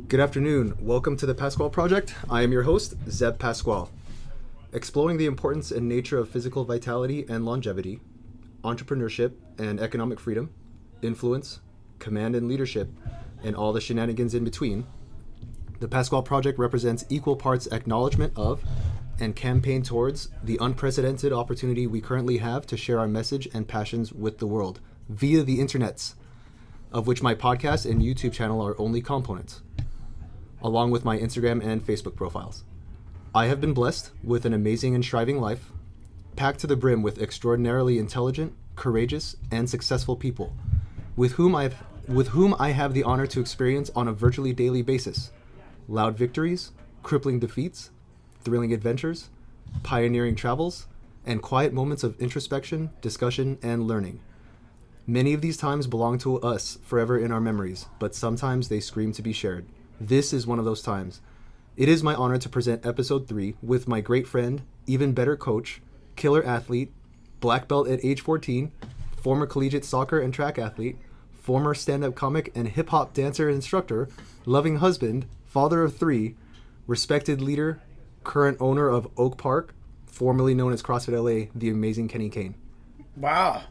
Good afternoon. Welcome to the Pasquale Project. I am your host, Zeb Pasquale. Exploring the importance and nature of physical vitality and longevity, entrepreneurship and economic freedom, influence, command and leadership, and all the shenanigans in between, the Pasquale Project represents equal parts acknowledgement of and campaign towards the unprecedented opportunity we currently have to share our message and passions with the world via the internets, of which my podcast and YouTube channel are only components, along with my Instagram and Facebook profiles. I have been blessed with an amazing and striving life, packed to the brim with extraordinarily intelligent, courageous, and successful people, with whom I have the honor to experience on a virtually daily basis loud victories, crippling defeats, thrilling adventures, pioneering travels, and quiet moments of introspection, discussion, and learning. Many of these times belong to us forever in our memories, but sometimes they scream to be shared. This is one of those times. It is my honor to present episode 3 with my great friend, even better coach, killer athlete, black belt at age 14, former collegiate soccer and track athlete, former stand-up comic and hip-hop dancer instructor, loving husband, father of 3, respected leader, current owner of Oak Park, formerly known as CrossFit LA, the amazing Kenny Kane. Wow.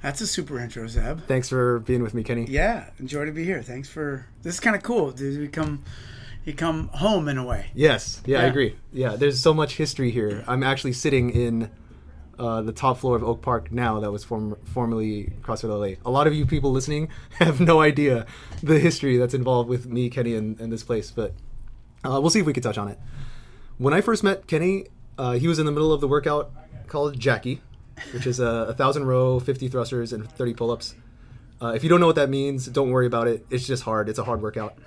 That's a super intro, Zeb. Thanks for being with me, Kenny. Yeah, enjoy to be here. Thanks for... This is kind of cool. You come home in a way. Yes. Yeah, I agree. Yeah, there's so much history here. I'm actually sitting in the top floor of Oak Park now that was formerly CrossFit LA. A lot of you people listening have no idea the history that's involved with me, Kenny, and this place, but we'll see if we can touch on it. When I first met Kenny, he was in the middle of the workout called Jackie, which is 1,000 row, 50 thrusters, and 30 pull-ups. If you don't know what that means, don't worry about it. It's just hard. It's a hard workout.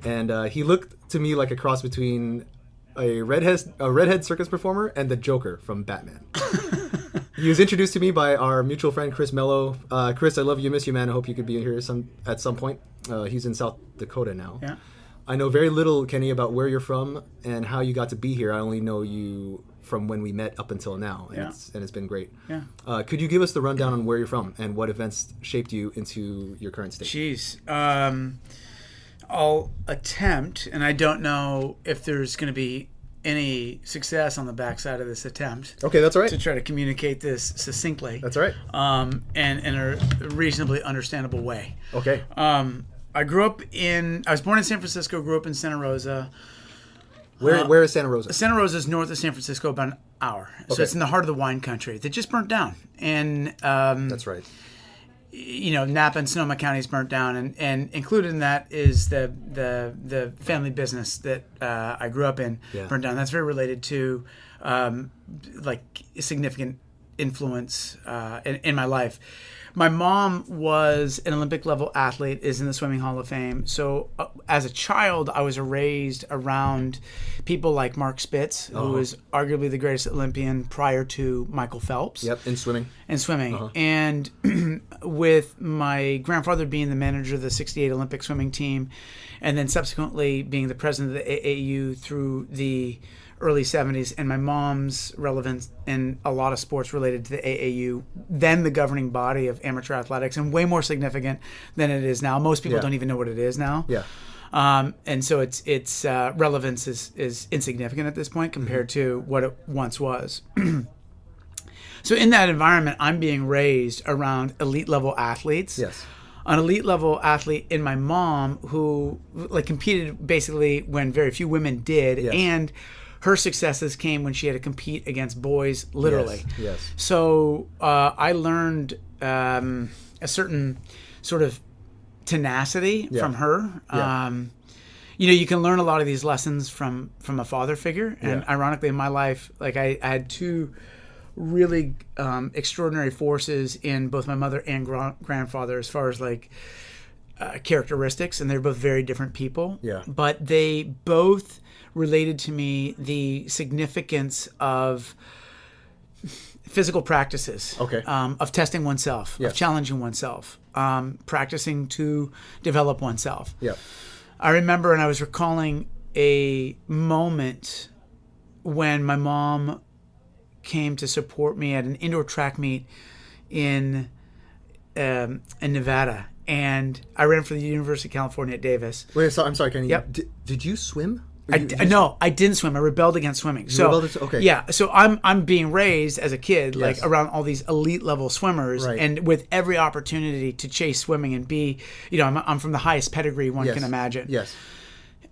And he looked to me like a cross between a redhead circus performer and the Joker from Batman. He was introduced to me by our mutual friend, Chris Mello. Chris, I love you, miss you, man. I hope you could be here at some point. He's in South Dakota now. Yeah. I know very little, Kenny, about where you're from and how you got to be here. I only know you from when we met up until now, and it's been great. Yeah. Could you give us the rundown on where you're from and what events shaped you into your current state? Jeez. I'll attempt, and I don't know if there's going to be any success on the backside of this attempt. Okay, that's all right. To try to communicate this succinctly. That's all right. And in a reasonably understandable way. Okay. I was born in San Francisco, grew up in Santa Rosa. Where is Santa Rosa? Santa Rosa is north of San Francisco, about an hour. So it's in the heart of the wine country that just burnt down. And that's right. Napa and Sonoma counties burnt down, and included in that is the family business that I grew up in burnt down. That's very related to significant influence in my life. My mom was an Olympic level athlete, is in the Swimming Hall of Fame. So as a child, I was raised around people like Mark Spitz, who was arguably the greatest Olympian prior to Michael Phelps. Yep, in swimming. And with my grandfather being the manager of the 68 Olympic swimming team, and then subsequently being the president of the AAU through the early 70s, and my mom's relevance in a lot of sports related to the AAU, then the governing body of amateur athletics, and way more significant than it is now. Most people don't even know what it is now. Yeah. And so its relevance is insignificant at this point compared to what it once was. So in that environment, I'm being raised around elite level athletes. Yes. An elite level athlete in my mom who competed basically when very few women did, and her successes came when she had to compete against boys, literally. Yes. So I learned a certain sort of tenacity from her. Yeah. You can learn a lot of these lessons from a father figure. And ironically, in my life, I had two really extraordinary forces in both my mother and grandfather as far as characteristics, and they're both very different people. Yeah. But they both related to me the significance of physical practices, of testing oneself, of challenging oneself, practicing to develop oneself. Yeah. I remember, and I was recalling a moment when my mom came to support me at an indoor track meet in Nevada. and I ran for the University of California at Davis. Wait, I'm sorry, Kenny. Yep. Did you swim? No, I didn't swim. I rebelled against swimming. Okay. Yeah, so I'm being raised as a kid like Yes. around all these elite level swimmers, Right. and with every opportunity to chase swimming and be, I'm from the highest pedigree one Yes. can imagine. Yes.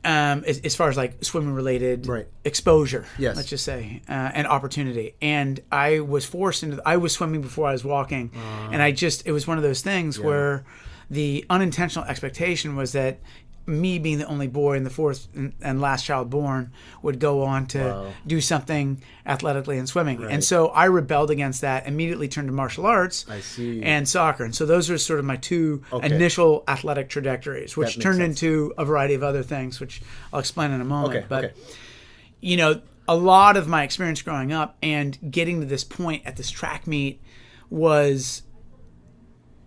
As far as like swimming related Right. exposure, Yes. let's just say, and opportunity. And I was forced into. I was swimming before I was walking, and it was one of those things where the unintentional expectation was that me being the only boy and the fourth and last child born would go on to do something athletically in swimming. Right. And so I rebelled against that, immediately turned to martial arts I see. and soccer. And so those are sort of my two Okay. initial athletic trajectories, which makes turned sense. into a variety of other things, which I'll explain in a moment. Okay. But, okay. A lot of my experience growing up and getting to this point at this track meet was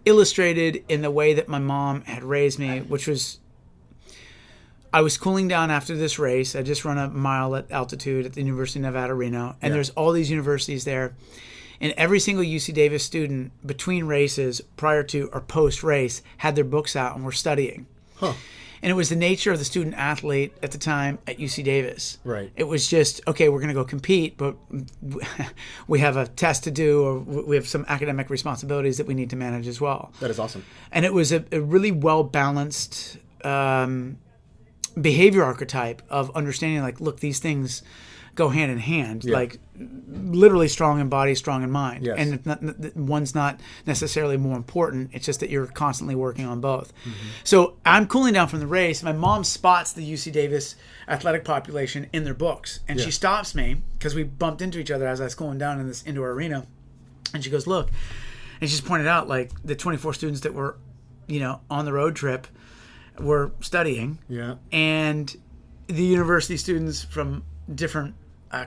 illustrated in the way that my mom had raised me, which was I was cooling down after this race. I just run a mile at altitude at the University of Nevada, Reno, and there's all these universities there. And every single UC Davis student between races, prior to or post race, had their books out and were studying. Huh. And it was the nature of the student athlete at the time at UC Davis. Right. It was just, okay, we're going to go compete, but we have a test to do, or we have some academic responsibilities that we need to manage as well. That is awesome. And it was a really well-balanced behavior archetype of understanding, like, look, these things go hand in hand, like literally strong in body, strong in mind. Yes. And one's not necessarily more important. It's just that you're constantly working on both. Mm-hmm. So I'm cooling down from the race. My mom spots the UC Davis athletic population in their books. And she stops me because we bumped into each other as I was cooling down in this indoor arena. And she goes, look. And she's pointed out, like, the 24 students that were, on the road trip were studying. Yeah. And the university students from different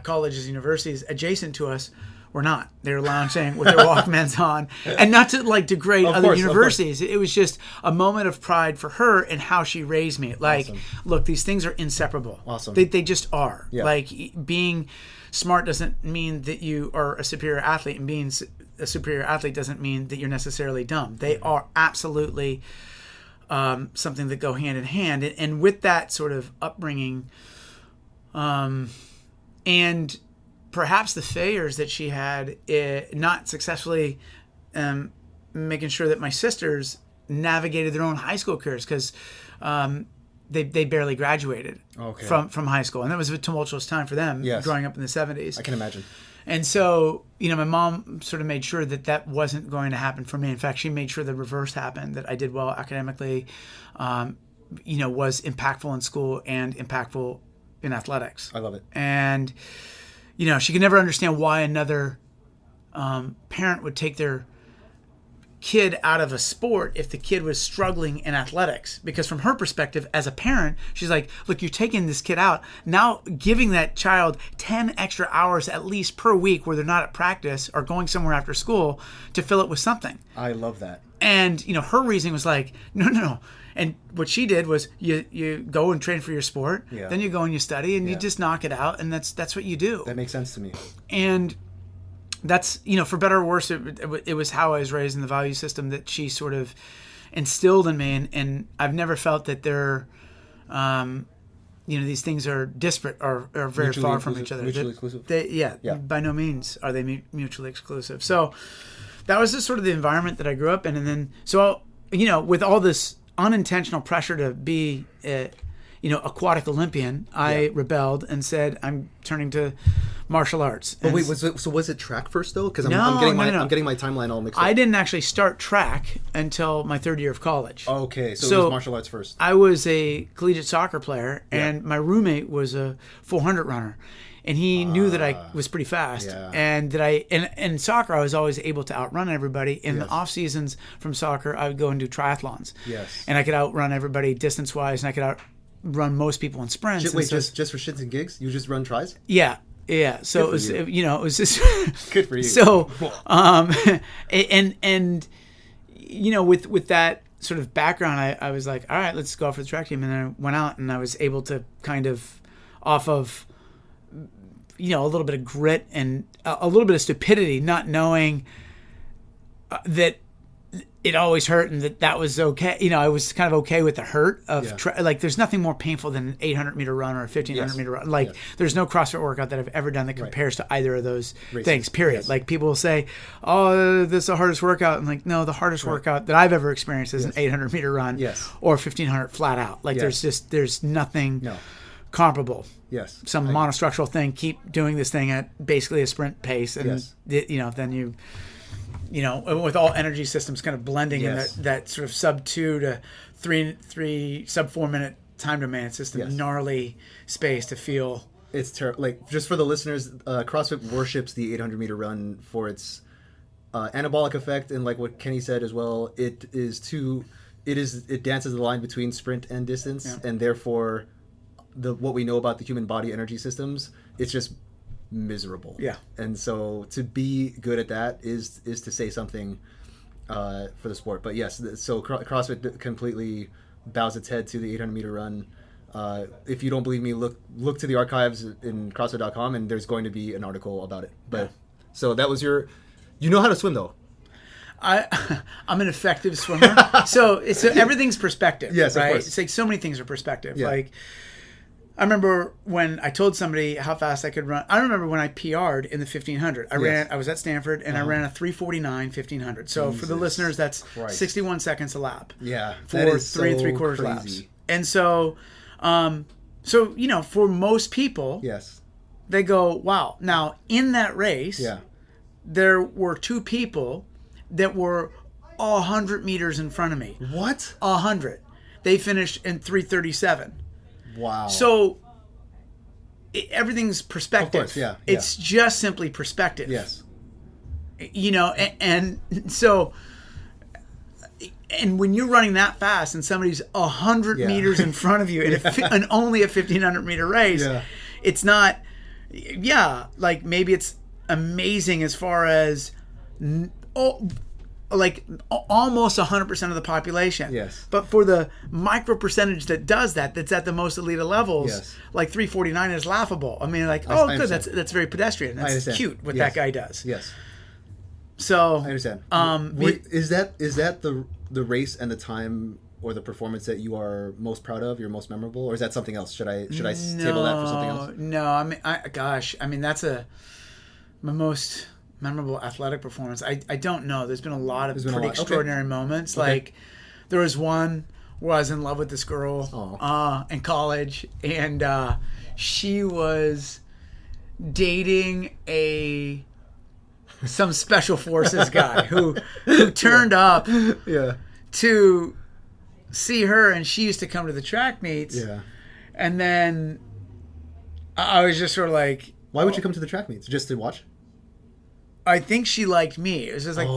colleges and universities adjacent to us were not. They were lounging with their Walkmans on. And not to like degrade other universities. It was just a moment of pride for her and how she raised me. Like, look, these things are inseparable. Awesome. They just are. Yeah. Like, being smart doesn't mean that you are a superior athlete, and being a superior athlete doesn't mean that you're necessarily dumb. They are absolutely something that go hand in hand. And with that sort of upbringing, and perhaps the failures that she had, not successfully making sure that my sisters navigated their own high school careers, because they barely graduated from high school. And that was a tumultuous time for them growing up in the 70s. I can imagine. And so, my mom sort of made sure that wasn't going to happen for me. In fact, she made sure the reverse happened, that I did well academically, was impactful in school and impactful in athletics. I love it. And, she could never understand why another parent would take their kid out of a sport if the kid was struggling in athletics. Because from her perspective as a parent, she's like, look, you're taking this kid out, now giving that child 10 extra hours at least per week where they're not at practice or going somewhere after school to fill it with something. I love that. And, her reasoning was like, no. And what she did was you go and train for your sport, then you go and you study, and you just knock it out, and that's what you do. That makes sense to me. And that's, for better or worse, it was how I was raised in the value system that she sort of instilled in me. And I've never felt that they're, these things are disparate or very far from each other. Mutually exclusive? By no means are they mutually exclusive. So that was just sort of the environment that I grew up in. And then, so, with all this unintentional pressure to be aquatic Olympian, I rebelled and said, I'm turning to martial arts. But wait, was it track first though? Because No. I'm getting my timeline all mixed up. I didn't actually start track until my third year of college. Okay, so it was martial arts first. I was a collegiate soccer player, and my roommate was a 400 runner. And he knew that I was pretty fast, and that in soccer I was always able to outrun everybody. In the off seasons from soccer, I would go and do triathlons. Yes. And I could outrun everybody distance wise, and I could outrun most people in sprints. Wait, just for shits and gigs, you just run tries? Yeah. So it was, it was just good for you. So, and with that sort of background, I was like, all right, let's go for the track team, and then I went out and I was able to kind of off of a little bit of grit and a little bit of stupidity, not knowing that it always hurt, and that was okay. You know, I was kind of okay with the hurt of Yeah. like. There's nothing more painful than an 800-meter run or a 1,500-meter run. Like, there's no CrossFit workout that I've ever done that compares to either of those things. Period. Yes. Like, people will say, "Oh, this is the hardest workout." I'm like, no, the hardest workout that I've ever experienced is an 800-meter run, or 1,500 flat out. Like, there's nothing comparable. Yes. Some monostructural thing. Keep doing this thing at basically a sprint pace, and then you know, with all energy systems kind of blending in that sort of sub 2 to 3 sub 4 minute time domain. It's just a gnarly space to feel. It's terrible. Like, just for the listeners, CrossFit worships the 800-meter run for its anabolic effect, and like what Kenny said as well, it dances the line between sprint and distance, and therefore what we know about the human body energy systems, it's just miserable. And so to be good at that is to say something for the sport. But yes, so CrossFit completely bows its head to the 800-meter run. If you don't believe me, look to the archives in CrossFit.com, and there's going to be an article about it. But so that was you know how to swim though. I'm an effective swimmer. so everything's perspective. Yes, right? of course. It's like so many things are perspective. Like, I remember when I told somebody how fast I could run. I remember when I PR'd in the 1,500. I was at Stanford, and I ran a 3:49 1,500. So for the listeners, that's 61 seconds a lap. Yeah, for that is 3 so 3/4 crazy. laps. And so, you know, for most people, they go, wow. Now in that race, there were 2 people that were 100 meters in front of me. What? 100. They finished in 3:37. Wow. So everything's perspective. Of course, It's just simply perspective. Yes. You know, and so, and when you're running that fast and somebody's 100 meters in front of you in only a 1,500-meter race, it's not, like maybe it's amazing as far as, like almost 100% of the population. Yes. But for the micro percentage that does that's at the most elite levels, like 3:49 is laughable. I mean, like, I good, that's very pedestrian. That's cute what that guy does. Yes. So I understand. Is that the race and the time or the performance that you are most proud of, you're most memorable, or is that something else? Should I table that for something else? No, I mean, that's my most memorable athletic performance. I don't know. There's been a lot of pretty extraordinary moments. Okay. Like, there was one where I was in love with this girl in college, and she was dating some special forces guy who turned up to see her, and she used to come to the track meets. And then I was just sort of like, why would you come to the track meets? Just to watch? I think she liked me. It was just like,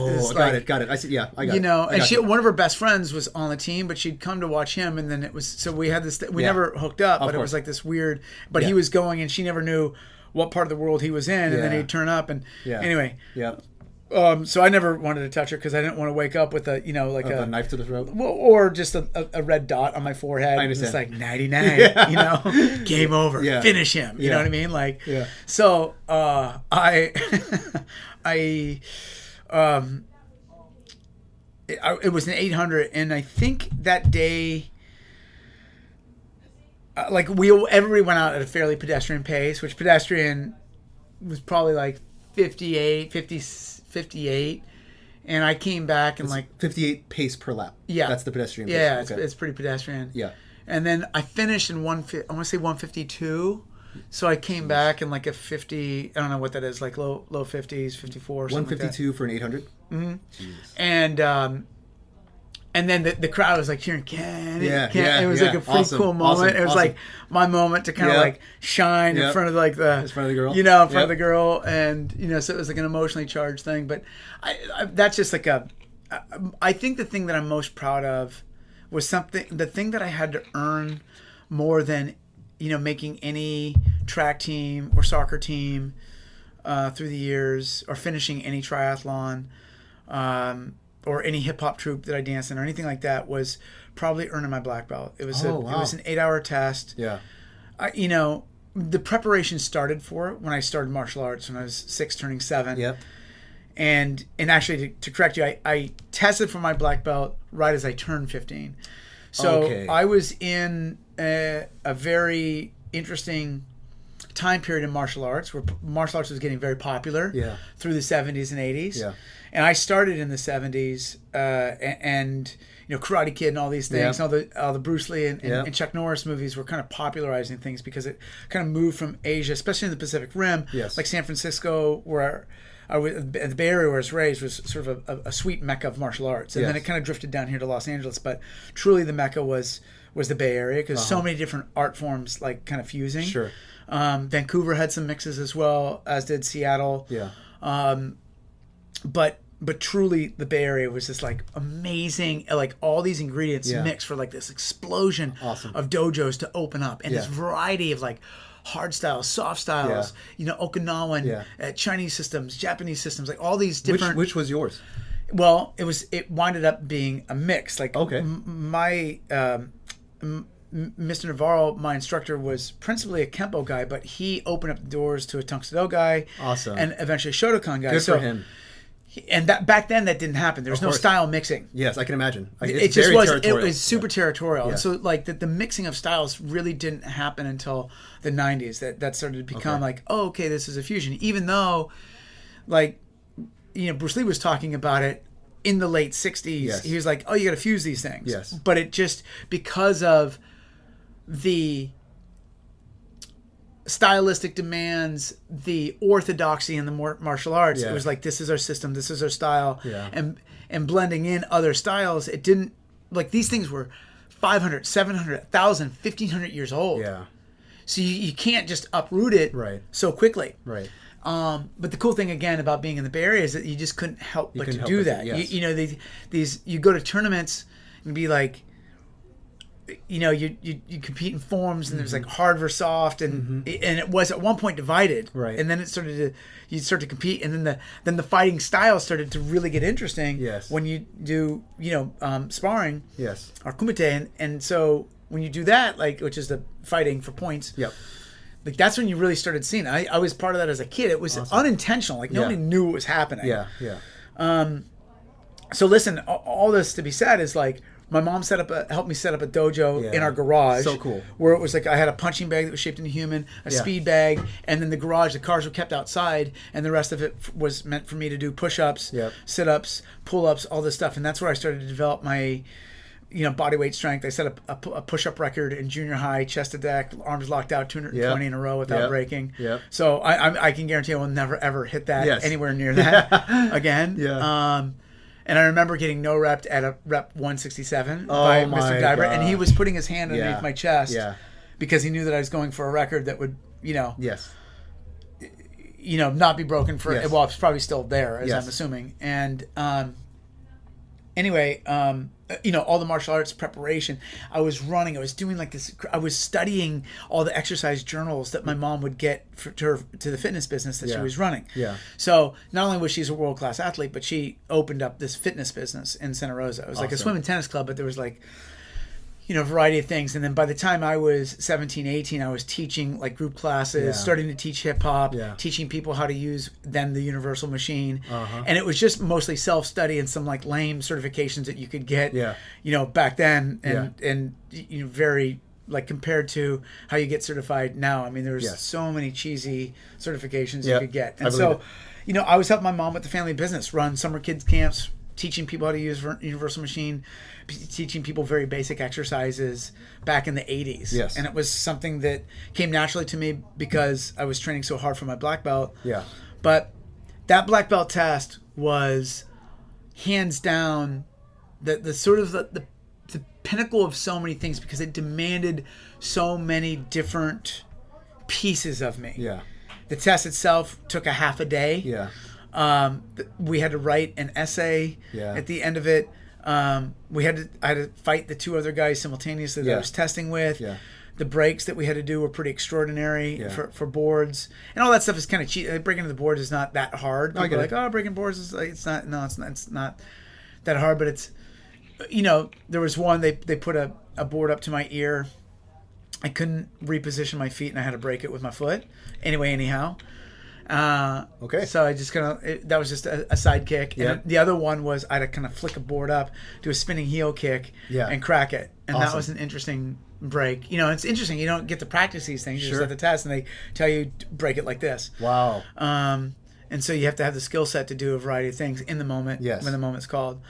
got it. I see. Yeah, I got it. You know, and one of her best friends was on the team, but she'd come to watch him, and then it was, so we had this. We never hooked up, but it was like this weird. But he was going, and she never knew what part of the world he was in, and then he'd turn up, and anyway. So I never wanted to touch her because I didn't want to wake up with a knife to the throat, or just a red dot on my forehead. I understand. It's like 99, you know, game over, finish him. You know what I mean? Like, so it was an 800, and I think that day, everybody went out at a fairly pedestrian pace, which pedestrian was probably like 58, and I came back and it's like 58 pace per lap. That's the pedestrian pace. Yeah, it's pretty pedestrian. And then I finished in I want to say 152. So I came back in like a 50, I don't know what that is, like low 50s, 54 or something 152 like for an 800? Mm-hmm. And then the crowd was like cheering, Kenny. It was like a pretty cool moment. It was like my moment to kind of like shine in front of like in front of the girl. You know, in front of the girl. And, you know, so it was like an emotionally charged thing. But that's just like I think the thing that I'm most proud of was the thing that I had to earn more than, you know, making any track team or soccer team through the years, or finishing any triathlon, or any hip hop troupe that I danced in, or anything like that, was probably earning my black belt. It was it was an 8-hour test. You know, the preparation started for it when I started martial arts when I was 6, turning 7. And actually, to correct you, I tested for my black belt right as I turned 15. So Okay. I was in a very interesting time period in martial arts where martial arts was getting very popular through the 70s and 80s. Yeah. And I started in the 70s and Karate Kid and all these things, and all the Bruce Lee and Chuck Norris movies were kind of popularizing things because it kind of moved from Asia, especially in the Pacific Rim, like San Francisco, where the Bay Area where I was raised was sort of a sweet mecca of martial arts. And then it kind of drifted down here to Los Angeles. But truly the mecca was the Bay Area because so many different art forms like kind of fusing. Sure. Vancouver had some mixes as well, as did Seattle. Yeah. But truly the Bay Area was just like amazing, like all these ingredients mixed for like this explosion of dojos to open up and this variety of like hard styles, soft styles, Okinawan, Chinese systems, Japanese systems, like all these different. Which was yours? Well, it winded up being a mix. Like my Mr. Navarro, my instructor, was principally a Kempo guy, but he opened up the doors to a Tang Soo Do guy, and eventually a Shotokan guy. Good for him. And that back then that didn't happen. There was no style mixing. Yes, I can imagine. It just was. It was super territorial. Yeah. And so like the mixing of styles really didn't happen until the 90s. That started to become like, oh, okay, this is a fusion. Even though, like, Bruce Lee was talking about it in the late 60s. Yes. He was like, oh, you got to fuse these things. Yes. But it just, because of the stylistic demands, the orthodoxy in the martial arts, it was like, this is our system, this is our style, and blending in other styles, it didn't, like, these things were 500, 700, 1,000, 1,500 years old. Yeah. So you can't just uproot it so quickly. Right. But the cool thing again about being in the Bay Area is that you just couldn't help but to do that. Yes. You go to tournaments and be like, you compete in forms, and there's like hard versus soft, and it was at one point divided, right? And then you start to compete, and then the fighting style started to really get interesting. Yes. When you do sparring, yes, or kumite, and so when you do that, like, which is the fighting for points, like that's when you really started seeing it. I was part of that as a kid. It was unintentional, like nobody knew what was happening. So listen, all this to be said is like, my mom helped me set up a dojo in our garage. So cool. Where it was like I had a punching bag that was shaped in a human, a speed bag, and then the garage, the cars were kept outside, and the rest of it was meant for me to do push-ups, sit-ups, pull-ups, all this stuff. And that's where I started to develop my body weight strength. I set up a push-up record in junior high, chest to deck, arms locked out, 220 in a row without breaking. So I can guarantee I will never, ever hit that anywhere near that again. And I remember getting no rep at a rep 167 by Mr. Diber, and he was putting his hand underneath my chest because he knew that I was going for a record that would, not be broken for. Well, it's probably still there, as I'm assuming. And anyway, all the martial arts preparation, I was running, I was doing like this, I was studying all the exercise journals that my mom would get to the fitness business that she was running. So not only was she a world-class athlete, but she opened up this fitness business in Santa Rosa. It was like a swim and tennis club, but there was like, a variety of things. And then by the time I was 17, 18, I was teaching like group classes, starting to teach hip hop, teaching people how to use then the universal machine. And it was just mostly self-study and some like lame certifications that you could get, back then. And very like compared to how you get certified now. I mean, there's so many cheesy certifications you could get. And so, I was helping my mom with the family business, run summer kids camps, teaching people how to use universal machine, teaching people very basic exercises back in the 80s. And it was something that came naturally to me because I was training so hard for my black belt. But that black belt test was hands down the sort of the pinnacle of so many things because it demanded so many different pieces of me. The test itself took a half a day. We had to write an essay at the end of it. I had to fight the two other guys simultaneously that I was testing with. The breaks that we had to do were pretty extraordinary for boards, and all that stuff is kind of cheap. Breaking the boards is not that hard. People are like, oh, breaking boards is like, it's not that hard. But it's, there was one they put a board up to my ear. I couldn't reposition my feet, and I had to break it with my foot. Anyhow. Okay. So I just that was just a sidekick. Yeah. And the other one was I'd kind of flick a board up, do a spinning heel kick, and crack it. And that was an interesting break. It's interesting. You don't get to practice these things. You just have the test, and they tell you to break it like this. Wow. And so you have to have the skill set to do a variety of things in the moment when the moment's called.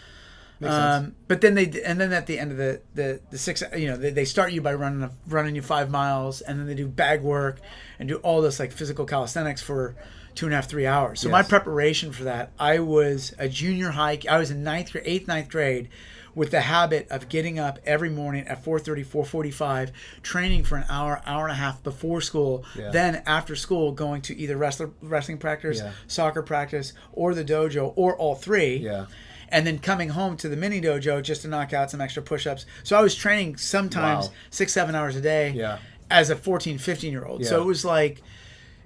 Makes sense. But then at the end of the 6, they start you by running you 5 miles, and then they do bag work and do all this like physical calisthenics for 2.5, 3 hours. So my preparation for that, I was a junior high. I was in 8th, 9th grade, with the habit of getting up every morning at 4:30, 4:45, training for an hour, hour and a half before school. Yeah. Then after school, going to either wrestling practice, soccer practice, or the dojo, or all three. Yeah. And then coming home to the mini dojo just to knock out some extra push-ups. So I was training sometimes 6-7 hours a day as a 14, 15-year-old. So it was like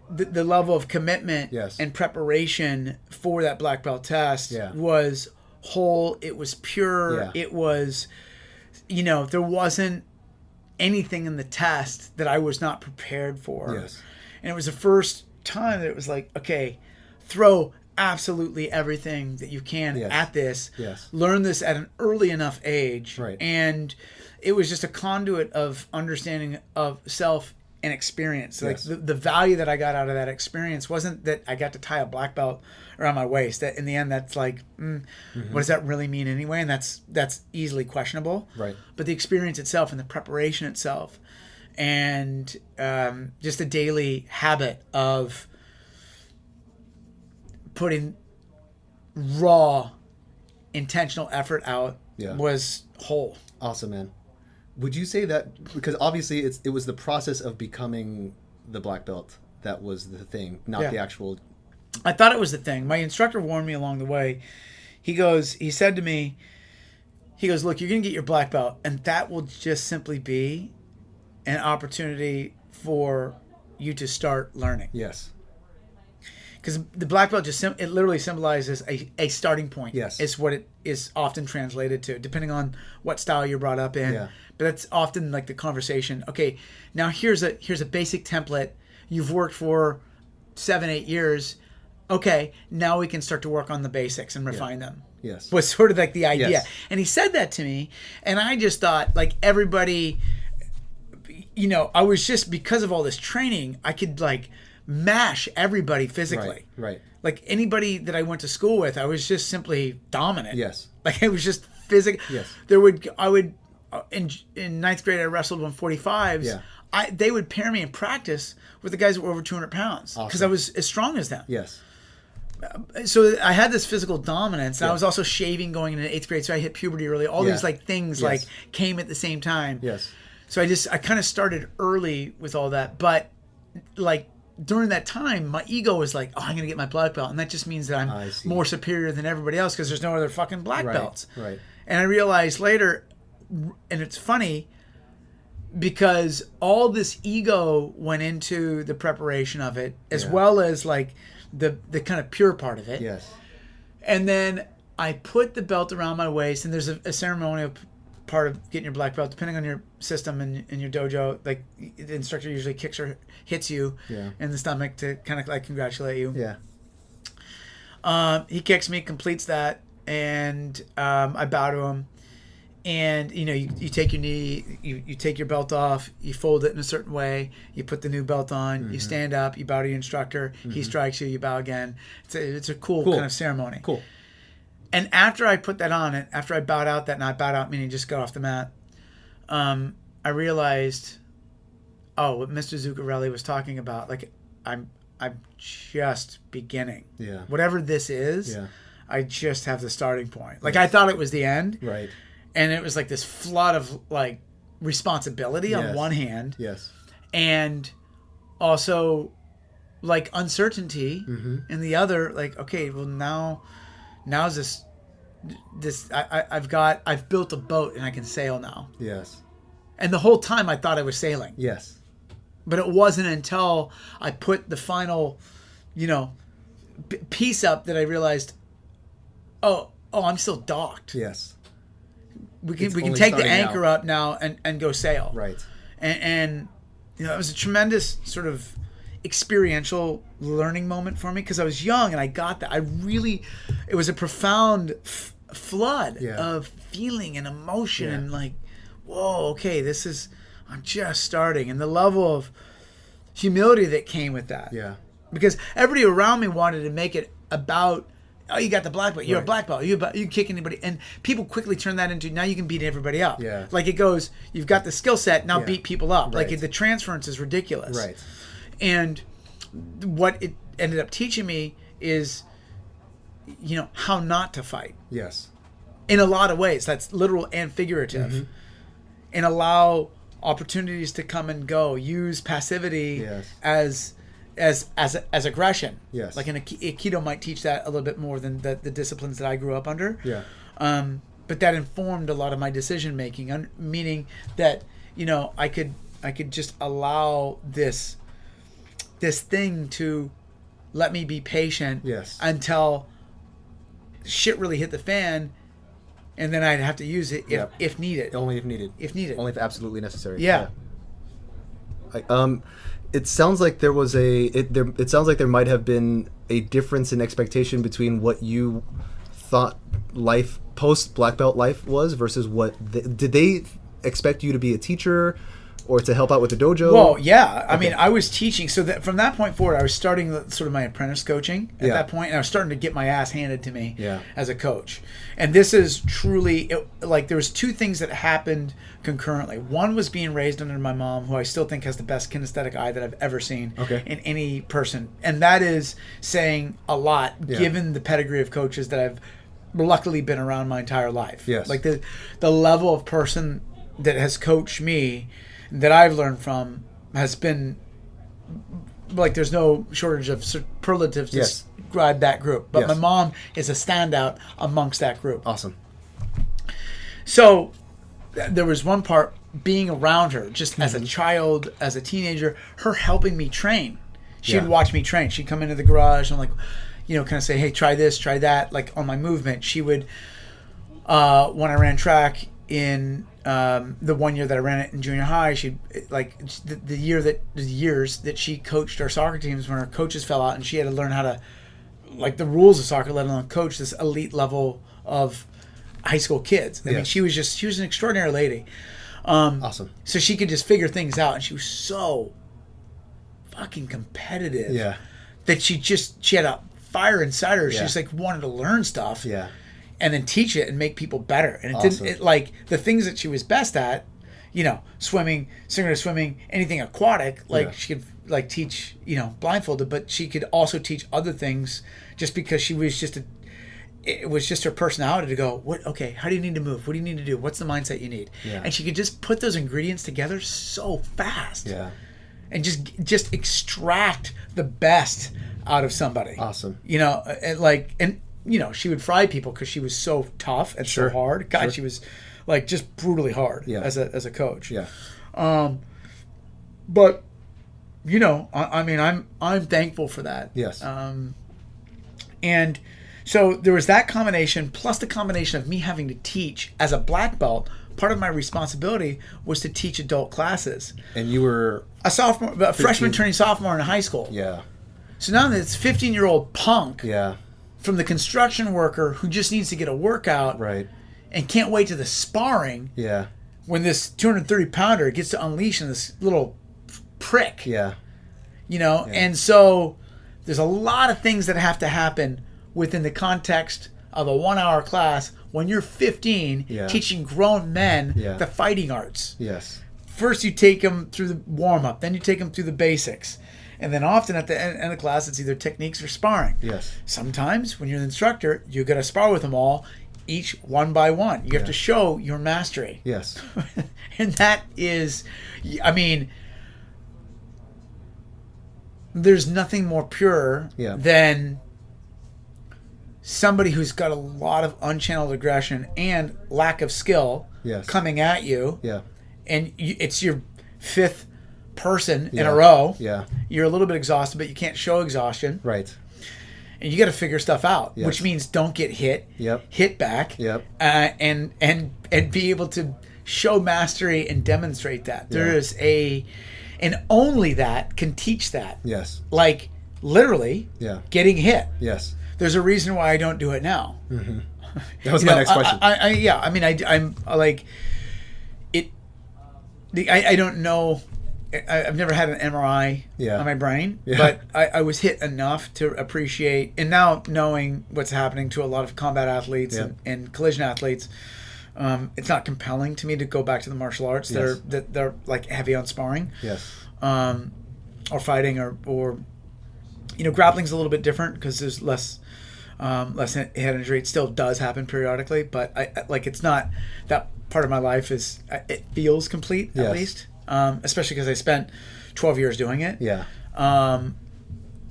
the level of commitment and preparation for that black belt test was whole. It was pure. It was, there wasn't anything in the test that I was not prepared for. Yes. And it was the first time that it was like, okay, throw absolutely everything that you can at this. Yes. Learn this at an early enough age. Right. And it was just a conduit of understanding of self and experience. Like the value that I got out of that experience wasn't that I got to tie a black belt around my waist. That in the end, that's like, what does that really mean anyway? And that's easily questionable. Right. But the experience itself and the preparation itself, and just the daily habit of putting raw, intentional effort out was whole. Awesome, man. Would you say that, because obviously it was the process of becoming the black belt that was the thing, not the actual... I thought it was the thing. My instructor warned me along the way. He said to me, look, you're going to get your black belt, and that will just simply be an opportunity for you to start learning. Yes. Because the black belt it literally symbolizes a starting point. Yes. It's what it is often translated to, depending on what style you're brought up in. Yeah. But that's often like the conversation. Okay, now here's a basic template. You've worked for 7-8 years. Okay, now we can start to work on the basics and refine them. Yes. Was sort of like the idea. Yes. And he said that to me, and I just thought, like, everybody, I was just, because of all this training, I could like mash everybody physically. Right. Like anybody that I went to school with, I was just simply dominant. Yes. Like it was just physical. Yes. I would in ninth grade I wrestled 145s. Yeah. They would pair me in practice with the guys that were over 200 pounds because I was as strong as them. Yes. So I had this physical dominance, and I was also shaving going into 8th grade, so I hit puberty early. All these like things like came at the same time. Yes. So I kind of started early with all that, but like during that time, my ego was like, "Oh, I'm gonna get my black belt," and that just means that I'm more superior than everybody else because there's no other fucking black belts. Right. And I realized later, and it's funny because all this ego went into the preparation of it, as well as like the kind of pure part of it. Yes. And then I put the belt around my waist, and there's a ceremonial part of getting your black belt, depending on your system and your dojo. Like the instructor usually kicks or hits you in the stomach to kind of like congratulate you. Yeah. He kicks me, completes that, and I bow to him. And you take your knee, you take your belt off, you fold it in a certain way, you put the new belt on, you stand up, you bow to your instructor, he strikes you, you bow again. It's a cool kind of ceremony. Cool. And after I put that on, and after I bowed out that night, bowed out meaning just got off the mat, I realized, what Mr. Zuccarelli was talking about, like I'm just beginning. Yeah. Whatever this is, I just have the starting point. Like I thought it was the end. Right. And it was like this flood of like responsibility on one hand. Yes. And also like uncertainty in the other, like, okay, well now's this I've built a boat and I can sail now. Yes. And the whole time I thought I was sailing. Yes. But it wasn't until I put the final, piece up that I realized, oh, I'm still docked. Yes. We can take the anchor up now and go sail. Right. And it was a tremendous sort of experiential learning moment for me because I was young and I got that. It was a profound flood of feeling and emotion and like, whoa, okay, I'm just starting. And the level of humility that came with that. Yeah. Because everybody around me wanted to make it about, oh, you got the black belt. You're a black belt. You kick anybody. And people quickly turn that into, now you can beat everybody up. Yeah. Like it goes, you've got the skill set, now beat people up. Right. Like the transference is ridiculous. Right. And what it ended up teaching me is, how not to fight. Yes. In a lot of ways. That's literal and figurative. Mm-hmm. And allow opportunities to come and go. Use passivity as aggression. Yes. Like an Aikido might teach that a little bit more than the disciplines that I grew up under. Yeah. But that informed a lot of my decision making, meaning that I could just allow this thing to let me be patient until shit really hit the fan, and then I'd have to use it if needed. Only if needed. If needed. Only if absolutely necessary. Yeah. It sounds like it sounds like there might have been a difference in expectation between what you thought life post black belt life was versus did they expect you to be a teacher or to help out with the dojo? Well, yeah. I mean, I was teaching. So that from that point forward, I was starting sort of my apprentice coaching at that point, and I was starting to get my ass handed to me as a coach. And this is truly, there was two things that happened concurrently. One was being raised under my mom, who I still think has the best kinesthetic eye that I've ever seen in any person. And that is saying a lot, given the pedigree of coaches that I've luckily been around my entire life. Yes. Like the level of person that has coached me that I've learned from has been like, there's no shortage of superlatives to describe that group. But my mom is a standout amongst that group. Awesome. So there was one part being around her, just as a child, as a teenager, her helping me train. She'd watch me train. She'd come into the garage and kind of say, hey, try this, try that, like on my movement. She would, when I ran track in the 1 year that I ran it in junior high, she the years that she coached our soccer teams when our coaches fell out, and she had to learn how to the rules of soccer, let alone coach this elite level of high school kids. I mean, she was an extraordinary lady. Awesome. So she could just figure things out, and she was so fucking competitive. Yeah. That she had a fire inside her. She just wanted to learn stuff. Yeah. And then teach it and make people better. And it didn't the things that she was best at, swimming, synchronous swimming, anything aquatic, she could teach, blindfolded, but she could also teach other things just because she was it was just her personality to go, how do you need to move? What do you need to do? What's the mindset you need? Yeah. And she could just put those ingredients together so fast. Yeah. And just extract the best out of somebody. Awesome. She would fry people because she was so tough and so hard. God, she was just brutally hard as a coach. Yeah. But I mean, I'm thankful for that. Yes. And so there was that combination, plus the combination of me having to teach as a black belt. Part of my responsibility was to teach adult classes. And you were a freshman turning sophomore in high school. Yeah. So now this 15-year-old punk. Yeah. From the construction worker who just needs to get a workout, right, and can't wait to the sparring. Yeah. When this 230-pounder gets to unleash in this little prick. Yeah. And so there's a lot of things that have to happen within the context of a 1-hour class when you're 15, teaching grown men the fighting arts. Yes. First, you take them through the warm up, then you take them through the basics. And then often at the end of the class, it's either techniques or sparring. Yes. Sometimes when you're the instructor, you got to spar with them all, each one by one. You have to show your mastery. Yes. And that is, I mean, there's nothing more pure than somebody who's got a lot of unchanneled aggression and lack of skill coming at you. Yeah. And it's your fifth person in a row. Yeah. You're a little bit exhausted, but you can't show exhaustion. Right. And you got to figure stuff out, which means don't get hit. Yep. Hit back. Yep. And be able to show mastery and demonstrate that. There is And only that can teach that. Yes. Like literally Yeah. getting hit. Yes. There's a reason why I don't do it now. Mm-hmm. That was my next question. I'm like it. I don't know. I've never had an MRI on my brain, but I was hit enough to appreciate. And now knowing what's happening to a lot of combat athletes and collision athletes, it's not compelling to me to go back to the martial arts. They're like heavy on sparring, or fighting, or grappling's a little bit different because there's less head injury. It still does happen periodically, but I like it's not that part of my life is it feels complete at least. Especially because I spent 12 years doing it. Yeah.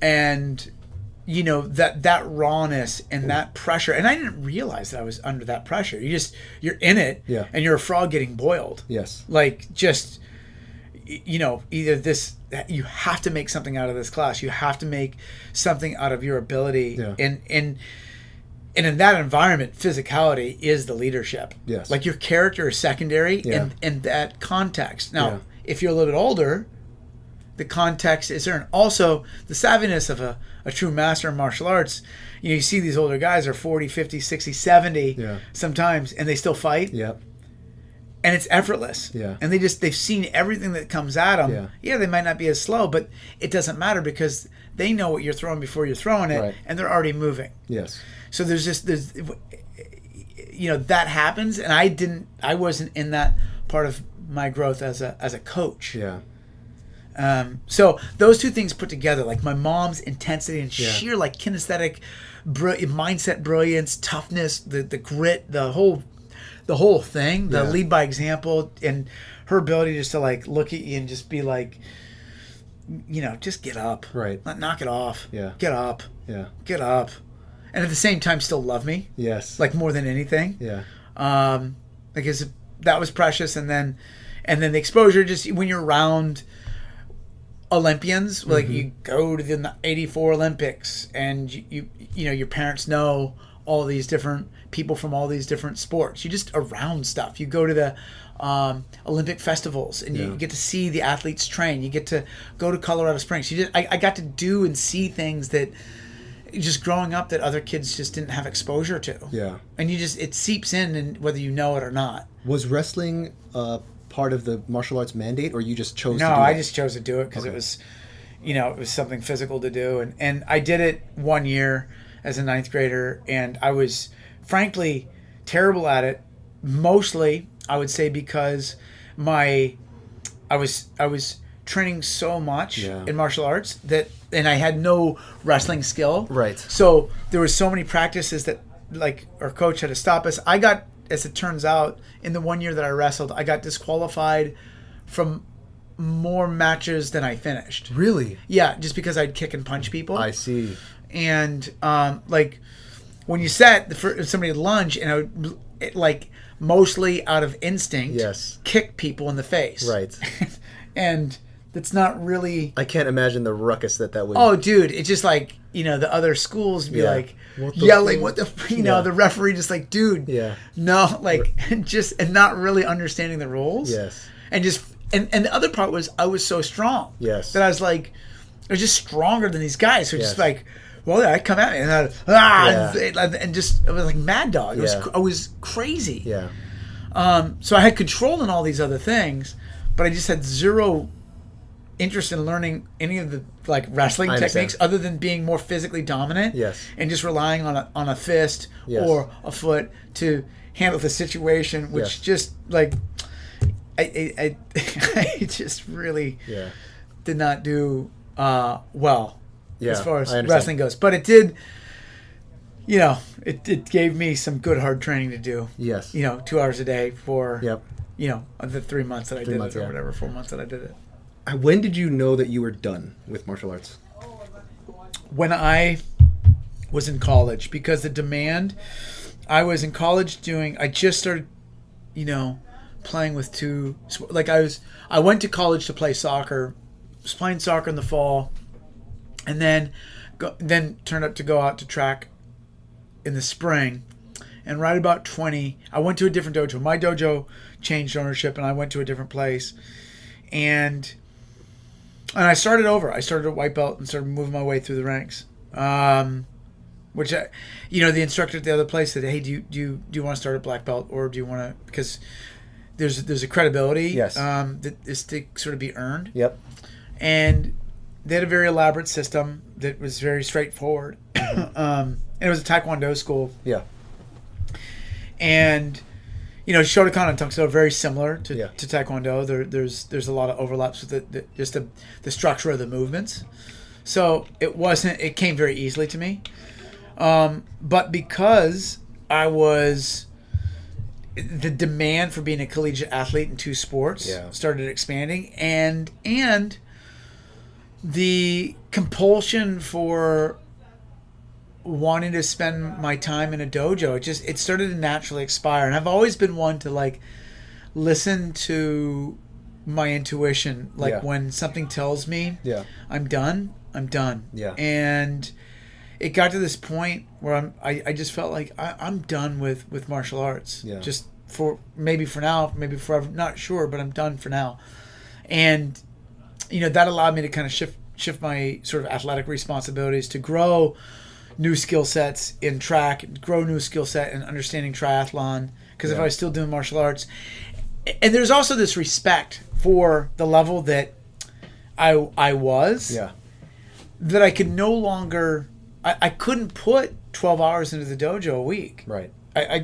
And that rawness and that pressure, and I didn't realize that I was under that pressure. You're in it, and you're a frog getting boiled. Yes. Like just, either this, you have to make something out of this class. You have to make something out of your ability. Yeah. And in that environment, physicality is the leadership. Yes. Like your character is secondary in that context. Now, if you're a little bit older, the context is there. And also, the savviness of a true master in martial arts, you see these older guys are 40, 50, 60, 70 sometimes, and they still fight. Yeah. And it's effortless. Yeah. And they've seen everything that comes at them. Yeah, they might not be as slow, but it doesn't matter because they know what you're throwing before you're throwing it, and they're already moving. Yes. So there's that happens, and I wasn't in that part of my growth as a coach. Yeah. So those two things put together, like my mom's intensity and sheer like kinesthetic mindset, brilliance, toughness, the grit, the whole thing, the lead by example, and her ability just to like look at you and just be like, just get up, right? Knock it off, get up, get up. And at the same time, still love me. Yes. Like more than anything. Yeah. Because that was precious, and then the exposure. Just when you're around Olympians, like you go to the '84 Olympics, and you your parents know all these different people from all these different sports. You just around stuff. You go to the Olympic festivals, and you get to see the athletes train. You get to go to Colorado Springs. I got to do and see things that. Just growing up that other kids just didn't have exposure to. Yeah. And it seeps in and whether you know it or not. Was wrestling part of the martial arts mandate, or you just chose to do it? No, I just chose to do it because it was, it was something physical to do. And I did it 1 year as a ninth grader, and I was frankly terrible at it. Mostly, I would say, because I was training so much in martial arts and I had no wrestling skill. Right. So there were so many practices that like our coach had to stop us. I got, as it turns out, in the 1 year that I wrestled, I got disqualified from more matches than I finished. Really? Yeah, just because I'd kick and punch people. I see. And like when you set somebody would lunge, and I would mostly out of instinct kick people in the face. Right. And that's not really... I can't imagine the ruckus that would... Oh, dude, it's just like, the other schools would be like yelling, the referee just like, dude, no, like, and not really understanding the rules. Yes. And just, and the other part was I was so strong. Yes. That I was just stronger than these guys who just like, well, I come at me and just, it was like mad dog. I was crazy. Yeah. So I had control in all these other things, but I just had zero interest in learning any of the like wrestling techniques other than being more physically dominant. Yes. And just relying on a fist or a foot to handle the situation, which just like I just really did not do well as far as wrestling goes. But it did, it gave me some good hard training to do. Yes. 2 hours a day for the 3 months that I did it, or whatever, 4 months that I did it. When did you know that you were done with martial arts? When I was in college, because the demand, I was in college I just started, playing with two, like I went to college to play soccer, was playing soccer in the fall, and then turned up to go out to track in the spring. And right about 20, I went to a different dojo. My dojo changed ownership, and I went to a different place. And And I started over. I started at white belt and started moving my way through the ranks. Which the instructor at the other place said, "Hey, do you want to start at black belt, or do you want to?" Because there's a credibility Yes. that is to sort of be earned. Yep. And they had a very elaborate system that was very straightforward. And it was a Taekwondo school. Yeah. And Shotokan and Tungseo are very similar to Yeah. Taekwondo. There's a lot of overlaps with just the structure of the movements. So it came very easily to me. But because the demand for being a collegiate athlete in two sports started expanding, and the compulsion for wanting to spend my time in a dojo, it started to naturally expire. And I've always been one to listen to my intuition. When something tells me I'm done, I'm done. Yeah. And it got to this point where I just felt like I'm done with martial arts. Yeah. Just maybe for now, maybe forever, not sure, but I'm done for now. And that allowed me to kind of shift my sort of athletic responsibilities to grow new skill sets in track, grow new skill set in understanding triathlon. Because if I was still doing martial arts, and there's also this respect for the level that I was, that I could no longer, I couldn't put 12 hours into the dojo a week. Right. I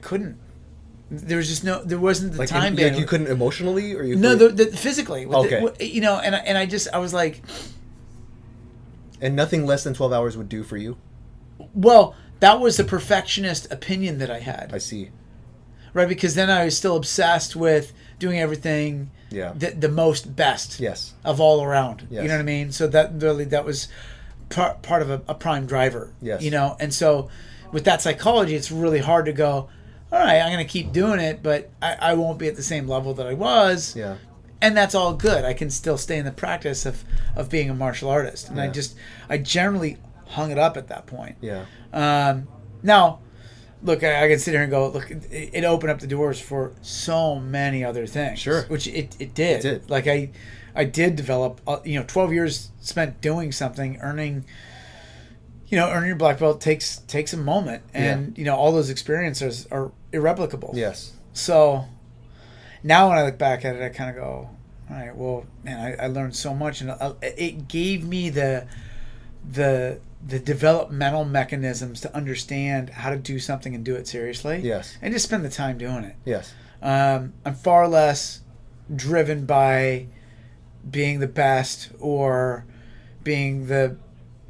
couldn't. There wasn't the time. You couldn't emotionally, or you? No, physically. Okay. I was like. And nothing less than 12 hours would do for you? Well, that was the perfectionist opinion that I had. I see. Right, because then I was still obsessed with doing everything the most best of all around. Yes. You know what I mean? So that was part of a prime driver. Yes. And so with that psychology, it's really hard to go, all right, I'm going to keep doing it, but I won't be at the same level that I was. Yeah. And that's all good. I can still stay in the practice of being a martial artist. And I generally hung it up at that point. Yeah. Now, look, I can sit here and go, look, it opened up the doors for so many other things. Sure. Which it did. It did. Like I did develop, 12 years spent doing something, earning your black belt takes a moment. And, all those experiences are irreplicable. Yes. So now when I look back at it, I kind of go, all right, well, man, I learned so much, and it gave me the developmental mechanisms to understand how to do something and do it seriously. Yes. And just spend the time doing it. Yes. I'm far less driven by being the best or being the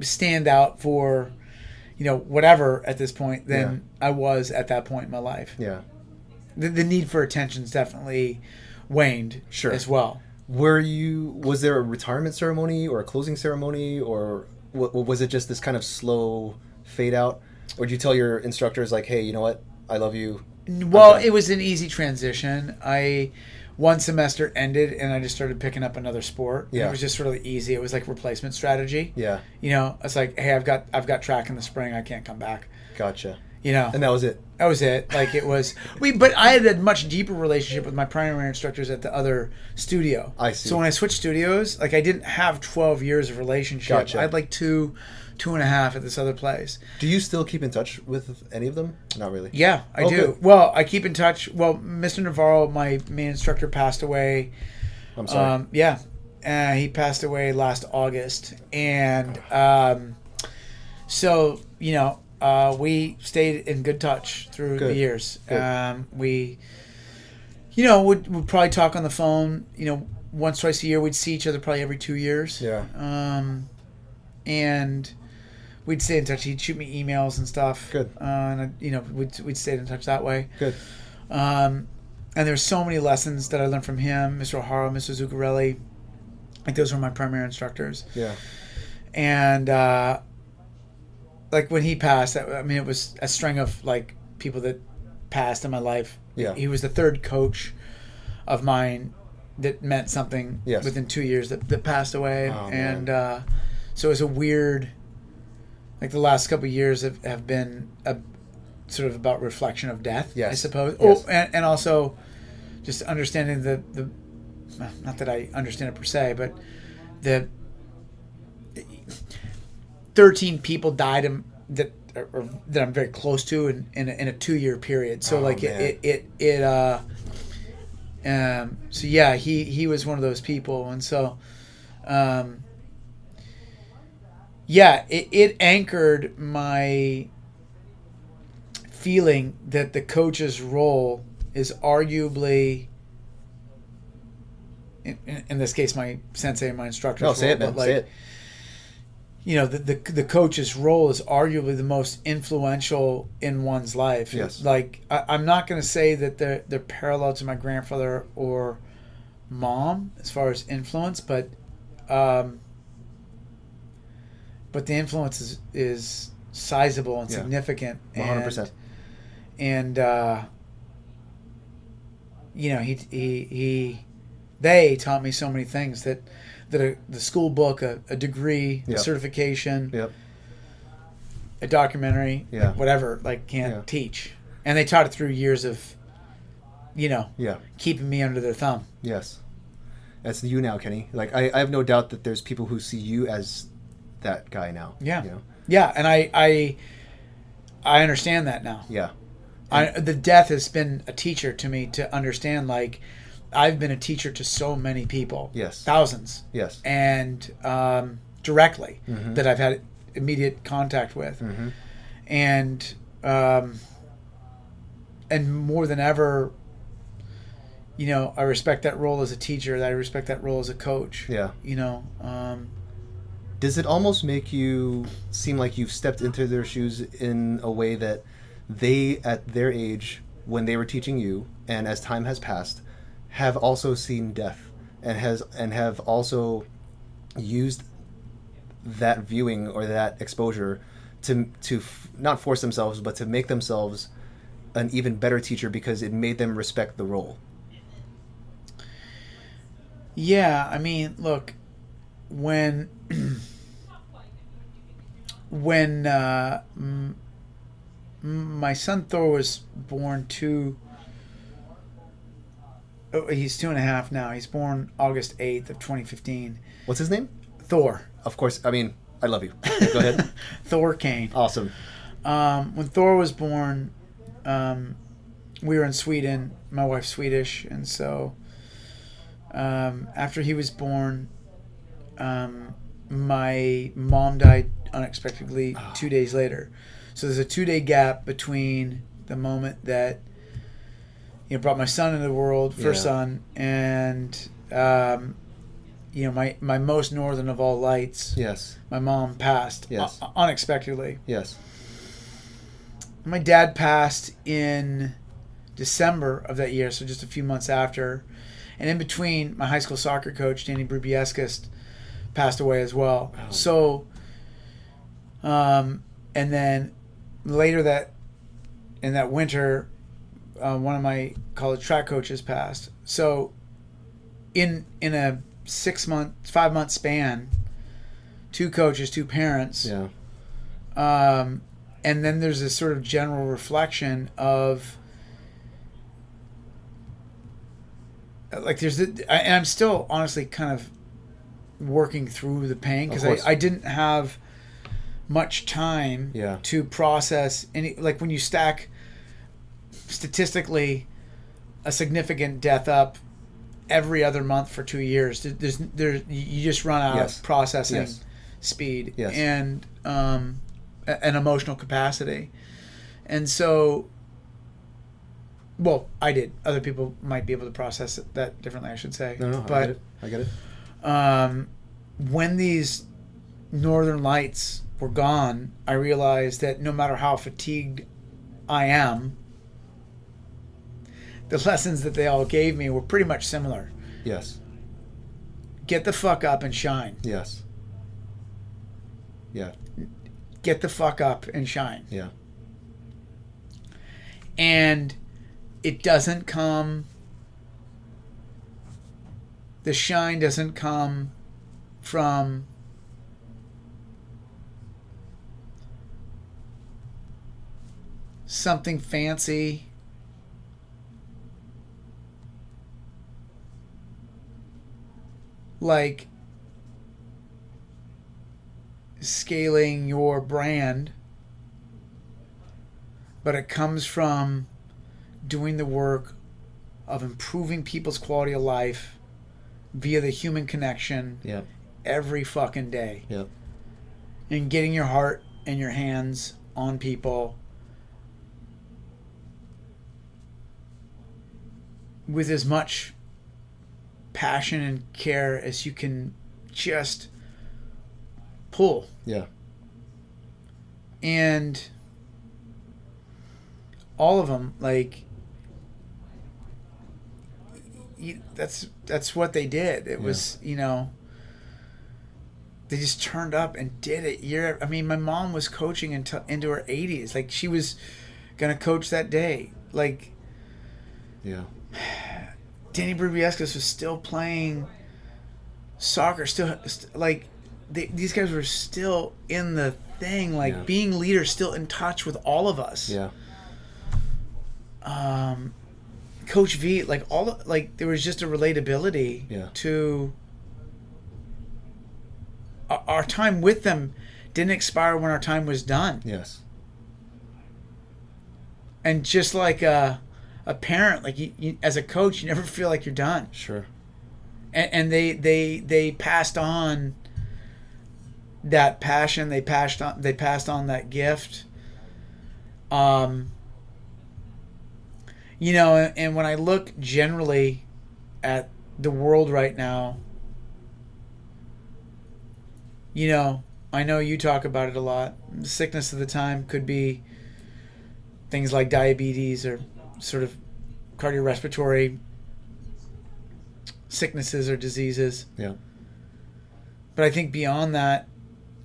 standout for, whatever at this point than I was at that point in my life. Yeah. The need for attention's definitely waned as well. Was there a retirement ceremony or a closing ceremony, or was it just this kind of slow fade out? Or did you tell your instructors, like, hey, you know what? I love you. Well, it was an easy transition. One semester ended and I just started picking up another sport. Yeah. It was just really easy. It was like replacement strategy. Yeah. It's like, hey, I've got track in the spring. I can't come back. Gotcha. And that was it. That was it. Like it was but I had a much deeper relationship with my primary instructors at the other studio. I see. So when I switched studios, like I didn't have 12 years of relationship. Gotcha. I had like two and a half at this other place. Do you still keep in touch with any of them? Not really. Yeah, I do. Good. Well, I keep in touch. Well, Mr. Navarro, my main instructor, passed away. I'm sorry. He passed away last August, and so we stayed in good touch through the years. Good. We, would probably talk on the phone. Once, twice a year. We'd see each other probably every 2 years. Yeah. And we'd stay in touch. He'd shoot me emails and stuff. Good. And we'd stay in touch that way. Good. And there's so many lessons that I learned from him, Mr. O'Hara, Mr. Zuccarelli. Like those were my primary instructors. Yeah. And like when he passed, it was a string of like people that passed in my life. Yeah. He was the third coach of mine that meant something within 2 years that passed away. Oh, and so it was a weird, like the last couple of years have been a sort of about reflection of death, I suppose. Yes. Oh, and also just understanding the not that I understand it per se, but the 13 people died that I'm very close to in a 2-year period. So like man. so yeah, he was one of those people, and so yeah, it anchored my feeling that the coach's role is arguably, in this case, my sensei and my instructor's role. Say it, man. But like, Say it. you know, the coach's role is arguably the most influential in one's life. Yes. Like, I'm not going to say that they're parallel to my grandfather or mom as far as influence, but the influence is sizable and significant. 100%. And you know, they taught me so many things that the school book, a degree, a certification, a documentary, whatever, like can't teach. And they taught it through years of, you know, keeping me under their thumb. Yes. That's you now, Kenny. Like I have no doubt that there's people who see you as that guy now. Yeah. You know? Yeah, and I understand that now. Yeah. The death has been a teacher to me to understand, like, I've been a teacher to so many people. Yes. Thousands. Yes. And directly that I've had immediate contact with. And more than ever, you know, I respect that role as a teacher. I respect that role as a coach. Yeah. You know. Does it almost make you seem like you've stepped into their shoes in a way that they, at their age, when they were teaching you, and as time has passed, have also seen death and have also used that viewing or that exposure to not force themselves, but to make themselves an even better teacher because it made them respect the role? Yeah, I mean, look, when my son Thor was born he's 2.5 now. He's born August 8th of 2015. What's his name? Thor. Of course. I mean, I love you. Go ahead. Thor Kane. Awesome. When Thor was born, we were in Sweden. My wife's Swedish, and so after he was born, my mom died unexpectedly 2 days later. So there's a 2-day gap between the moment that, you know, brought my son into the world, first son, and you know, my most northern of all lights. Yes. My mom passed. Yes. Unexpectedly. Yes. My dad passed in December of that year, so just a few months after. And in between, my high school soccer coach, Danny Brubieskis, passed away as well. Oh. So, and then later in that winter, one of my college track coaches passed. So, in a 5-month span, 2 coaches, 2 parents. Yeah. And then there's this sort of general reflection of, like, and I'm still honestly kind of working through the pain because I didn't have much time to process any, like, when you stack statistically a significant death up every other month for 2 years, you just run out of processing speed and an emotional capacity. And so, well, I did. Other people might be able to process that differently, I should say. No, but I get it. When these northern lights were gone, I realized that no matter how fatigued I am, the lessons that they all gave me were pretty much similar. Yes. Get the fuck up and shine. Yes. Yeah. Get the fuck up and shine. Yeah. And it doesn't come, the shine doesn't come from something fancy. Like scaling your brand, but it comes from doing the work of improving people's quality of life via the human connection every fucking day. Yep. And getting your heart and your hands on people with as much passion and care as you can just pull. Yeah. And all of them, like, that's what they did. It was, you know, they just turned up and did it. I mean, my mom was coaching into her 80s. Like, she was gonna coach that day. Like, yeah, Danny Brubiescus was still playing soccer. Like, these guys were still in the thing. Like, being leaders, still in touch with all of us. Yeah. Coach V, there was just a relatability to our time with them. Didn't expire when our time was done. Yes. And just like a parent, like you as a coach, you never feel like you're done. Sure. And they passed on that passion. They passed on that gift. You know, and when I look generally at the world right now, you know, I know you talk about it a lot. The sickness of the time could be things like diabetes or sort of cardiorespiratory sicknesses or diseases. Yeah. But I think beyond that,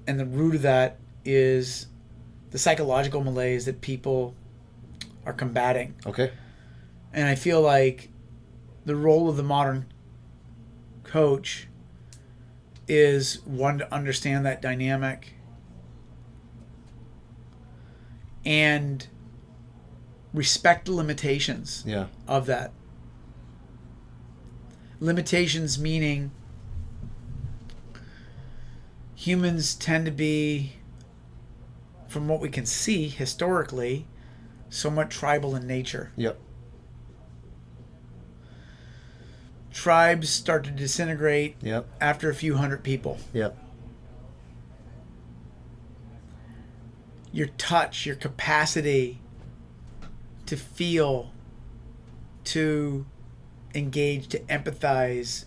and the root of that, is the psychological malaise that people are combating. Okay. And I feel like the role of the modern coach is one to understand that dynamic and respect the limitations of that. Limitations meaning humans tend to be, from what we can see historically, somewhat tribal in nature. Yep. Tribes start to disintegrate after a few hundred people. Yep. Your touch, your capacity to feel, to engage, to empathize,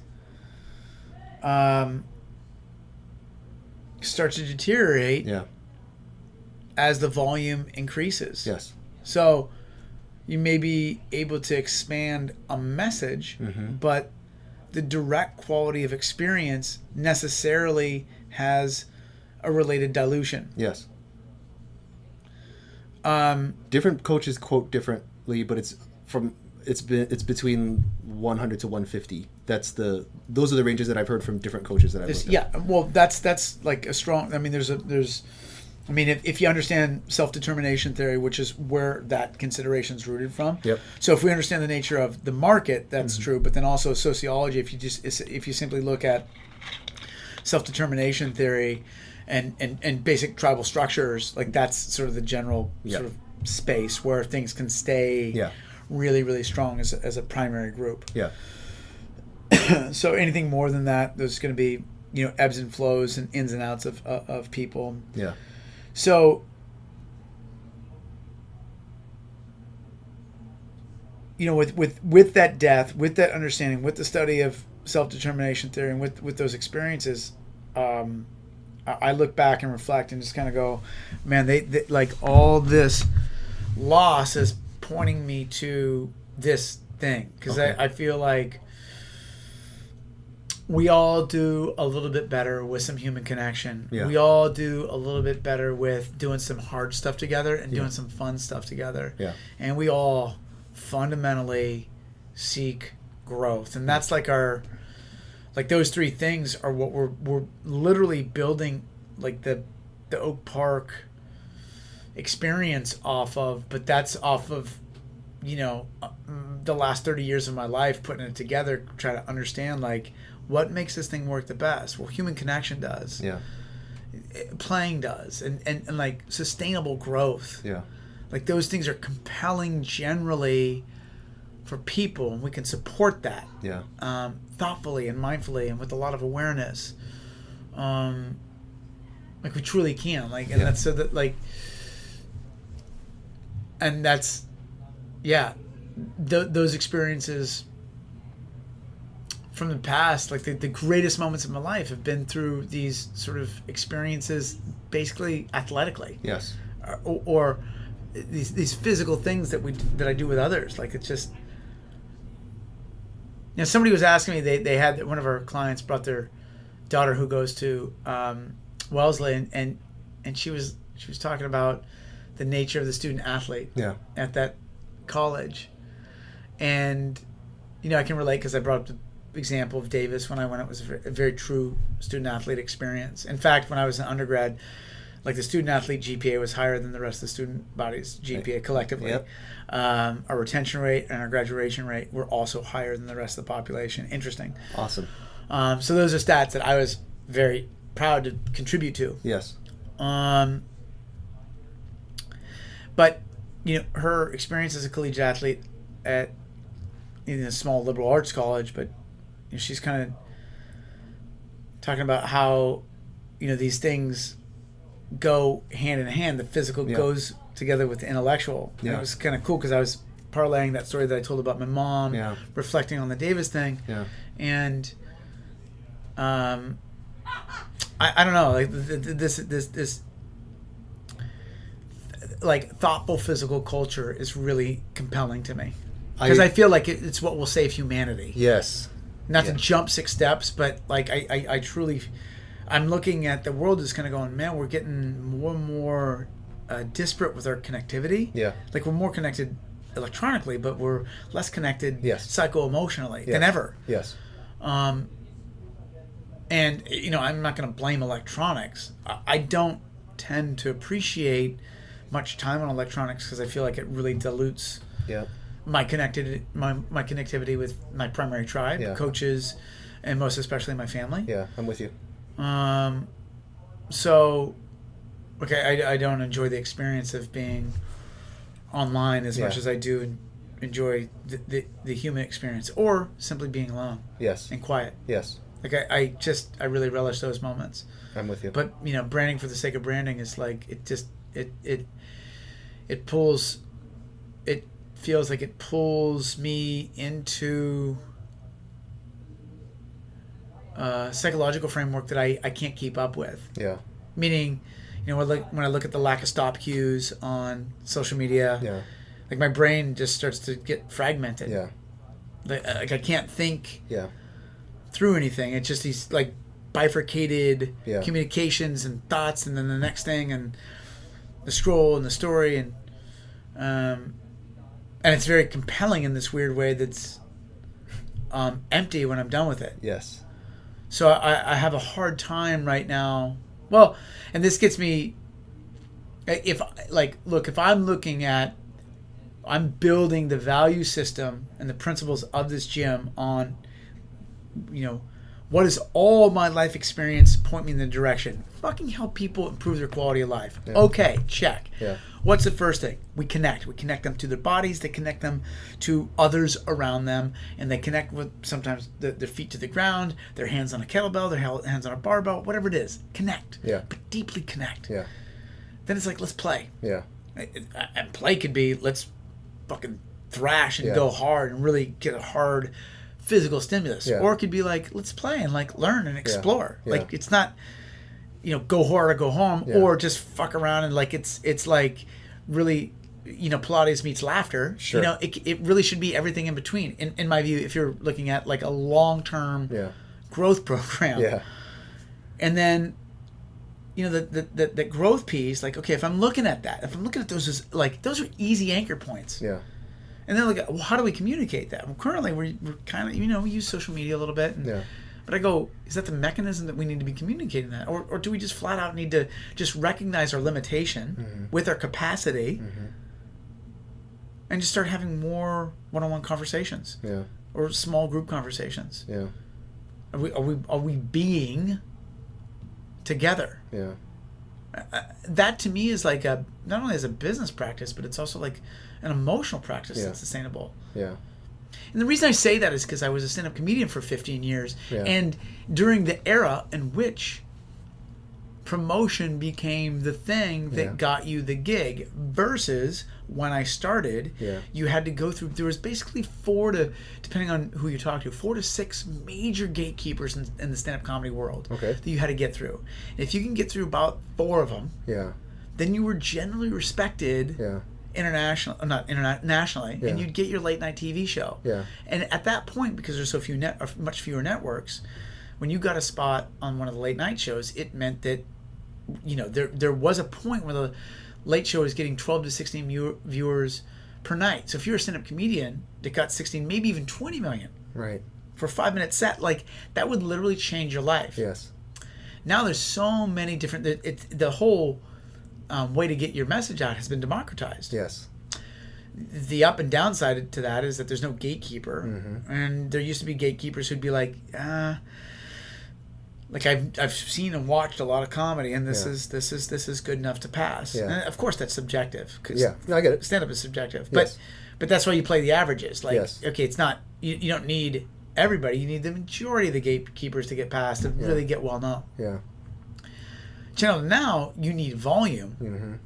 starts to deteriorate as the volume increases. Yes. So you may be able to expand a message, but the direct quality of experience necessarily has a related dilution. Yes. Different coaches quote differently, but it's between 100 to 150. Those are the ranges that I've heard from different coaches that I've looked at. Yeah, well, that's like a strong. I mean, if you understand self-determination theory, which is where that consideration is rooted from. Yep. So if we understand the nature of the market, that's true. But then also sociology, if you simply look at self-determination theory and basic tribal structures, like that's sort of the general sort of space where things can stay really, really strong as a primary group. Yeah. So anything more than that, there's going to be, you know, ebbs and flows and ins and outs of people. Yeah. So, you know, with that depth, with that understanding, with the study of self-determination theory, and with those experiences, I look back and reflect and just kind of go, man, they like all this loss is pointing me to this thing, because I feel like we all do a little bit better with some human connection. Yeah. We all do a little bit better with doing some hard stuff together and doing some fun stuff together. Yeah. And we all fundamentally seek growth. And that's like those three things are what we're literally building, like the Oak Park experience off of. But that's off of, you know, the last 30 years of my life putting it together, trying to understand like what makes this thing work the best. Well, human connection does. Yeah. playing does, and like sustainable growth. Yeah. Like those things are compelling generally for people, and we can support that. Yeah. Thoughtfully and mindfully and with a lot of awareness. Like we truly can. Like, and that's so that like, and that's, yeah, those experiences from the past, like the greatest moments of my life have been through these sort of experiences, basically athletically. Yes. Or these physical things that I do with others. Like it's just, somebody was asking me, they had, one of our clients brought their daughter who goes to Wellesley, and she was talking about the nature of the student athlete at that college. And I can relate because I brought up the example of Davis when I went. It was a very true student athlete experience. In fact, when I was an undergrad, like the student athlete GPA was higher than the rest of the student body's GPA collectively. Yep. Our retention rate and our graduation rate were also higher than the rest of the population. Interesting. Awesome. So those are stats that I was very proud to contribute to. Yes. But her experience as a collegiate athlete at in a small liberal arts college, but she's kind of talking about how these things go hand in hand. The physical goes together with the intellectual. And it was kind of cool because I was parlaying that story that I told about my mom, reflecting on the Davis thing, and I don't know, like this like thoughtful physical culture is really compelling to me because I feel like it's what will save humanity. Yes. Not to jump 6 steps, but like I truly, I'm looking at the world is kind of going, man, we're getting more and more disparate with our connectivity. Yeah. Like we're more connected electronically, but we're less connected psycho-emotionally than ever. Yes. And I'm not going to blame electronics. I don't tend to appreciate much time on electronics because I feel like it really dilutes my connectivity with my primary tribe, coaches, and most especially my family. Yeah, I'm with you. So, okay, I don't enjoy the experience of being online as much as I do enjoy the human experience, or simply being alone. Yes. And quiet. Yes. Like I really relish those moments. I'm with you. But branding for the sake of branding is like it pulls. It feels like it pulls me into a psychological framework that I can't keep up with. Yeah. Meaning, when I look at the lack of stop cues on social media, like my brain just starts to get fragmented. Yeah. Like I can't think. Yeah. Through anything. It's just these like bifurcated communications and thoughts, and then the next thing, and the scroll and the story, and it's very compelling in this weird way that's empty when I'm done with it. Yes. So I have a hard time right now. Well, and this gets me. If I'm building the value system and the principles of this gym on, what does all my life experience point me in the direction? Fucking help people improve their quality of life. Yeah. Okay, check. Yeah. What's the first thing? We connect. We connect them to their bodies. They connect them to others around them. And they connect with sometimes their feet to the ground, their hands on a kettlebell, their hands on a barbell, whatever it is. Connect. Yeah. But deeply connect. Yeah. Then it's like, let's play. Yeah. And play could be, let's fucking thrash and go hard and really get a hard physical stimulus. Yeah. Or it could be like, let's play and like learn and explore. Yeah. Like it's not, go hard or go home, or just fuck around and like it's like really, Pilates meets laughter. Sure. It really should be everything in between. In my view, if you're looking at like a long-term growth program. Yeah. And then the growth piece, like, okay, if I'm looking at those as like, those are easy anchor points. Yeah. And then well, how do we communicate that? Well, currently we're kind of, we use social media a little bit. But I go, is that the mechanism that we need to be communicating that? Or do we just flat out need to just recognize our limitation with our capacity and just start having more one-on-one conversations? Yeah. Or small group conversations? Yeah. Are we being together. Yeah. That to me is like not only as a business practice, but it's also like an emotional practice that's sustainable. Yeah. And the reason I say that is because I was a stand-up comedian for 15 years. Yeah. And during the era in which promotion became the thing that got you the gig versus when I started, you had to go through, there was basically depending on who you talk to, 4 to 6 major gatekeepers in the stand-up comedy world that you had to get through. If you can get through about 4 of them, then you were generally respected nationally, and you'd get your late night TV show. And at that point, because there's so few much fewer networks, when you got a spot on one of the late night shows, it meant that there was a point where the late show was getting 12 to 16 viewers per night. So if you're a stand-up comedian that got 16, maybe even 20 million for a 5-minute set, like that would literally change your life. Yes. Now there's so many different, the whole way to get your message out has been democratized. Yes. The up and downside to that is that there's no gatekeeper, and there used to be gatekeepers who'd be like, like I've seen and watched a lot of comedy, and this is good enough to pass. And of course that's subjective. No, I get it. Stand up is subjective, Yes. but that's why you play the averages. Like, Yes. okay, it's not you don't need everybody. You need the majority of the gatekeepers to get past to really get well known. Yeah. Channel now, you need volume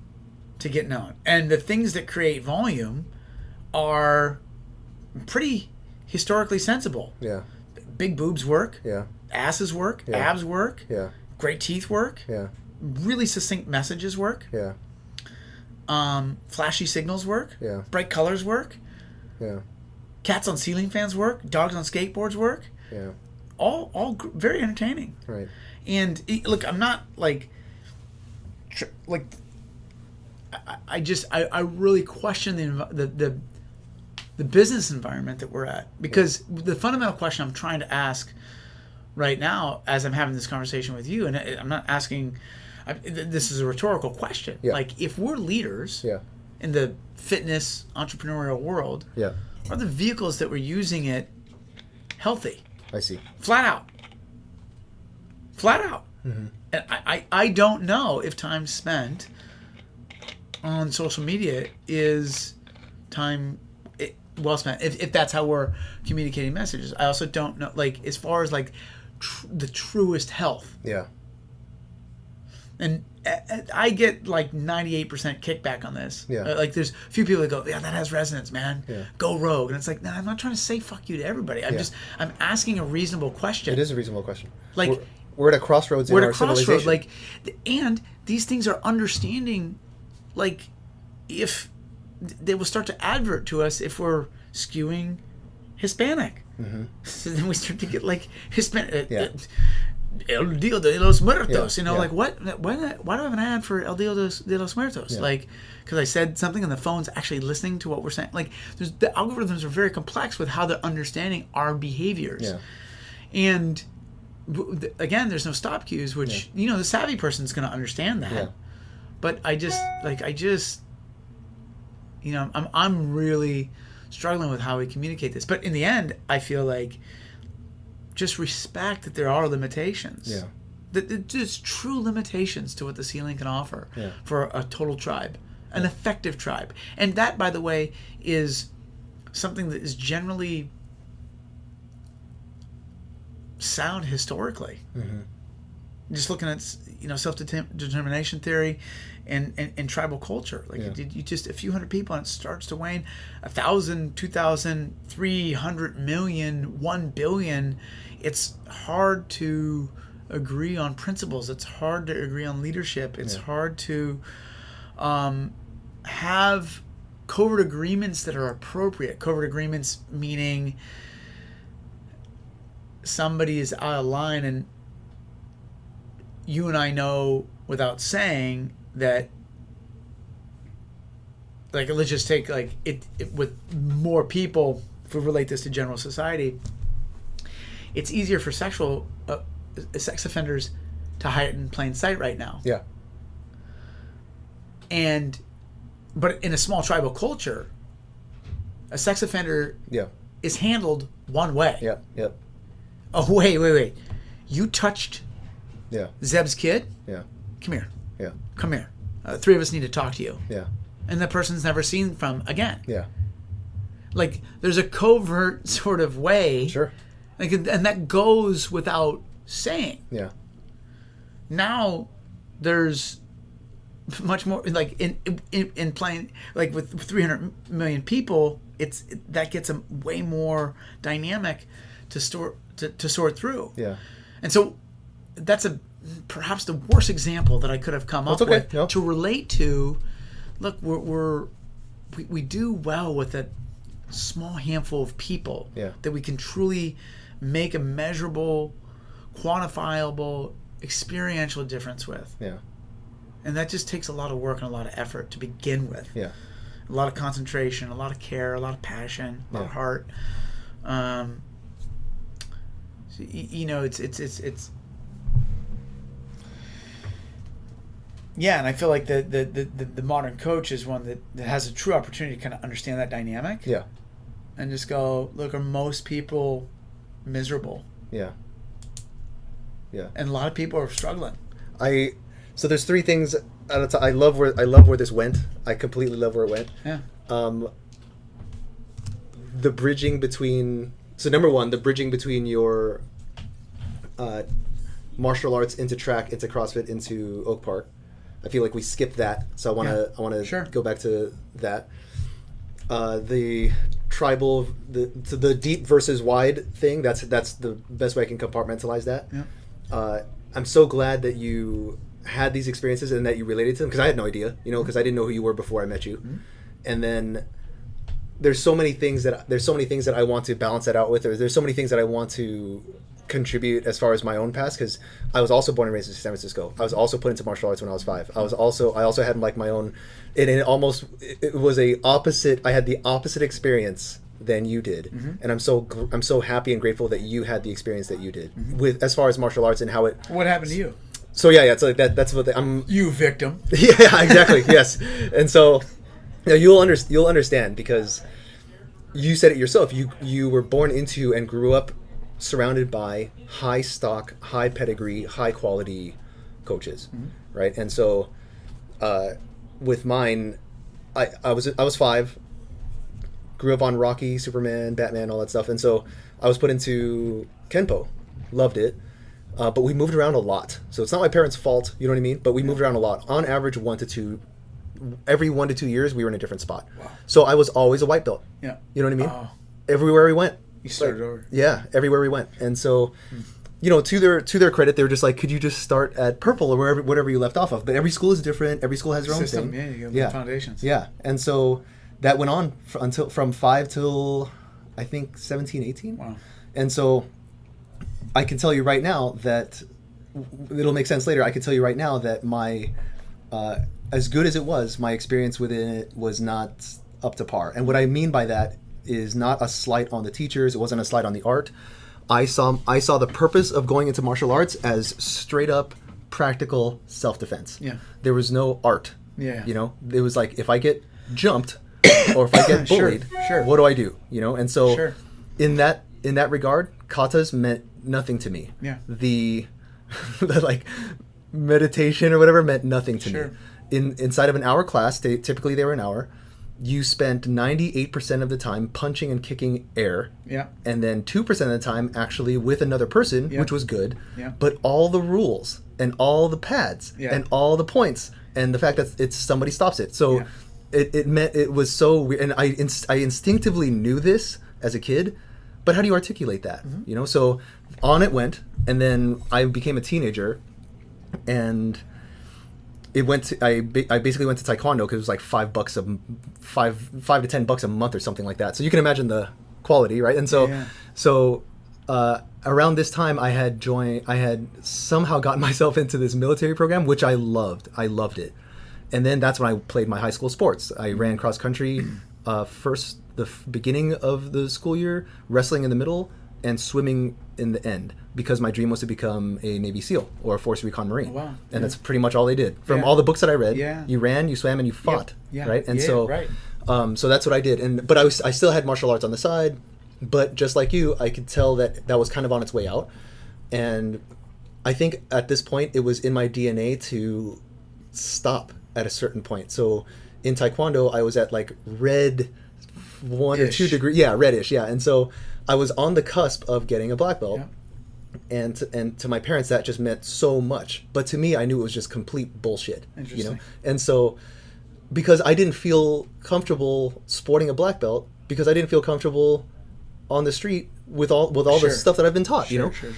to get known, and the things that create volume are pretty historically sensible. Yeah. Big boobs work. Yeah. Asses work. Abs work. Yeah. Great teeth work. Yeah. Really succinct messages work. Yeah. Flashy signals work. Yeah. Bright colors work. Yeah. Cats on ceiling fans work. Dogs on skateboards work. Yeah. All very entertaining. Right. And look, I'm not like I really question the business environment that we're at, because the fundamental question I'm trying to ask right now as I'm having this conversation with you, and I'm not asking, this is a rhetorical question. Like, if we're leaders in the fitness entrepreneurial world, are the vehicles that we're using it healthy? I see. Flat out. And I don't know if time spent on social media is time well spent, if that's how we're communicating messages. I also don't know, like, as far as like the truest health. Yeah. And I get like 98% kickback on this. Yeah. Like, there's a few people that go, yeah, that has resonance, man. Yeah. Go rogue. And it's like, no, I'm not trying to say fuck you to everybody. I'm asking a reasonable question. It is a reasonable question. Like, we're at a crossroads in our civilization. Like, and these things are understanding, like, if they will start to advert to us if we're skewing Hispanic. So then we start to get like Hispanic. El Dia de los Muertos. Like, what? Why do I have an ad for El Dia de los Muertos? Like, because I said something and the phone's actually listening to what we're saying. Like, the algorithms are very complex with how they're understanding our behaviors. And again, there's no stop cues, which the savvy person's going to understand that. But I'm really struggling with how we communicate this. But in the end, I feel like just respect that there are limitations. That there's true limitations to what the ceiling can offer for a total tribe, an effective tribe. And that, by the way, is something that is generally sound historically. Just looking at self-determination theory and tribal culture, like you just a few hundred people and it starts to wane. 1,000, 2,000, 300 million, 1 billion. It's hard to agree on principles. It's hard to agree on leadership. It's hard to have covert agreements that are appropriate. Covert agreements meaning somebody is out of line and you and I know without saying that, like, let's just take like it with more people, if we relate this to general society, it's easier for sex offenders to hide in plain sight right now. But in a small tribal culture, a sex offender is handled one way. Oh, wait. You touched Yeah. Zeb's kid, Yeah. come here. Yeah. Come here. 3 of us need to talk to you. Yeah. And the person's never seen from again. Yeah. Like, there's a covert sort of way. Sure. Like, and that goes without saying. Yeah. Now, there's much more, like, in playing, like, with 300 million people, that gets a way more dynamic to sort through. Yeah. And so that's perhaps the worst example that I could have come up with to relate to. Look, we do well with a small handful of people that we can truly make a measurable, quantifiable, experiential difference with. Yeah. And that just takes a lot of work and a lot of effort to begin with. Yeah. A lot of concentration, a lot of care, a lot of passion, a lot of heart. So, it's yeah, and I feel like the modern coach is one that has a true opportunity to kind of understand that dynamic. Yeah. And just go, look, are most people miserable? Yeah. Yeah. And a lot of people are struggling. So there's 3 things at a time. I love where this went. I completely love where it went. Yeah. The bridging between. So number 1, the bridging between your martial arts into track, into CrossFit, into Oak Park. I feel like we skipped that, so I want to go back to that. The tribal, the deep versus wide thing. That's the best way I can compartmentalize that. Yeah. I'm so glad that you had these experiences and that you related to them, because I had no idea, because I didn't know who you were before I met you. Mm-hmm. And then there's so many things that I want to balance that out with, or there's so many things that I want to contribute as far as my own past, because I was also born and raised in San Francisco. I was also put into martial arts when I was 5. I also had like my own, it was a opposite. I had the opposite experience than you did, and I'm so happy and grateful that you had the experience that you did with as far as martial arts and how it. What happened to you? So yeah, it's like that. That's what I'm. You victim. Yeah, exactly. Yes, and so you'll understand, because you said it yourself. You were born into and grew up surrounded by high stock, high pedigree, high quality coaches, right? And so with mine, I was 5, grew up on Rocky, Superman, Batman, all that stuff, and so I was put into Kenpo, loved it, but we moved around a lot. So it's not my parents' fault, you know what I mean? But we moved around a lot. On average, every 1 to 2 years, we were in a different spot. Wow. So I was always a white belt. Yeah. You know what I mean? Oh. Everywhere we went. You started over. Yeah, everywhere we went. And so, to their credit, they were just like, could you just start at purple or whatever you left off of? But every school is different. Every school has their own system. thing. Yeah, you got the foundations. Yeah. And so that went on from 5 till I think 17, 18. Wow. And so I can tell you right now that it'll make sense later. I can tell you right now that my as good as it was, my experience within it was not up to par. And what I mean by that is not a slight on the teachers. It wasn't a slight on the art. I saw the purpose of going into martial arts as straight up practical self-defense. Yeah. There was no art. Yeah. It was like, if I get jumped or if I get bullied, what do I do? And so in that regard, katas meant nothing to me. Yeah. The like meditation or whatever meant nothing to me. Inside of an hour class, typically they were an hour. You spent 98% of the time punching and kicking air. Yeah. And then 2% of the time actually with another person, which was good. Yeah. But all the rules and all the pads and all the points and the fact that somebody stops it. So it meant it was so weird. And I instinctively knew this as a kid, but how do you articulate that? So on it went, and then I became a teenager, and I basically went to Taekwondo because it was like $5 to $10 a month or something like that. So you can imagine the quality, right? And so around this time, I had somehow gotten myself into this military program, which I loved. I loved it. And then that's when I played my high school sports. I ran cross country the beginning of the school year, wrestling in the middle, and swimming in the end, because my dream was to become a Navy SEAL or a Force Recon Marine. Oh, wow. And that's pretty much all they did. From all the books that I read, you ran, you swam, and you fought, right? And so that's what I did. But I still had martial arts on the side, but just like you, I could tell that was kind of on its way out. And I think at this point it was in my DNA to stop at a certain point. So in Taekwondo, I was at like red 1 or 2 degree. Yeah, reddish. Yeah. And so I was on the cusp of getting a black belt. Yeah. And to my parents, that just meant so much. But to me, I knew it was just complete bullshit. Interesting. You know? And so because I didn't feel comfortable sporting a black belt, because I didn't feel comfortable on the street with all the stuff that I've been taught, you know? Sure.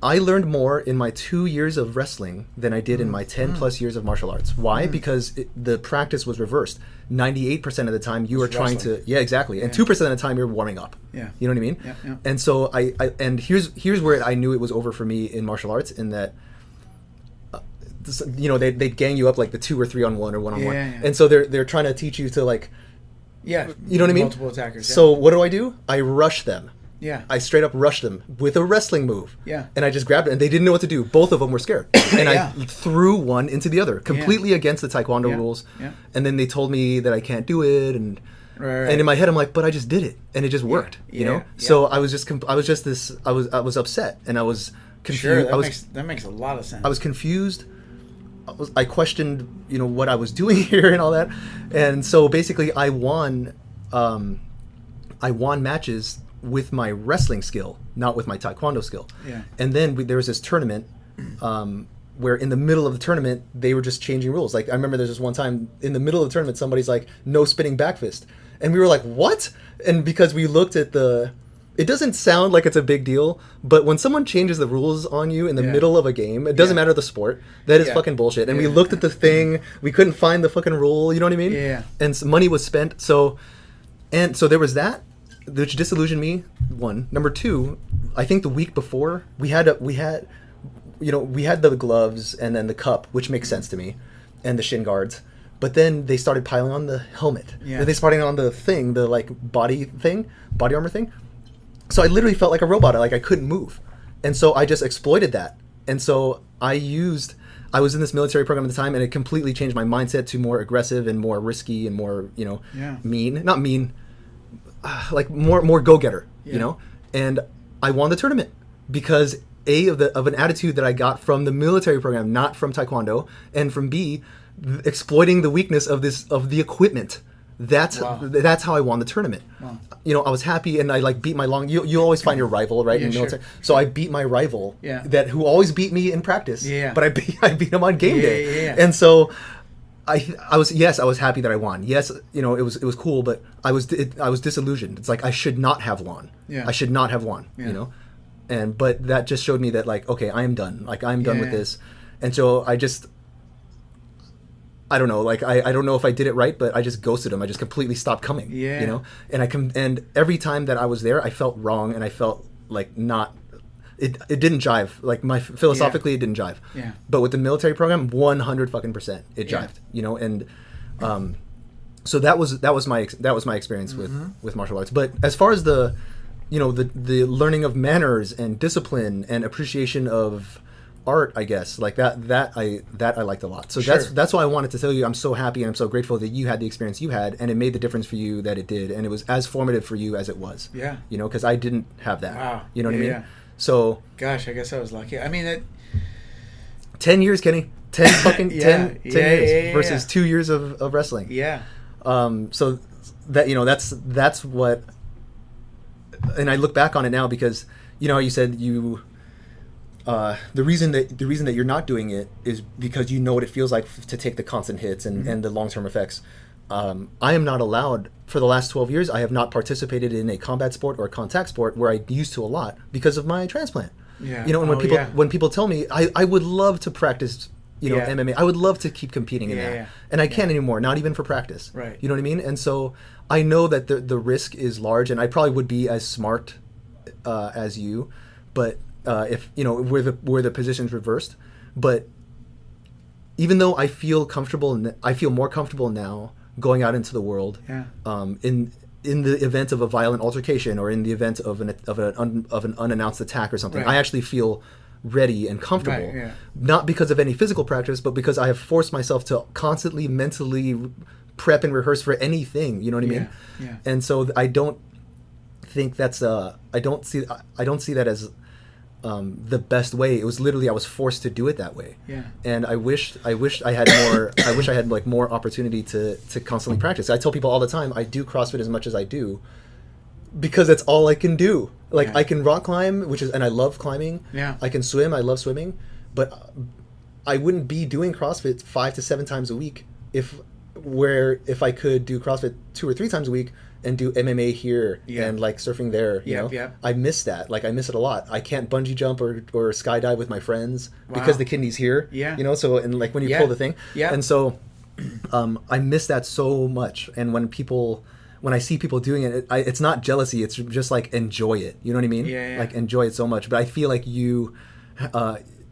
I learned more in my 2 years of wrestling than I did in my 10 plus years of martial arts. Why? Because the practice was reversed. 98% of the time you were trying to, yeah, exactly. And 2% of the time you're warming up. Yeah. You know what I mean? Yeah. And so and here's where I knew it was over for me in martial arts, in that, you know, they'd gang you up like the 2 or 3 on 1 or 1 on 1. Yeah. And so they're trying to teach you to like, yeah, you know what I mean? Multiple attackers. Yeah. So what do? I rush them. Yeah. I straight up rushed them with a wrestling move. Yeah. And I just grabbed it, and they didn't know what to do. Both of them were scared. And Yeah. I threw one into the other, completely against the Taekwondo rules. Yeah. And then they told me that I can't do it, and Right. and in my head I'm like, but I just did it, and it just worked, you know? So I was upset, and I was confused. Sure, that makes a lot of sense. I was confused. I questioned, you know, what I was doing here and all that. And so basically I won matches with my wrestling skill, not with my Taekwondo skill. Yeah. And then there was this tournament where in the middle of the tournament, they were just changing rules. Like, I remember there's this one time in the middle of the tournament, somebody's like, no spinning back fist. And we were like, what? And because we looked at it doesn't sound like it's a big deal, but when someone changes the rules on you in the middle of a game, it doesn't matter the sport, that is fucking bullshit. And we looked at the thing, we couldn't find the fucking rule, you know what I mean? Yeah. And money was spent. So there was that, which disillusioned me. 1. Number 2, I think the week before we had the gloves and then the cup, which makes sense to me, and the shin guards. But then they started piling on the helmet. Yeah. Then they started on the thing, the like body armor thing. So I literally felt like a robot. Like I couldn't move. And so I just exploited that. And so I was in this military program at the time, and it completely changed my mindset to more aggressive and more risky and more, you know, mean. Not mean, like more go-getter, you know? And I won the tournament because of an attitude that I got from the military program, not from Taekwondo, and from B, exploiting the weakness of the equipment. That's how I won the tournament. Wow. You know, I was happy, and I like beat my you always find your rival, right? in the military. So I beat my rival, who always beat me in practice. Yeah. But I beat him on game day. Yeah. And so I was happy that I won. Yes, you know, it was cool, but I was disillusioned. It's like I should not have won. Yeah. I should not have won, you know? But that just showed me that, like, okay, I am done. Like, I'm done with this. And so I don't know, like, I don't know if I did it right, but I just ghosted him. I just completely stopped coming, you know? And every time that I was there, I felt wrong, and I felt like it didn't jive. Like, philosophically, it didn't jive. Yeah. But with the military program, 100% it jived, you know? And so that was my experience with martial arts. But as far as the learning of manners and discipline and appreciation of art, I guess, like that I liked a lot. So that's why I wanted to tell you I'm so happy and I'm so grateful that you had the experience you had, and it made the difference for you that it did, and it was as formative for you as it was. Yeah. You know, because I didn't have that. Wow. You know what I mean? Yeah. So. Gosh, I guess I was lucky. I mean, 10 years, Kenny. 10 fucking 10 years versus 2 years of wrestling. Yeah. So that, you know, that's what, and I look back on it now because, you know, you said the reason that you're not doing it is because you know what it feels like to take the constant hits and the long-term effects. I am not allowed, for the last 12 years, I have not participated in a combat sport or a contact sport where I used to a lot because of my transplant. Yeah. You know, and when people tell me, I would love to practice, you know, MMA, I would love to keep competing in that. Yeah. And I can't anymore, not even for practice. Right. You know what I mean? And so I know that the risk is large, and I probably would be as smart as you, but if, you know, were the positions reversed. But even though I feel more comfortable now going out into the world, in the event of a violent altercation or in the event of an unannounced attack or something, I actually feel ready and comfortable. Right, not because of any physical practice, but because I have forced myself to constantly mentally prep and rehearse for anything. You know what I mean? Yeah. And so I don't think that's I don't see that as the best way. It was literally I was forced to do it that way. Yeah. And I wished I had more. I wish I had like more opportunity to constantly practice. I tell people all the time I do CrossFit as much as I do because it's all I can do. Like I can rock climb, and I love climbing. Yeah. I can swim. I love swimming, but I wouldn't be doing CrossFit 5 to 7 times a week if I could do CrossFit 2 or 3 times a week and do MMA here and like surfing there. You know? Yeah. I miss that. Like I miss it a lot. I can't bungee jump or skydive with my friends because the kidney's here. Yeah. You know, so and like when you pull the thing. Yeah. And so I miss that so much. And when I see people doing it, it's not jealousy. It's just like enjoy it. You know what I mean? Yeah. Like enjoy it so much. But I feel like you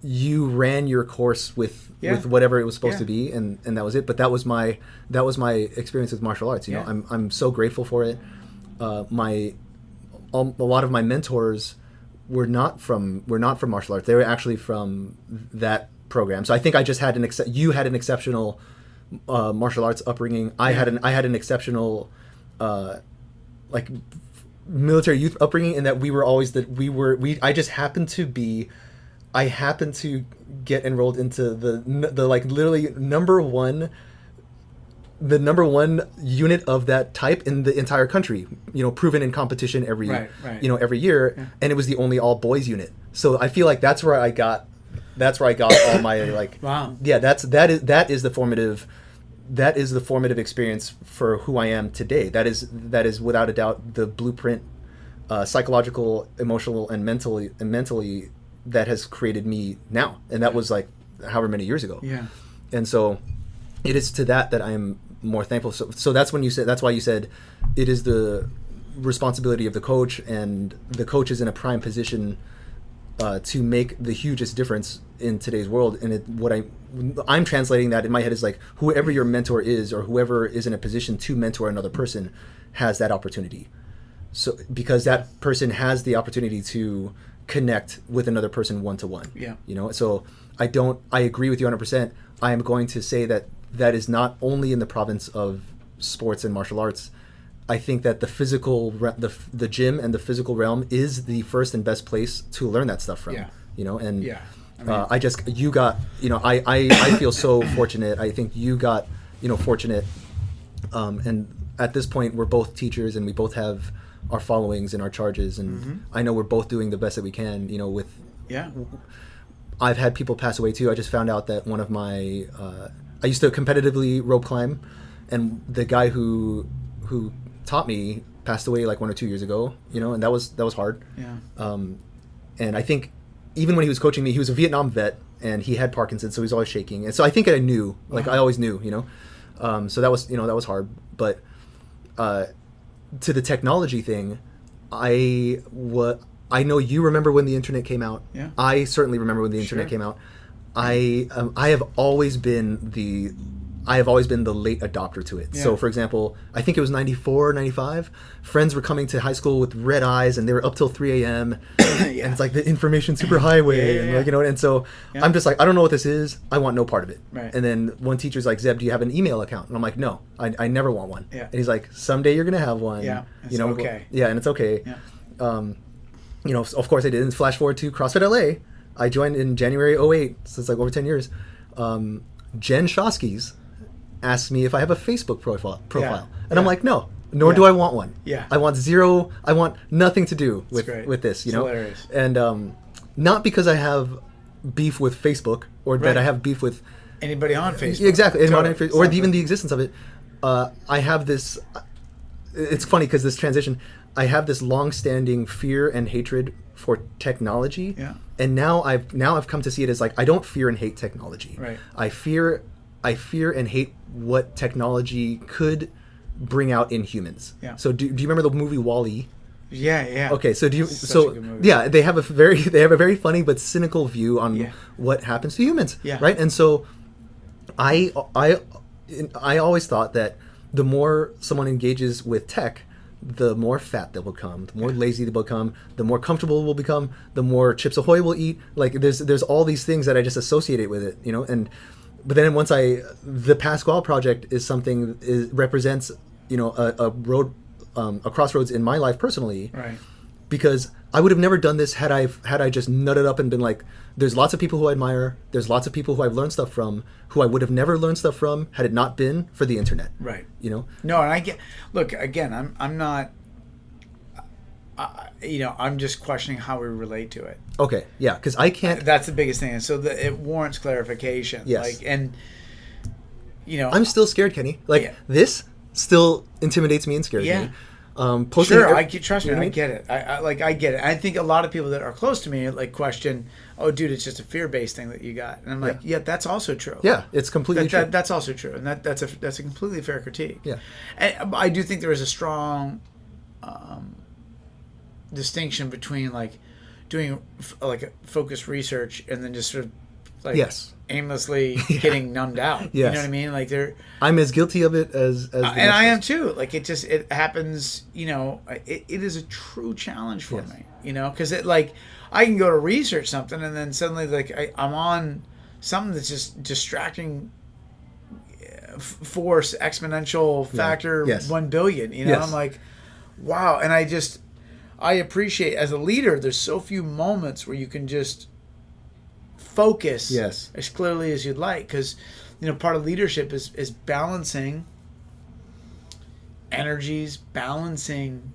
ran your course with whatever it was supposed to be, and that was it. But that was my experience with martial arts. You know, I'm so grateful for it. A lot of my mentors were not from martial arts. They were actually from that program. So I think I just had you had an exceptional martial arts upbringing. I had an exceptional like military youth upbringing, in that I happened to get enrolled into the like literally number one unit of that type in the entire country, you know, proven in competition every year. And it was the only all boys unit. So I feel like that's where I got all my like, wow. Yeah, that is the formative experience for who I am today. That is without a doubt the blueprint, psychological, emotional, and mentally that has created me now. And that was like however many years ago. Yeah. And so it is to that I am more thankful. So that's why you said it is the responsibility of the coach, and the coach is in a prime position to make the hugest difference in today's world. And I'm translating that in my head is like, whoever your mentor is, or whoever is in a position to mentor another person, has that opportunity. So because that person has the opportunity to connect with another person one-to-one. Yeah. You know, so I agree with you 100%. I am going to say that is not only in the province of sports and martial arts. I think that the gym and the physical realm is the first and best place to learn that stuff from. Yeah. You know, and I mean, you got, you know, I feel so fortunate. I think you got, you know, fortunate. And at this point, we're both teachers, and we both have our followings and our charges, and I know we're both doing the best that we can, you know, I've had people pass away too. I just found out that one of my I used to competitively rope climb, and the guy who taught me passed away like 1 or 2 years ago, you know, and that was hard. And I think even when he was coaching me, he was a Vietnam vet, and he had Parkinson's, so he was always shaking, and so I think I knew, like I always knew, you know. So that was, you know, that was hard. But to the technology thing, I know you remember when the internet came out. Yeah. I certainly remember when the internet came out. I have always been the late adopter to it. Yeah. So for example, I think it was 94, 95, friends were coming to high school with red eyes, and they were up till 3 a.m. And it's like the information superhighway, and like, you know, and so I'm just like, I don't know what this is. I want no part of it. Right. And then one teacher's like, Zeb, do you have an email account? And I'm like, no, I never want one. Yeah. And he's like, someday you're going to have one. Yeah. You know, okay. Yeah. And it's okay. Yeah. You know, of course I did. And flash forward to CrossFit LA. I joined in January 08, so it's like over 10 years. Jen Shoskis asked me if I have a Facebook profile. And I'm like, no, nor do I want one. Yeah. I want nothing to do with this, you know? Hilarious. And not because I have beef with Facebook, or that I have beef with anybody on Facebook. Exactly. Totally. Or even the existence of it. I have this, it's funny because this transition, I have this long-standing fear and hatred for technology. Yeah. And now I've come to see it as like, I don't fear and hate technology. Right. I fear and hate what technology could bring out in humans. Yeah. So do you remember the movie WALL-E? Yeah. Okay, so Such a good movie. yeah, they have a very funny but cynical view on what happens to humans. Yeah. Right? And so I always thought that the more someone engages with tech, the more fat they'll become, the more lazy they'll become, the more comfortable we'll become, the more Chips Ahoy we'll eat. Like there's all these things that I just associate it with it, you know. But then once the Pasquale project represents, you know, a road, a crossroads in my life personally. Right. because I would have never done this had I just nutted up and been like, there's lots of people who I admire, there's lots of people who I've learned stuff from, who I would have never learned stuff from had it not been for the internet. Right. You know? No, and I get. Look, again, I'm not. I'm just questioning how we relate to it. Okay. Yeah, because I can't. That's the biggest thing, and so it warrants clarification. Yes. I'm still scared, Kenny. This still intimidates me and scares me. Trust me, I get it. I get it. I think a lot of people that are close to me question, "Oh, dude, it's just a fear-based thing that you got," and I'm like, "Yeah, that's also true." Yeah, it's completely true. That's also true, and that's a completely fair critique. Yeah, and I do think there is a strong distinction between doing focused research and then just sort of yes. aimlessly getting numbed out. Yes. You know what I mean? I'm as guilty of it as and I am too. It happens. It is a true challenge for me. Because I can go to research something and then suddenly I'm on something that's just distracting. Force exponential factor 1 billion. I'm like, wow. And I appreciate as a leader. There's so few moments where you can just focus as clearly as you'd like, because part of leadership is balancing energies, balancing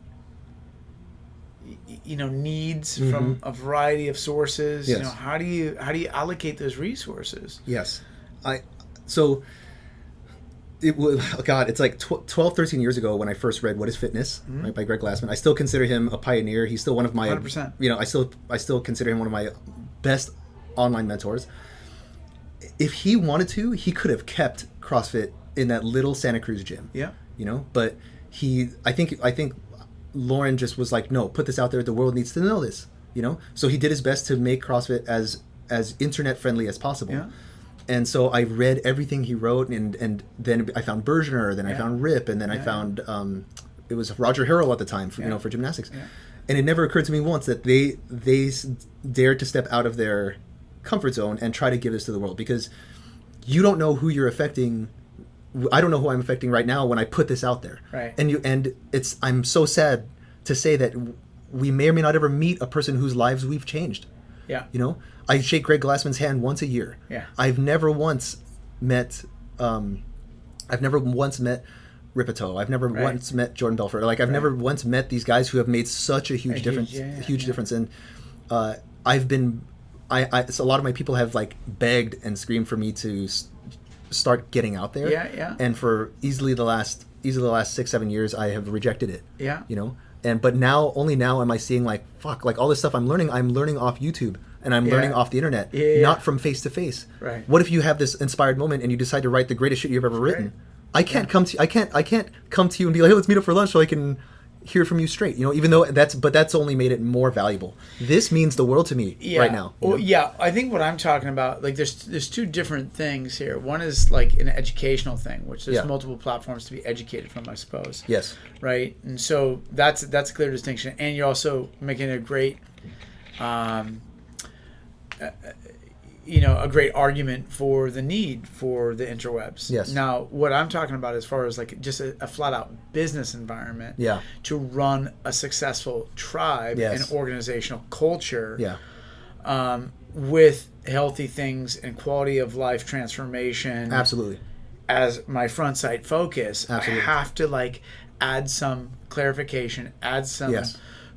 needs from a variety of sources. How do you allocate those resources? It was, it's like 12, 13 years ago when I first read What is Fitness, right, by Greg Glassman. I still consider him a pioneer. He's still one of my 100%. I still consider him one of my best online mentors. If he wanted to, he could have kept CrossFit in that little Santa Cruz gym. Yeah. But I think Lauren just was like, no, put this out there. The world needs to know this. So he did his best to make CrossFit as internet friendly as possible. Yeah. And so I read everything he wrote, and then I found Bergener, then I found Rip, and then I found it was Roger Harrell at the time for gymnastics. Yeah. And it never occurred to me once that they dared to step out of their comfort zone and try to give this to the world, because you don't know who you're affecting. I don't know who I'm affecting right now when I put this out there. Right. And I'm so sad to say that we may or may not ever meet a person whose lives we've changed. Yeah. I shake Greg Glassman's hand once a year. Yeah. I've never once met Ripito. I've never once met Jordan Belfort. I've never once met these guys who have made such a huge difference. Difference. And I've been, so a lot of my people have begged and screamed for me to start getting out there. Yeah, yeah. And for easily the last 6-7 years, I have rejected it. Yeah. But only now am I seeing all this stuff I'm learning off YouTube, and I'm learning off the internet, not from face to face. Right. What if you have this inspired moment and you decide to write the greatest shit you've ever written? I can't come to you and be like, hey, let's meet up for lunch so I can hear from you straight. Even though that's only made it more valuable. This means the world to me right now. Well, yeah, I think what I'm talking about, there's two different things here. One is an educational thing, which there's multiple platforms to be educated from, I suppose. Yes. Right, and so that's a clear distinction, and you're also making a great, a great argument for the need for the interwebs. Yes. Now, what I'm talking about as far as just a flat out business environment to run a successful tribe and organizational culture with healthy things and quality of life transformation. Absolutely. As my front sight focus, Absolutely. I have to add some clarification, add some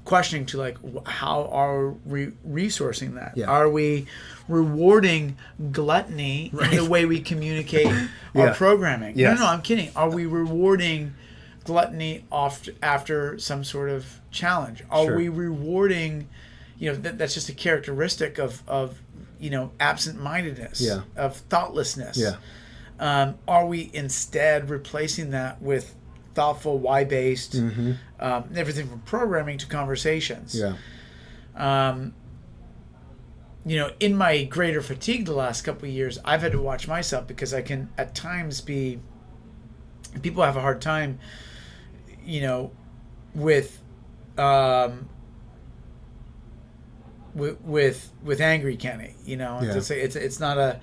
questioning to how are we resourcing that? Yeah. Are we rewarding gluttony in the way we communicate our programming? Yes. No, I'm kidding. Are we rewarding gluttony after some sort of challenge? Are we rewarding, that's just a characteristic of absent-mindedness, of thoughtlessness. Yeah. Are we instead replacing that with thoughtful, why-based, everything from programming to conversations? Yeah. In my greater fatigue the last couple of years, I've had to watch myself because I can at times be. People have a hard time, with angry Kenny. It's not a.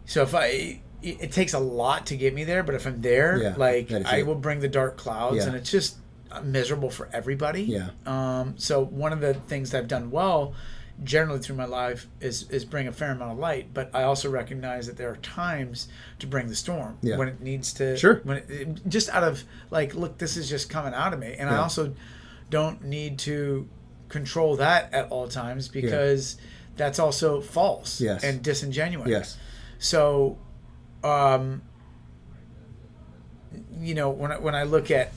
So if it takes a lot to get me there, but if I'm there, I will bring the dark clouds, and it's just miserable for everybody. Yeah. So one of the things that I've done well generally through my life is bring a fair amount of light, but I also recognize that there are times to bring the storm when it needs to. Sure. When it, just out of like, look, this is just coming out of me, and I also don't need to control that at all times because that's also false and disingenuous. Yes. So, you know, when I look at,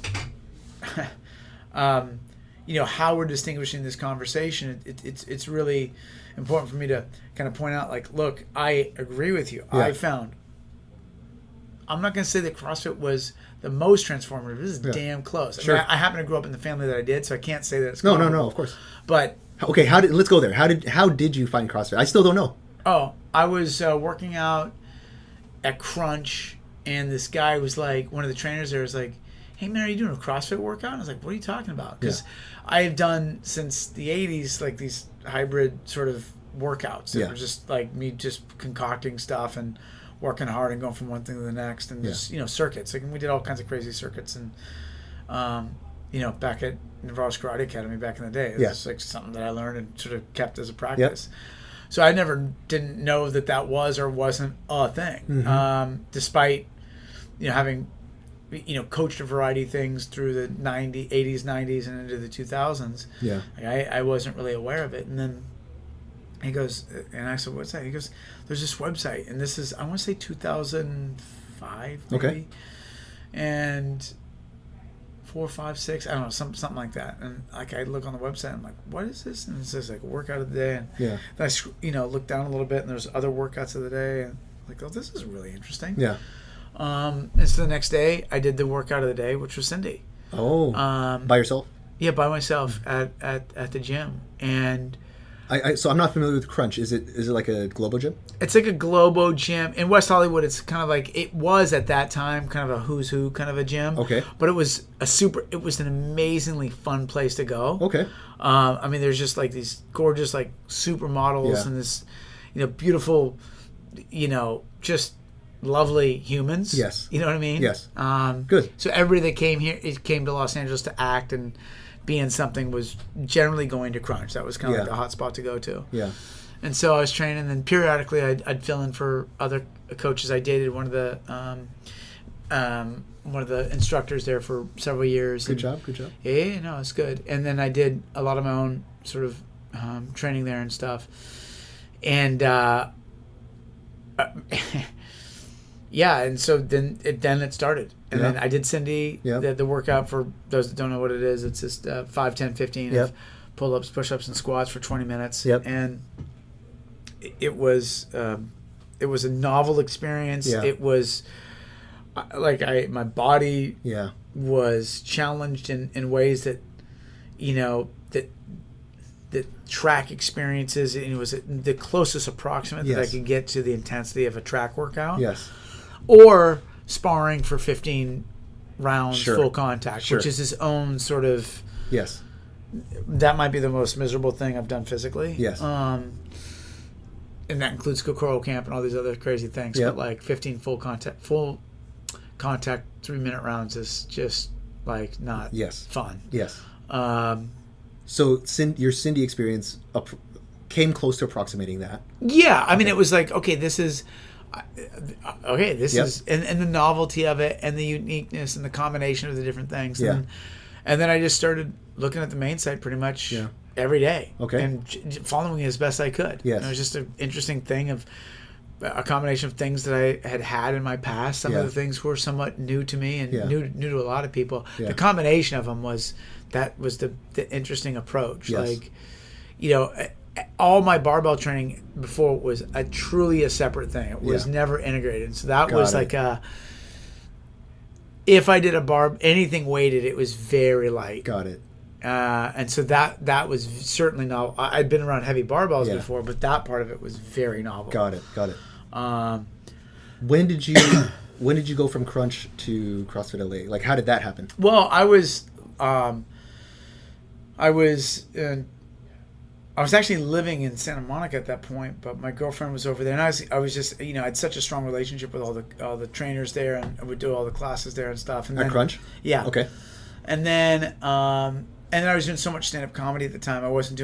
you know, how we're distinguishing this conversation, it's really important for me to kind of point out, like, look, I agree with you. Yeah. I'm not going to say that CrossFit was the most transformative. This is damn close. Sure. I mean, I happen to grow up in the family that I did, so I can't say that it's No, comparable. of course. But okay, let's go there. How did you find CrossFit? I still don't know. Oh, I was working out at Crunch, and this guy was like, one of the trainers there was like, hey man, are you doing a CrossFit workout? And I was like, what are you talking about? Because I have done since the 80s like these hybrid sort of workouts that were just like me just concocting stuff and working hard and going from one thing to the next, and just, you know, circuits. Like, we did all kinds of crazy circuits, and you know, back at Navarro's Karate Academy back in the day, it was like something that I learned and sort of kept as a practice. So I didn't know that was or wasn't a thing, despite, you know, having, you know, coached a variety of things through the 80s, 90s, and into the 2000s. Yeah, like I wasn't really aware of it. And then he goes, and I said, what's that? He goes, there's this website, and this is, I want to say 2005, maybe. Okay. And 4, 5, 6, I don't know, something like that. And like, I look on the website, I'm like, what is this? And it says like workout of the day. And then I, you know, look down a little bit, and there's other workouts of the day, and like, oh, this is really interesting. Yeah. And so the next day, I did the workout of the day, which was Cindy. Oh. By yourself? Yeah, by myself at the gym. And so I'm not familiar with Crunch. Is it like a Globo gym? It's like a Globo gym in West Hollywood. It's kind of like, it was at that time kind of a who's who kind of a gym. Okay. But it was an amazingly fun place to go. Okay. I mean, there's just like these gorgeous like supermodels and this, you know, beautiful, you know, just lovely humans. Yes. You know what I mean? Yes. Good. So everybody that came to Los Angeles to act and be in something was generally going to Crunch. That was kind of like the hot spot to go to. Yeah. And so I was training, and then periodically I'd fill in for other coaches. I dated one of the instructors there for several years. Good job. Yeah, no, it's good. And then I did a lot of my own sort of training there and stuff. And yeah, and so then it started. And then I did Cindy, the workout. For those that don't know what it is, it's just 5, 10, 15 of pull-ups, push-ups, and squats for 20 minutes. And it was a novel experience. It was like my body was challenged in ways that, you know, that track experiences, and it was the closest approximate that I could get to the intensity of a track workout. Yes. Or sparring for 15 rounds full contact, which is his own sort of... Yes. That might be the most miserable thing I've done physically. Yes. And that includes Kokoro Camp and all these other crazy things. But like 15 full contact 3-minute rounds is just like not fun. Yes. So your Cindy experience came close to approximating that. Yeah. I mean, it was like, okay, this is... is and the novelty of it and the uniqueness and the combination of the different things. And then I just started looking at the main site pretty much every day. Okay. And following it as best I could. Yes. And it was just an interesting thing of a combination of things that I had in my past. Some of the things were somewhat new to me and new to a lot of people. The combination of them was the interesting approach. Yes. Like, you know, all my barbell training before was truly a separate thing. It was never integrated. So that was like if I did anything weighted, it was very light. Got it. And so that was certainly novel. I'd been around heavy barbells before, but that part of it was very novel. Got it. When did you go from Crunch to CrossFit LA? Like, how did that happen? Well, I was actually living in Santa Monica at that point, but my girlfriend was over there, and I was just, you know, I had such a strong relationship with all the trainers there, and I would do all the classes there and stuff. And at Crunch? Yeah. Okay. And then I was doing so much stand-up comedy at the time. I wasn't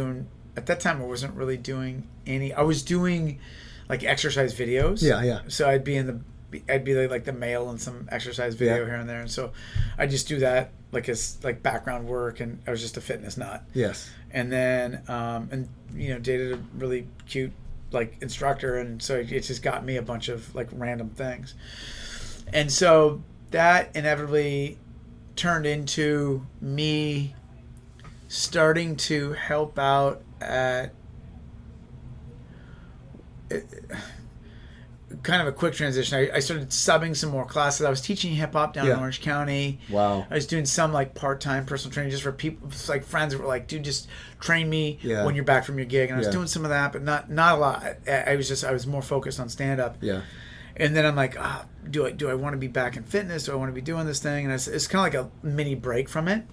really doing any. I was doing like exercise videos. Yeah. So I'd be like the male in some exercise video here and there, and so I just do that like as like background work, and I was just a fitness nut. Yes. And then dated a really cute like instructor, and so it just got me a bunch of like random things, and so that inevitably turned into me starting to help out at kind of a quick transition. I started subbing some more classes. I was teaching hip hop down in Orange County. Wow. I was doing some like part-time personal training just for people, like friends that were like, dude, just train me when you're back from your gig. And I was doing some of that, but not a lot. I was more focused on stand-up. Yeah. And then I'm like, do I want to be back in fitness? Do I want to be doing this thing? And it's kind of like a mini break from it.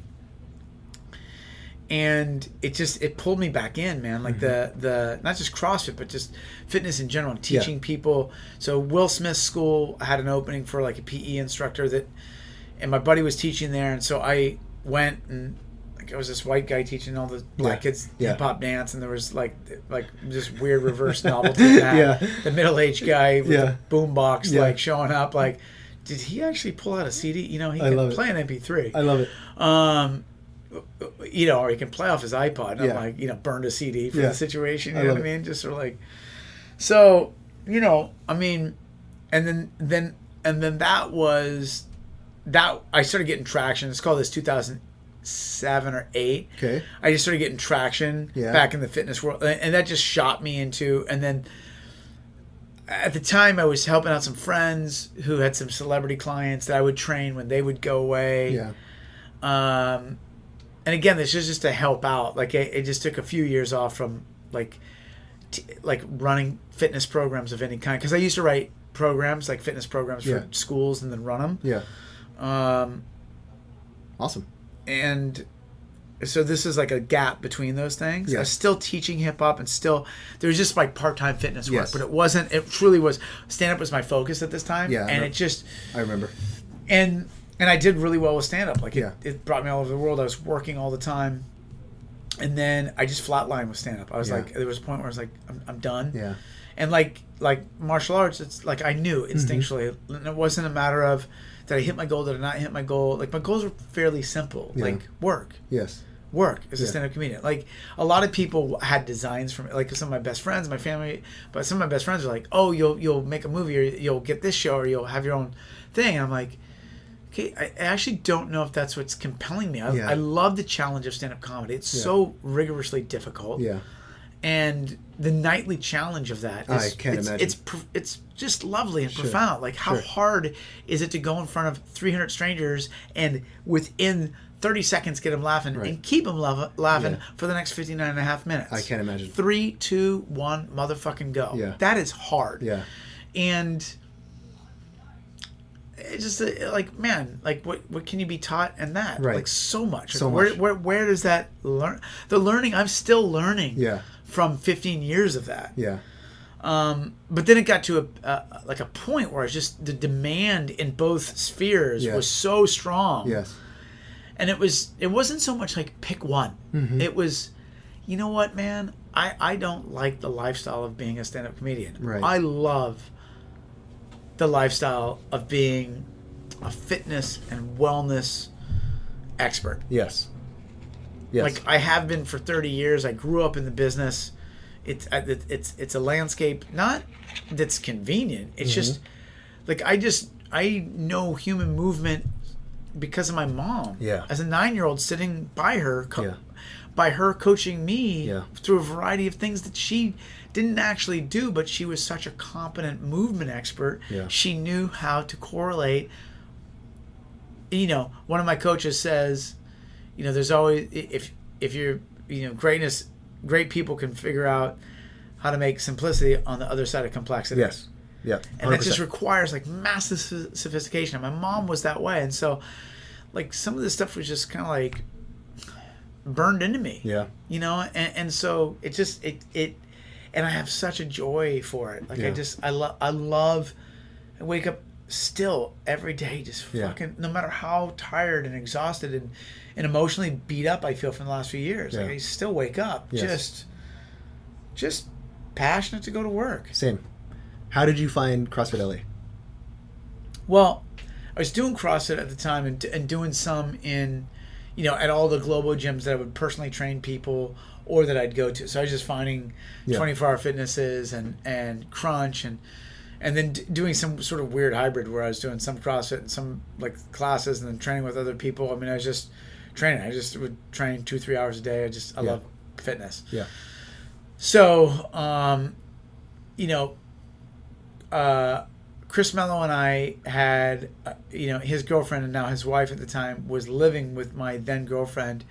And it pulled me back in, man. Like the not just CrossFit, but just fitness in general. Teaching people. So Will Smith's school had an opening for like a PE instructor and my buddy was teaching there, and so I went, and like I was this white guy teaching all the black kids hip hop dance, and there was like this weird reverse novelty. The middle-aged guy with the boombox like showing up. Like, did he actually pull out a CD? He can play an MP3. I love it. Or he can play off his iPod. And I'm like, burned a CD for the situation. You know what I mean? Just sort of like, so, I mean, and then that was that I started getting traction. It's called this 2007 or 8. Okay. I just started getting traction back in the fitness world, and that just shot me into. And then at the time, I was helping out some friends who had some celebrity clients that I would train when they would go away. Yeah. And again, this is just to help out. Like it just took a few years off from like running fitness programs of any kind, because I used to write programs, like fitness programs for schools, and then run them. Yeah. Awesome. And so this is like a gap between those things. I was still teaching hip hop, and still there was just like part-time fitness work, but it wasn't. It truly was stand-up was my focus at this time. Yeah. And I remember. And I did really well with stand-up. Like, it brought me all over the world. I was working all the time. And then I just flatlined with stand-up. I was like, there was a point where I was like, I'm done. Yeah. And like martial arts, it's like I knew instinctually. And it wasn't a matter of, did I hit my goal? Did I not hit my goal? Like, my goals were fairly simple. Yeah. Like, work. Yes. Work as a stand-up comedian. Like, a lot of people had designs from it. Like, some of my best friends, my family, but some of my best friends are like, oh, you'll make a movie, or you'll get this show, or you'll have your own thing. And I'm like, okay, I actually don't know if that's what's compelling me. I love the challenge of stand-up comedy. It's so rigorously difficult. Yeah. And the nightly challenge of that is, I can't imagine. It's just lovely and profound. Like, how hard is it to go in front of 300 strangers and within 30 seconds get them laughing and keep them laughing for the next 59 and a half minutes? I can't imagine. 3, 2, 1, motherfucking go. Yeah. That is hard. Yeah. And it's just like, man, like what can you be taught in that? Right. Like, so much. So much. much. Where does that learn? The learning, I'm still learning. Yeah. From 15 years of that. Yeah. But then it got to a point where it's just the demand in both spheres was so strong. Yes. And it wasn't so much like pick one. Mm-hmm. It was, you know what, man? I don't like the lifestyle of being a stand-up comedian. Right. I love the lifestyle of being a fitness and wellness expert. Yes. Yes. Like, I have been for 30 years. I grew up in the business. It's a landscape not that's convenient. It's just like I know human movement because of my mom. Yeah. As a 9-year-old sitting by her, by her coaching me through a variety of things that she didn't actually do, but she was such a competent movement expert. Yeah. She knew how to correlate. One of my coaches says, there's always, if you're, great people can figure out how to make simplicity on the other side of complexity. Yes. Yeah. 100%. And that just requires like massive sophistication. And my mom was that way. And so like some of this stuff was just kind of like burned into me. Yeah. And so it just, and I have such a joy for it. Like I love, I wake up still every day just Yeah. fucking, no matter how tired and exhausted and emotionally beat up I feel from the last few years, Yeah. like I still wake up Yes. just passionate to go to work. Same. How did you find CrossFit LA? Well, I was doing CrossFit at the time and doing some in, at all the Globo gyms that I would personally train people or that I'd go to. So I was just finding 24-hour fitnesses and Crunch and then doing some sort of weird hybrid where I was doing some CrossFit and some like classes and then training with other people. I mean, I was just training. I just would train 2-3 hours a day. I love fitness. Yeah. So, Chris Mello and I had, his girlfriend and now his wife at the time was living with my then girlfriend,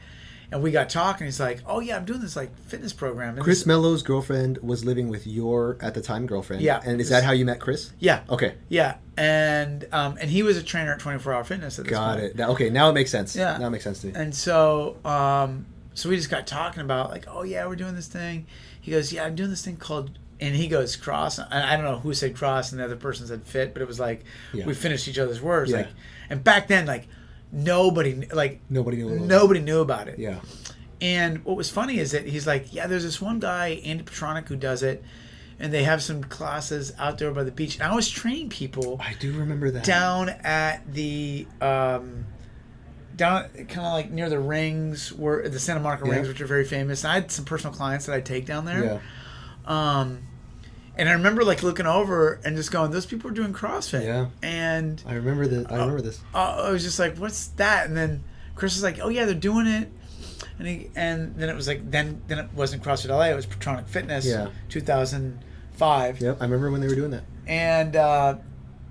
and we got talking. He's like, "Oh yeah, I'm doing this like fitness program." And Chris Mello's girlfriend was living with your at the time girlfriend. Yeah. And is that how you met Chris? Yeah. Okay. Yeah, and he was a trainer at 24 Hour Fitness at this Got point. it. Okay, now it makes sense. Yeah. Now it makes sense to me. And so, so we just got talking about like, "Oh yeah, we're doing this thing." He goes, "Yeah, I'm doing this thing called." And he goes, cross. I don't know who said cross and the other person said fit, but it was like we finished each other's words. Yeah. Like, and back then, like nobody knew about it. Yeah. And what was funny is that he's like, "Yeah, there's this one guy, Andy Petronic, who does it, and they have some classes out there by the beach." And I was training people. I do remember that. Down at the down kind of like near the rings, where the Santa Monica Rings, which are very famous. And I had some personal clients that I'd take down there. Yeah. And I remember like looking over and just going, "Those people are doing CrossFit." Yeah. And I remember this. I was just like, "What's that?" And then Chris was like, "Oh yeah, they're doing it." And then it was like then it wasn't CrossFit LA, it was Petronic Fitness. Yeah. 2005. Yep, I remember when they were doing that. And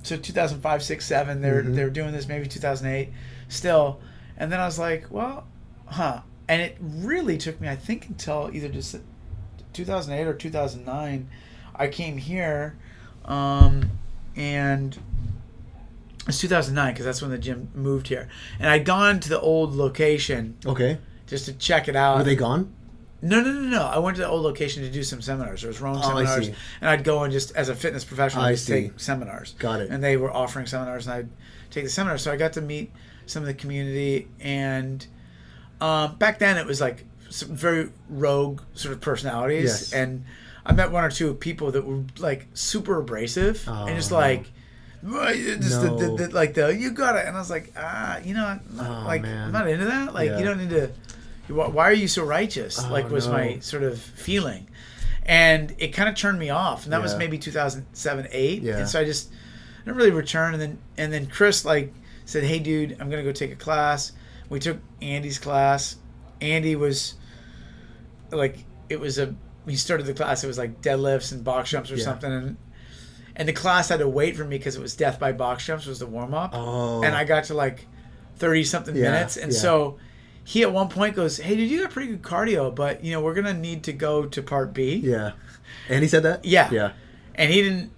so 2005, 6, 7, they were doing this, maybe 2008 still. And then I was like, well, and it really took me, I think, until either just 2008 or 2009 I came here, and it's 2009 because that's when the gym moved here, and I'd gone to the old location Okay. just to check it out. Were they gone? No. I went to the old location to do some seminars. There was rowing Oh, I seminars, see. and I'd go and just as a fitness professional, I just see. take seminars. Got it. And they were offering seminars, and I'd take the seminars. So I got to meet some of the community, and back then it was like some very rogue sort of personalities, Yes. and I met one or two people that were like super abrasive and just like. Just No. like you got it, and I was like, man. I'm not into that. Like, you don't need to. Why are you so righteous? Was my sort of feeling, and it kind of turned me off. And that was maybe 2007, 8. Yeah. And so I just didn't really return. And then Chris like said, "Hey, dude, I'm gonna go take a class." We took Andy's class. Andy was like, he started the class. It was like deadlifts and box jumps or something, and the class had to wait for me because it was death by box jumps was the warm up. Oh. And I got to like 30 something minutes, and so he at one point goes, "Hey, dude, you got pretty good cardio, but we're gonna need to go to part B." Yeah. And he said that? Yeah. Yeah. And he didn't.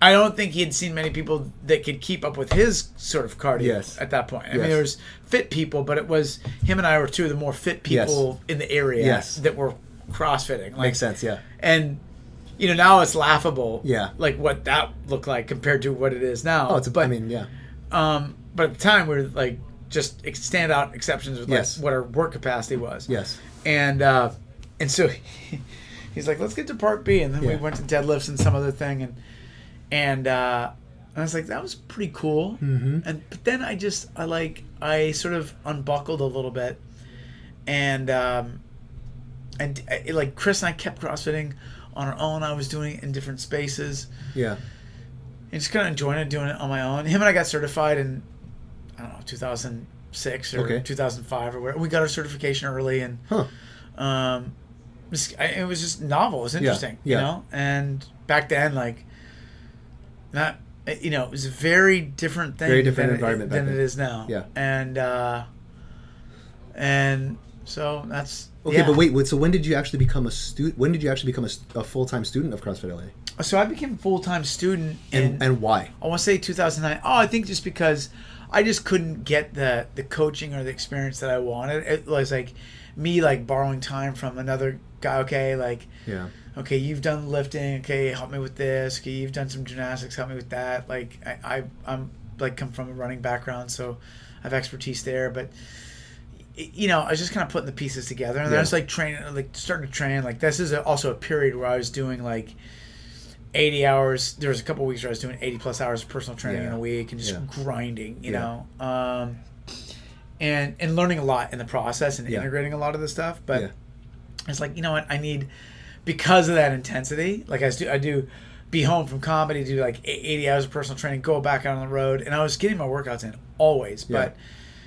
I don't think he had seen many people that could keep up with his sort of cardio at that point. I mean, there was fit people, but it was him and I were two of the more fit people in the area that were CrossFitting. Like, Makes sense, yeah. And now it's laughable. Yeah. Like what that looked like compared to what it is now. Oh, but at the time we were like just standout exceptions with like what our work capacity was. Yes. And so he's like, "Let's get to part B," and then we went to deadlifts and some other thing, and I was like, that was pretty cool. Mm-hmm. But then I sort of unbuckled a little bit, and like Chris and I kept CrossFitting on our own. I was doing it in different spaces. Yeah. And just kind of enjoying it, doing it on my own. Him and I got certified in, I don't know, 2006 or 2005 or whatever. We got our certification early, and it was just novel. It was interesting, you know? And back then, like, it was a very different thing. Very different environment than back it then. is now. Yeah. And so that's... Okay, but wait. So when did you actually become a student? When did you actually become a full-time student of CrossFit LA? So I became a full-time student and why? I want to say 2009. I think just because I just couldn't get the coaching or the experience that I wanted. It was like me like borrowing time from another guy. Okay, like okay, you've done lifting. Okay, help me with this. Okay, you've done some gymnastics. Help me with that. Like I'm like come from a running background, so I have expertise there. But I was just kind of putting the pieces together, and then I was like training, like starting to train. Like this is also a period where I was doing like 80 hours. There was a couple of weeks where I was doing 80 plus hours of personal training in a week and just grinding, you know, and learning a lot in the process and integrating a lot of the stuff. But it's like, you know what, I need, because of that intensity, like I do be home from comedy, do like 80 hours of personal training, go back out on the road, and I was getting my workouts in always, but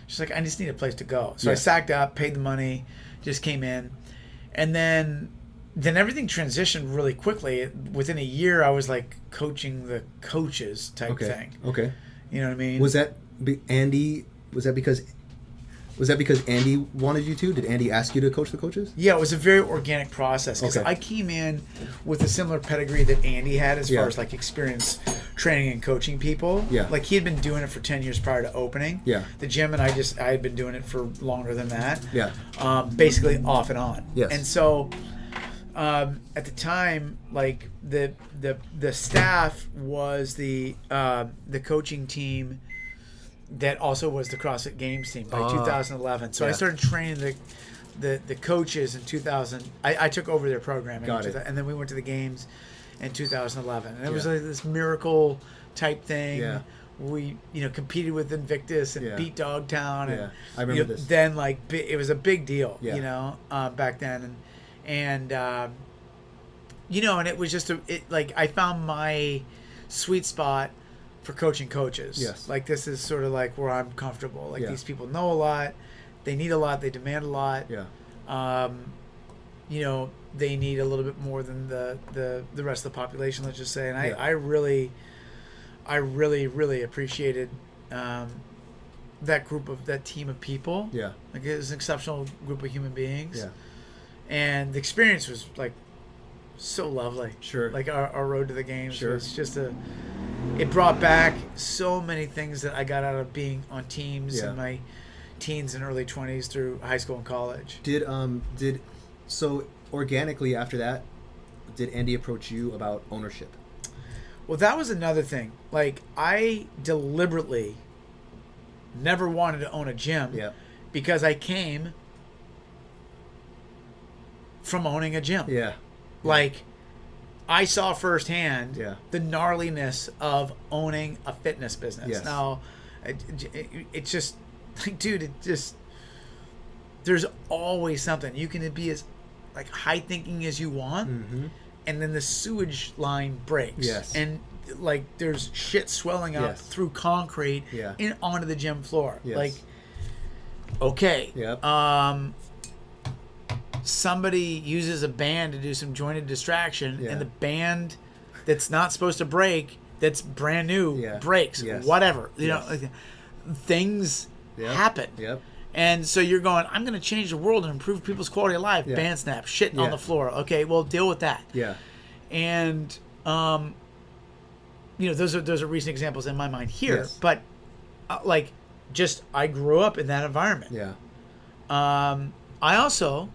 just like, I just need a place to go. So I sacked up, paid the money, just came in, and then everything transitioned really quickly. Within a year, I was like coaching the coaches type thing. Okay. You know what I mean? Was that Andy? Was that because Andy wanted you to? Did Andy ask you to coach the coaches? Yeah, it was a very organic process because I came in with a similar pedigree that Andy had as far as like experience training and coaching people. Yeah. Like he had been doing it for 10 years prior to opening. Yeah. The gym, and I had been doing it for longer than that. Yeah. Basically off and on. Yes. And so at the time, like the staff was the coaching team that also was the CrossFit Games team by 2011. So I started training the coaches in 2000. I took over their programming. Got it. And then we went to the games in 2011. And it was like this miracle type thing. Yeah. We competed with Invictus and beat Dogtown. And, I remember this. Then like it was a big deal, back then. And and it was just like I found my sweet spot for coaching coaches. Yes. Like this is sort of like where I'm comfortable. Like these people know a lot, they need a lot, they demand a lot. Yeah. They need a little bit more than the rest of the population, let's just say. And I really appreciated that team of people. Yeah. Like it was an exceptional group of human beings. Yeah. And the experience was like so lovely. Sure. Like our road to the games was just it brought back so many things that I got out of being on teams in my teens and early 20s through high school and college. So organically after that, did Andy approach you about ownership? Well, that was another thing. Like I deliberately never wanted to own a gym because I came from owning a gym. Yeah. Like I saw firsthand the gnarliness of owning a fitness business. Yes. Now, it's just like, dude, there's always something. You can be as like high thinking as you want, and then the sewage line breaks. Yes. And like there's shit swelling up through concrete onto the gym floor. Yes. Like, okay. Yep. Somebody uses a band to do some jointed distraction, and the band that's not supposed to break, that's brand new, breaks. Yes. Whatever. You know, like, things happen. Yep. And so you're going, I'm going to change the world and improve people's quality of life. Band snap, shit on the floor. Okay, well, deal with that. Yeah. And those are recent examples in my mind here. Yes. But I grew up in that environment. Yeah. I also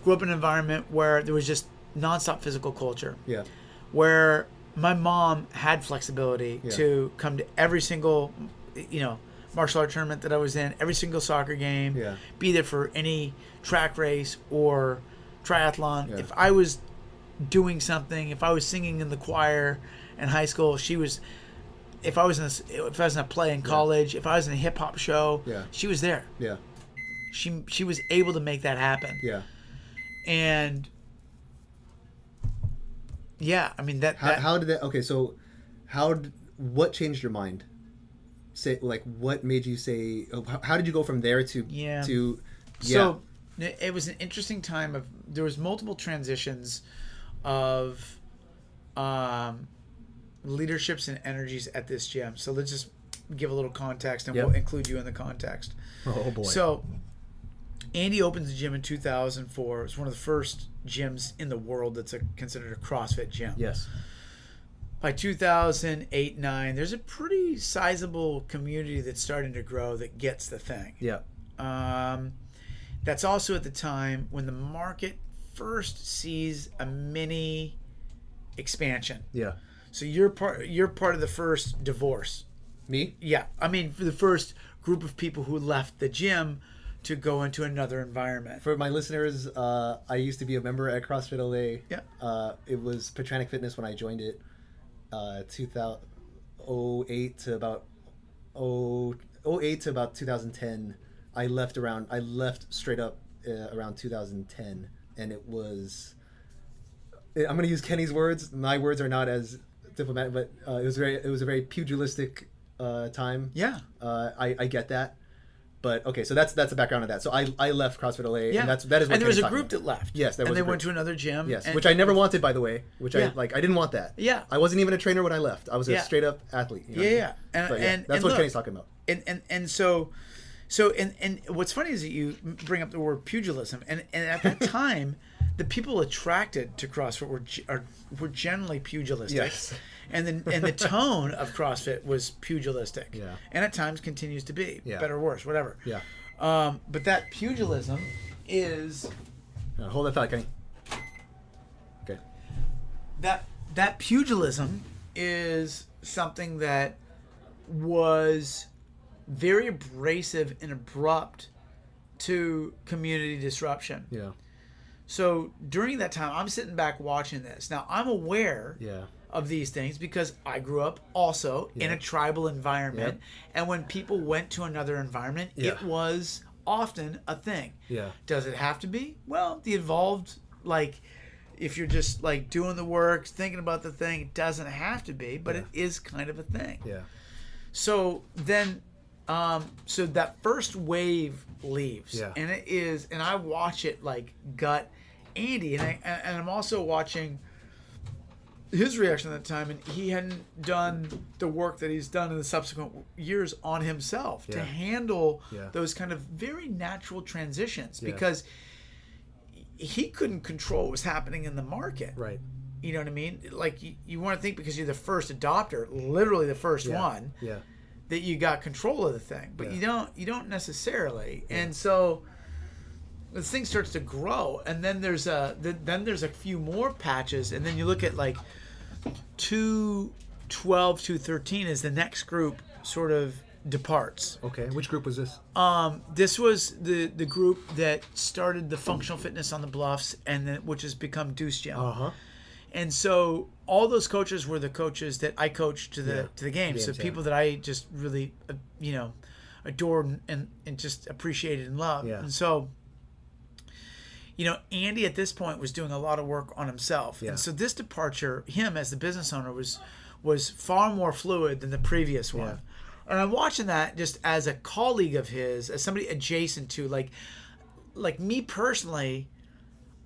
grew up in an environment where there was just nonstop physical culture. Yeah. Where my mom had flexibility to come to every single, martial art tournament that I was in, every single soccer game, be there for any track race or triathlon. Yeah. If I was doing something, if I was singing in the choir in high school, she was. If I was in a play in college, if I was in a hip hop show, she was there. Yeah. She was able to make that happen. Yeah. And I mean how did that? Okay, so what changed your mind? Say, like, what made you say? How did you go from there to? So it was an interesting time there was multiple transitions of leaderships and energies at this gym. So let's just give a little context, and we'll include you in the context. Oh boy. So Andy opens the gym in 2004. It's one of the first gyms in the world that's considered a CrossFit gym. Yes. By 2008-9, there's a pretty sizable community that's starting to grow that gets the thing. Yeah. That's also at the time when the market first sees a mini expansion. Yeah. So you're part of the first divorce. Me? Yeah. I mean, for the first group of people who left the gym to go into another environment. For my listeners, I used to be a member at CrossFit LA. Yeah. It was Petranic Fitness when I joined it. 2008 to about 08 to about 2010. I left straight up around 2010, and it was. I'm going to use Kenny's words. My words are not as diplomatic, but it was a very pugilistic time. Yeah. I get that. But okay, so that's the background of that. So I left CrossFit LA, Yeah. and that is what. And there was a Kenny's group talking that left. Yes, there was. And they a group. went to another gym. Yes, and, which I never wanted, by the way. Which Yeah. I didn't want that. Yeah. I wasn't even a trainer when I left. I was a Yeah. straight up athlete. You know what I mean? Yeah. But And that's what look, Kenny's talking about. And so what's funny is that you bring up the word pugilism, and at that time, the people attracted to CrossFit were generally pugilistic. Yes. And the tone of CrossFit was pugilistic. Yeah. And at times continues to be. Yeah. Better or worse, whatever. Yeah. But that pugilism is Hold that thought, Kenny. Okay. that pugilism is something that was very abrasive and abrupt to community disruption. Yeah. So during that time, I'm sitting back watching this. Now, I'm aware Yeah. of these things because I grew up also in Yeah. a tribal environment. Yep. And when people went to another environment, Yeah. it was often a thing. Yeah. Does it have to be? Well, the evolved, like, if you're just like doing the work, thinking about the thing, it doesn't have to be, but Yeah. it is kind of a thing. Yeah. So then, so that first wave leaves, Yeah. and I watch it like gut Andy, and I'm also watching his reaction at the time, and he hadn't done the work that he's done in the subsequent years on himself to Yeah. handle Yeah. those kind of very natural transitions Yeah. because he couldn't control what was happening in the market. Right. You know what I mean? Like you want to think because you're the first adopter, literally the first Yeah. one, Yeah. that you got control of the thing, but Yeah. you don't necessarily. And so the thing starts to grow, and then there's a few more patches, and then you look at like 212, 213 is the next group sort of departs. Okay. Which group was this? This was the group that started the functional fitness on the Bluffs, and then which has become Deuce Gym. Uh-huh. And so all those coaches were the coaches that I coached to the game. So Games, yeah. people that I just really, adored and just appreciated and loved. Yeah. And so, Andy at this point was doing a lot of work on himself. Yeah. And so this departure, him as the business owner, was far more fluid than the previous one. Yeah. And I'm watching that just as a colleague of his, as somebody adjacent to, like me personally,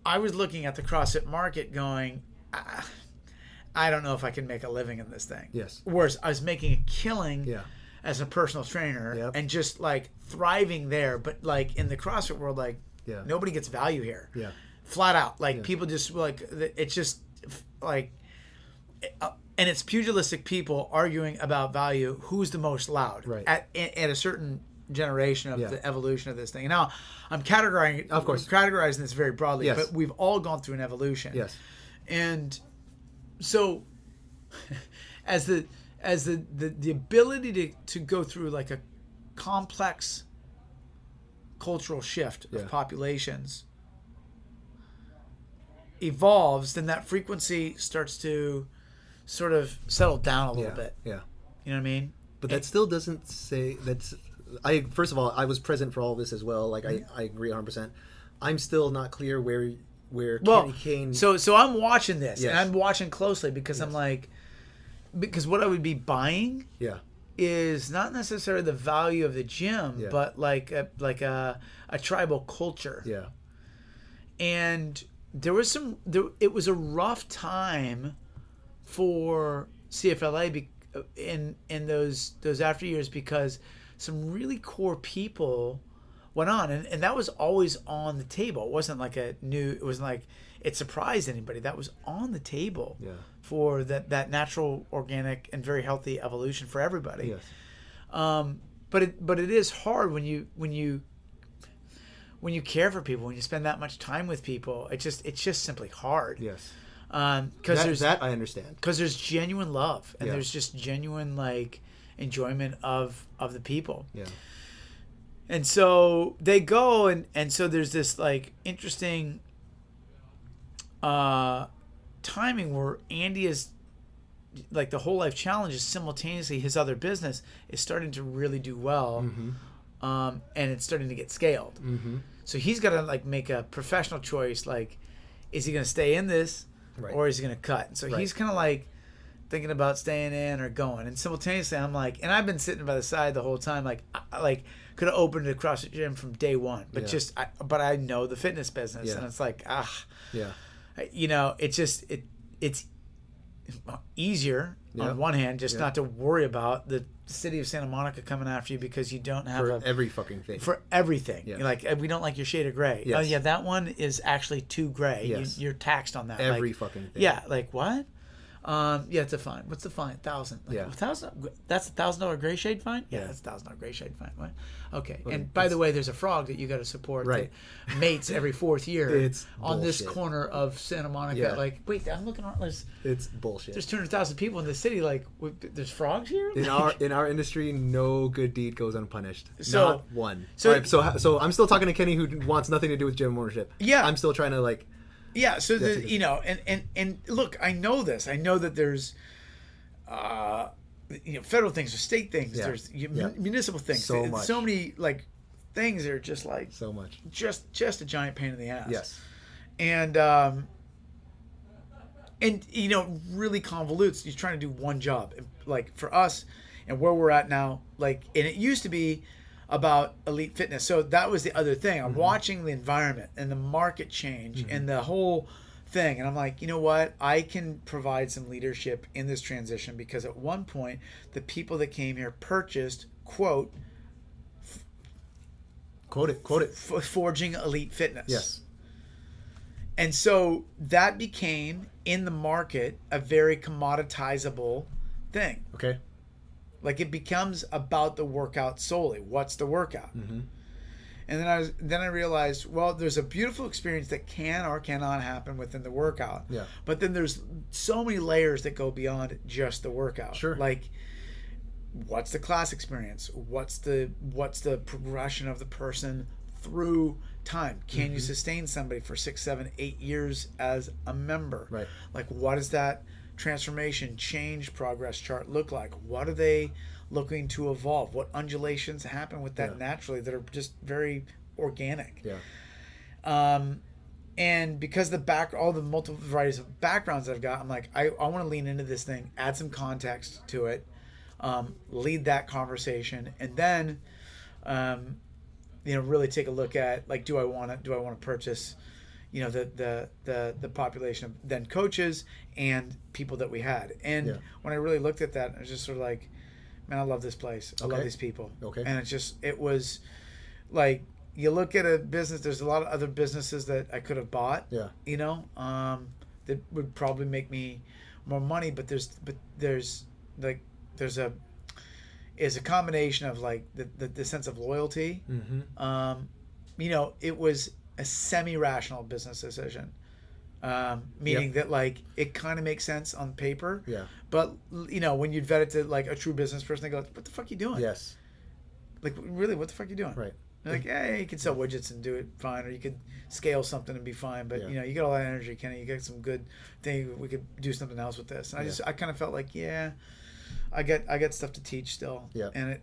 I was looking at the CrossFit market going, I don't know if I can make a living in this thing. Yes. Whereas I was making a killing Yeah. as a personal trainer Yep. and just like thriving there. But like in the CrossFit world, like Yeah. nobody gets value here. Yeah. Flat out. Like Yeah. people just like, it's just like, and it's pugilistic people arguing about value. Who's the most loud? Right. At a certain generation of Yeah. the evolution of this thing. And now I'm categorizing this very broadly, Yes. but we've all gone through an evolution. Yes. And so as the ability to go through like a complex cultural shift Yeah. of populations evolves, then that frequency starts to sort of settle down a little Yeah. bit. Yeah. You know what I mean? But that still doesn't say that's. First of all, I was present for all this as well. Like I agree 100%. I'm still not clear where Kenny Kane. So I'm watching this, Yes. and I'm watching closely because I'm Yes. like, because what I would be buying Yeah. is not necessarily the value of the gym, Yeah. but like a tribal culture. Yeah. And it was a rough time for CFLA in those after years because some really core people went on, and that was always on the table. It wasn't like it wasn't like it surprised anybody. That was on the table Yeah. for that natural, organic, and very healthy evolution for everybody. Yes. But it is hard when you when you care for people, when you spend that much time with people, it's just simply hard. Yes. Because that I understand. Because there's genuine love and Yeah. there's just genuine like enjoyment of the people. Yeah. And so they go and so there's this like interesting timing where Andy is like the Whole Life Challenge is simultaneously his other business is starting to really do well. And it's starting to get scaled. So he's got to like make a professional choice. Like, is he going to stay in this or is he going to cut? And so he's kind of like thinking about staying in or going. And simultaneously, I'm like, and I've been sitting by the side the whole time. Like, I could have opened a CrossFit gym from day one, but but I know the fitness business, and it's like, you know, it's easier on one hand, just not to worry about the city of Santa Monica coming after you because you don't have every fucking thing. For everything. You're like, we don't like your shade of gray. Yes. Oh yeah, that one is actually too gray. Yes. You're taxed on that. Every like, fucking thing. Yeah, like what? Yeah, it's a fine. What's the fine? 1,000. Like, 1,000. That's $1,000 gray shade fine. Yeah, that's $1,000 gray shade fine. What? Okay. Well, and by the way, there's a frog that you got to support. Right. That mates every fourth year. It's on this bullshit. corner of Santa Monica. Yeah. Like, wait, I'm looking on. It's bullshit. There's 200,000 people in the city. Like, there's frogs here. In our industry, no good deed goes unpunished. So- Not one. so- All right, so I'm still talking to Kenny, who wants nothing to do with gym ownership. Yeah. I'm still trying to like. Yeah, so That's you know, and look, I know this. I know that there's, you know, federal things, there's state things, there's municipal things. So much. So many like things that are just like So much. just a giant pain in the ass. Yes. And you know, really convolutes. You're trying to do one job. Like for us, and where we're at now, like, and it used to be about elite fitness. So that was the other thing. I'm watching the environment and the market change and the whole thing. And I'm like, you know what? I can provide some leadership in this transition because at one point, the people that came here purchased, quote it, forging elite fitness. Yes. And so that became in the market a very commoditizable thing. Okay. Like it becomes about the workout solely. What's the workout? And then I realized, well, there's a beautiful experience that can or cannot happen within the workout. Yeah. But then there's so many layers that go beyond just the workout. Sure. Like, what's the class experience? What's the progression of the person through time? Can you sustain somebody for 6, 7, 8 years as a member? Right. Like, what does that transformation, change, progress chart look like? What are they looking to evolve? What undulations happen with that naturally that are just very organic? Yeah. And because all the multiple varieties of backgrounds that I've got, I'm like, I want to lean into this thing, add some context to it, lead that conversation, and then, you know, really take a look at like, do I want to purchase, you know, the population of then coaches and people that we had. And when I really looked at that, I was just sort of like, man, I love this place. I love these people. Okay. And it was like, you look at a business, there's a lot of other businesses that I could have bought, you know, that would probably make me more money, but there's a combination of like the sense of loyalty. You know, it was a semi-rational business decision, meaning that like it kind of makes sense on paper, but you know, when you'd vet it to like a true business person, they go, what the fuck are you doing? Yes. Like, really, what the fuck are you doing? Right. They're like, yeah, you can sell widgets and do it fine, or you could scale something and be fine, but you know, you got all that energy, Kenny, you got some good thing, we could do something else with this. And I kind of felt like, I got stuff to teach still, and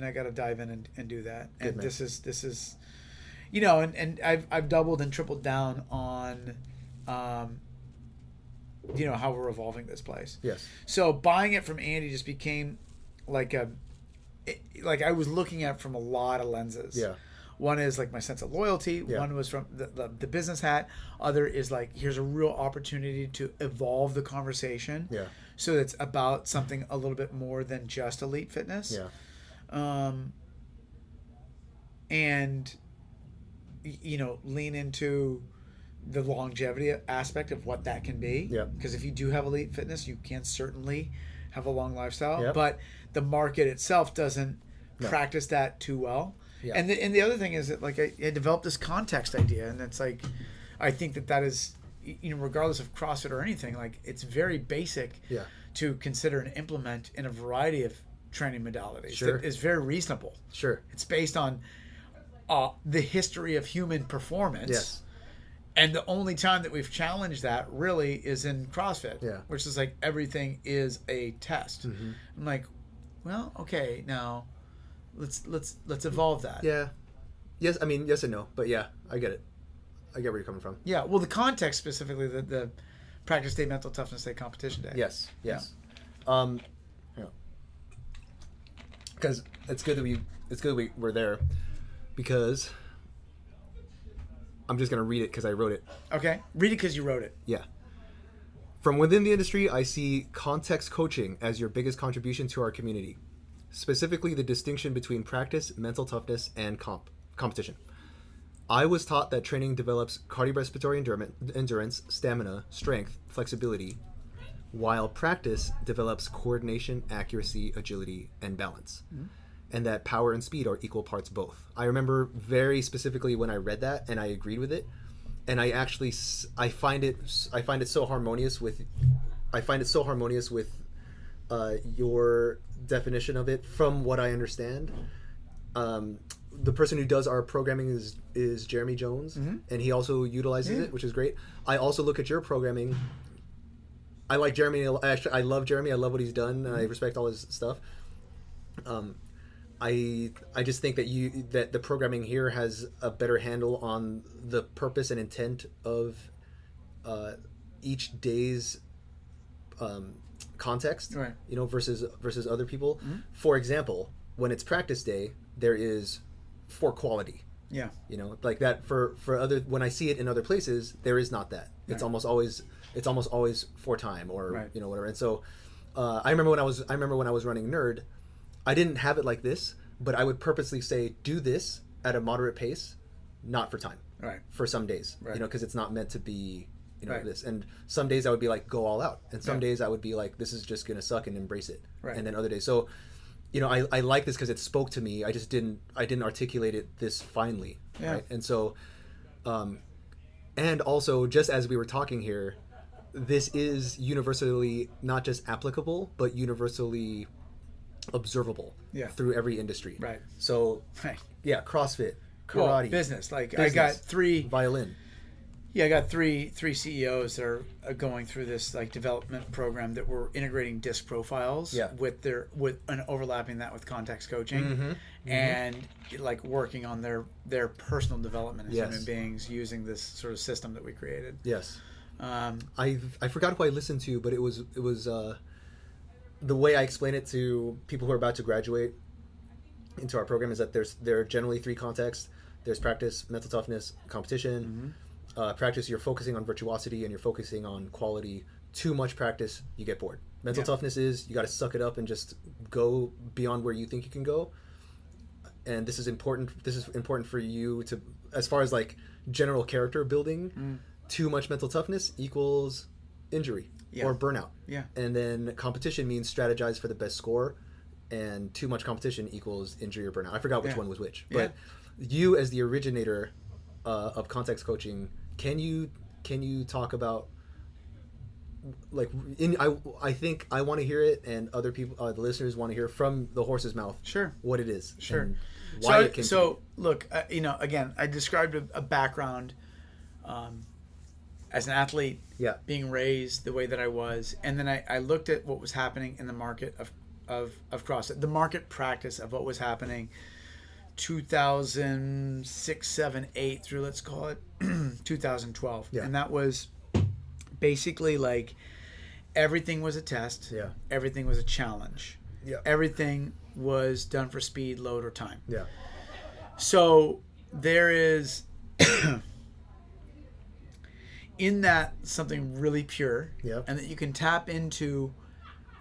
I got to dive in and do that. And this is, you know, and I've doubled and tripled down on, you know, how we're evolving this place. Yes. So buying it from Andy just became like I was looking at it from a lot of lenses. Yeah. One is like my sense of loyalty. Yeah. One was from the business hat. Other is like, here's a real opportunity to evolve the conversation. Yeah. So it's about something a little bit more than just elite fitness. Yeah. And, you know, lean into the longevity aspect of what that can be. Yeah. Because if you do have elite fitness, you can certainly have a long lifestyle. Yep. But the market itself doesn't practice that too well. Yeah. And the other thing is that like I developed this context idea, and it's like I think that is, you know, regardless of CrossFit or anything, like it's very basic Yeah. to consider and implement in a variety of training modalities. Sure. That is very reasonable. Sure. It's based on the history of human performance. Yes. And the only time that we've challenged that really is in CrossFit, Yeah. which is like everything is a test. Mm-hmm. I'm like, well, okay, now let's evolve that. Yeah. Yes. I mean, yes and no, but yeah, I get it. I get where you're coming from. Yeah. Well, the context specifically, the practice day, mental toughness day, competition day. Yes. Yes. Yeah. Because it's good that we're there, because I'm just gonna read it because I wrote it. Okay. Read it because you wrote it. Yeah. From within the industry, I see context coaching as your biggest contribution to our community, specifically the distinction between practice, mental toughness, and competition. I was taught that training develops cardiorespiratory endurance, stamina, strength, flexibility, while practice develops coordination, accuracy, agility, and balance. Mm-hmm. And that power and speed are equal parts both. I remember very specifically when I read that, and I agreed with it. And I find it so harmonious with your definition of it, from what I understand. The person who does our programming is Jeremy Jones, mm-hmm. and he also utilizes it, which is great. I also look at your programming. I like Jeremy. Actually, I love Jeremy. I love what he's done. Mm-hmm. I respect all his stuff. I just think that the programming here has a better handle on the purpose and intent of each day's context, right? You know, versus other people. Mm-hmm. For example, when it's practice day, there is for quality. Yeah. You know, like that for other, when I see it in other places, there is not that. It's almost always for time or right. You know, whatever. And so I remember when I was running Nerd, I didn't have it like this, but I would purposely say do this at a moderate pace, not for time. Right. For some days. Right. You know, because it's not meant to be, you know, right. this. And some days I would be like, go all out. And some days I would be like, this is just gonna suck, and embrace it. Right. And then other days. So, you know, I like this because it spoke to me. I just didn't articulate it this finely. Yeah. Right. And so and also, just as we were talking here, this is universally not just applicable, but universally observable through every industry. Right. So right. Yeah, CrossFit, karate, business. I got three violin. Yeah, I got three CEOs that are going through this like development program that we're integrating disc profiles with and overlapping that with context coaching, mm-hmm. and like working on their personal development as human beings using this sort of system that we created. Yes. I forgot who I listened to, but it was the way I explain it to people who are about to graduate into our program is that there are generally three contexts. There's practice, mental toughness, competition. Mm-hmm. Practice, you're focusing on virtuosity and you're focusing on quality. Too much practice, you get bored. Mental toughness is you got to suck it up and just go beyond where you think you can go. And this is important. This is important for you to, as far as like general character building. Mm. Too much mental toughness equals injury or burnout. Yeah. And then competition means strategize for the best score, and too much competition equals injury or burnout. I forgot which one was which. But you, as the originator of context coaching, can you talk about, like, I think I want to hear it, and other people, the listeners, want to hear from the horse's mouth. Sure. What it is. Sure. And why it came to be. Look, again, I described a background. As an athlete, being raised the way that I was, and then I looked at what was happening in the market of CrossFit, the market practice of what was happening 2006, 7, 8 through, let's call it 2012. Yeah. And that was basically like everything was a test. Yeah. Everything was a challenge. Yeah. Everything was done for speed, load, or time. Yeah. So there is in that something really pure, and that you can tap into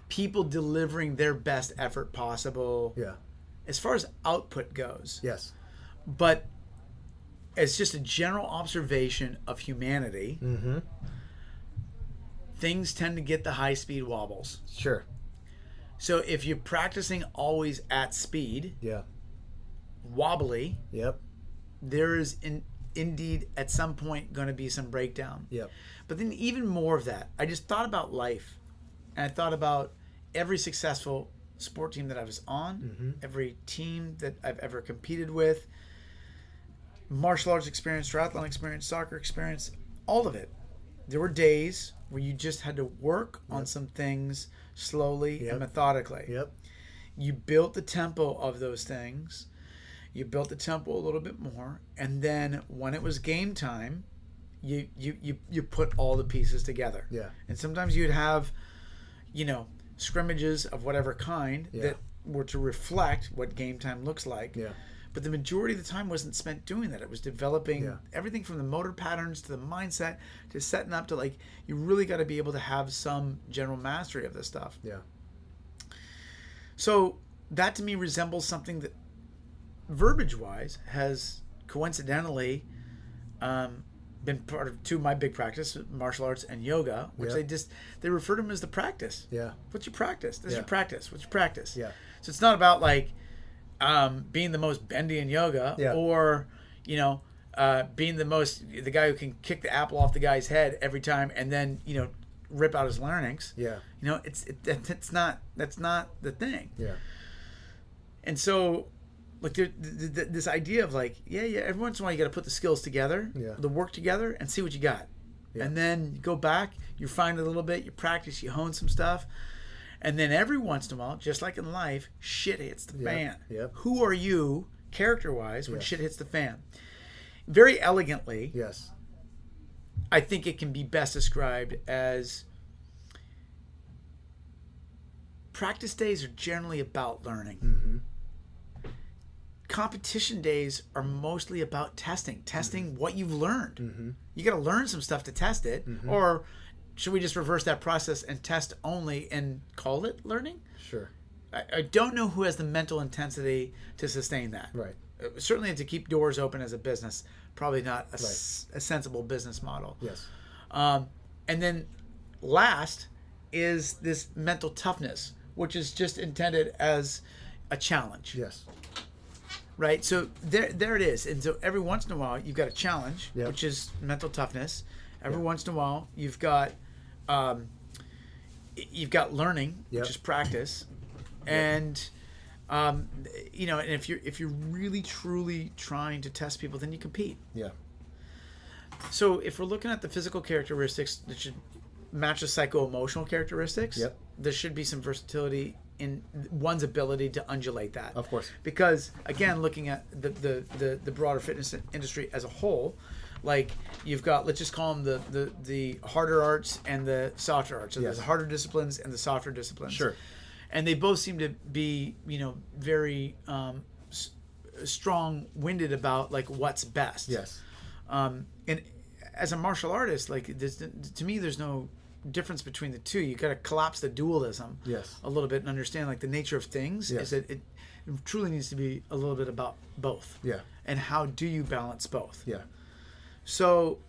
people delivering their best effort possible. Yeah. As far as output goes. Yes. But as just a general observation of humanity, mm-hmm. things tend to get the high speed wobbles. Sure. So if you're practicing always at speed, wobbly. Yep. There is indeed at some point going to be some breakdown. Yep. But then even more of that, I just thought about life, and I thought about every successful sport team that I was on, every team that I've ever competed with, martial arts experience, triathlon experience, soccer experience, all of it. There were days where you just had to work on some things slowly and methodically. Yep. You built the tempo of those things. You built the tempo a little bit more, and then when it was game time, you put all the pieces together. Yeah. And sometimes you'd have, scrimmages of whatever kind that were to reflect what game time looks like. Yeah. But the majority of the time wasn't spent doing that. It was developing everything from the motor patterns to the mindset to setting up to you really got to be able to have some general mastery of this stuff. Yeah. So that to me resembles something that verbiage-wise has coincidentally been part of two of my big practice, martial arts and yoga, which they refer to them as the practice. Yeah. What's your practice? This is your practice. What's your practice? Yeah. So it's not about being the most bendy in yoga or, being the guy who can kick the apple off the guy's head every time and then, rip out his larynx. Yeah. That's not the thing. Yeah. And so, this idea of every once in a while you got to put the skills together, the work together, and see what you got. Yeah. And then you go back, you find a little bit, you practice, you hone some stuff. And then every once in a while, just like in life, shit hits the fan. Yep. Who are you, character-wise, when shit hits the fan? Very elegantly, I think it can be best described as practice days are generally about learning. Mm-hmm. Competition days are mostly about testing what you've learned. Mm-hmm. You got to learn some stuff to test it, or should we just reverse that process and test only and call it learning? Sure. I don't know who has the mental intensity to sustain that. Right. Certainly to keep doors open as a business, probably not a sensible business model. Yes. And then last is this mental toughness, which is just intended as a challenge. Yes. Right, so there it is. And so every once in a while you've got a challenge, which is mental toughness. Every once in a while you've got learning, which is practice, and and if you're really truly trying to test people, then you compete. Yeah. So if we're looking at the physical characteristics that should match the psycho-emotional characteristics, there should be some versatility in one's ability to undulate that. Of course. Because again, looking at the broader fitness industry as a whole, you've got, let's just call them the harder arts and the softer arts. So there's the harder disciplines and the softer disciplines. Sure. And they both seem to be, very strong-winded about what's best. Yes. And as a martial artist, to me, there's no difference between the two. You got to collapse the dualism a little bit and understand the nature of things is that it truly needs to be a little bit about both. Yeah. And how do you balance both? Yeah. So,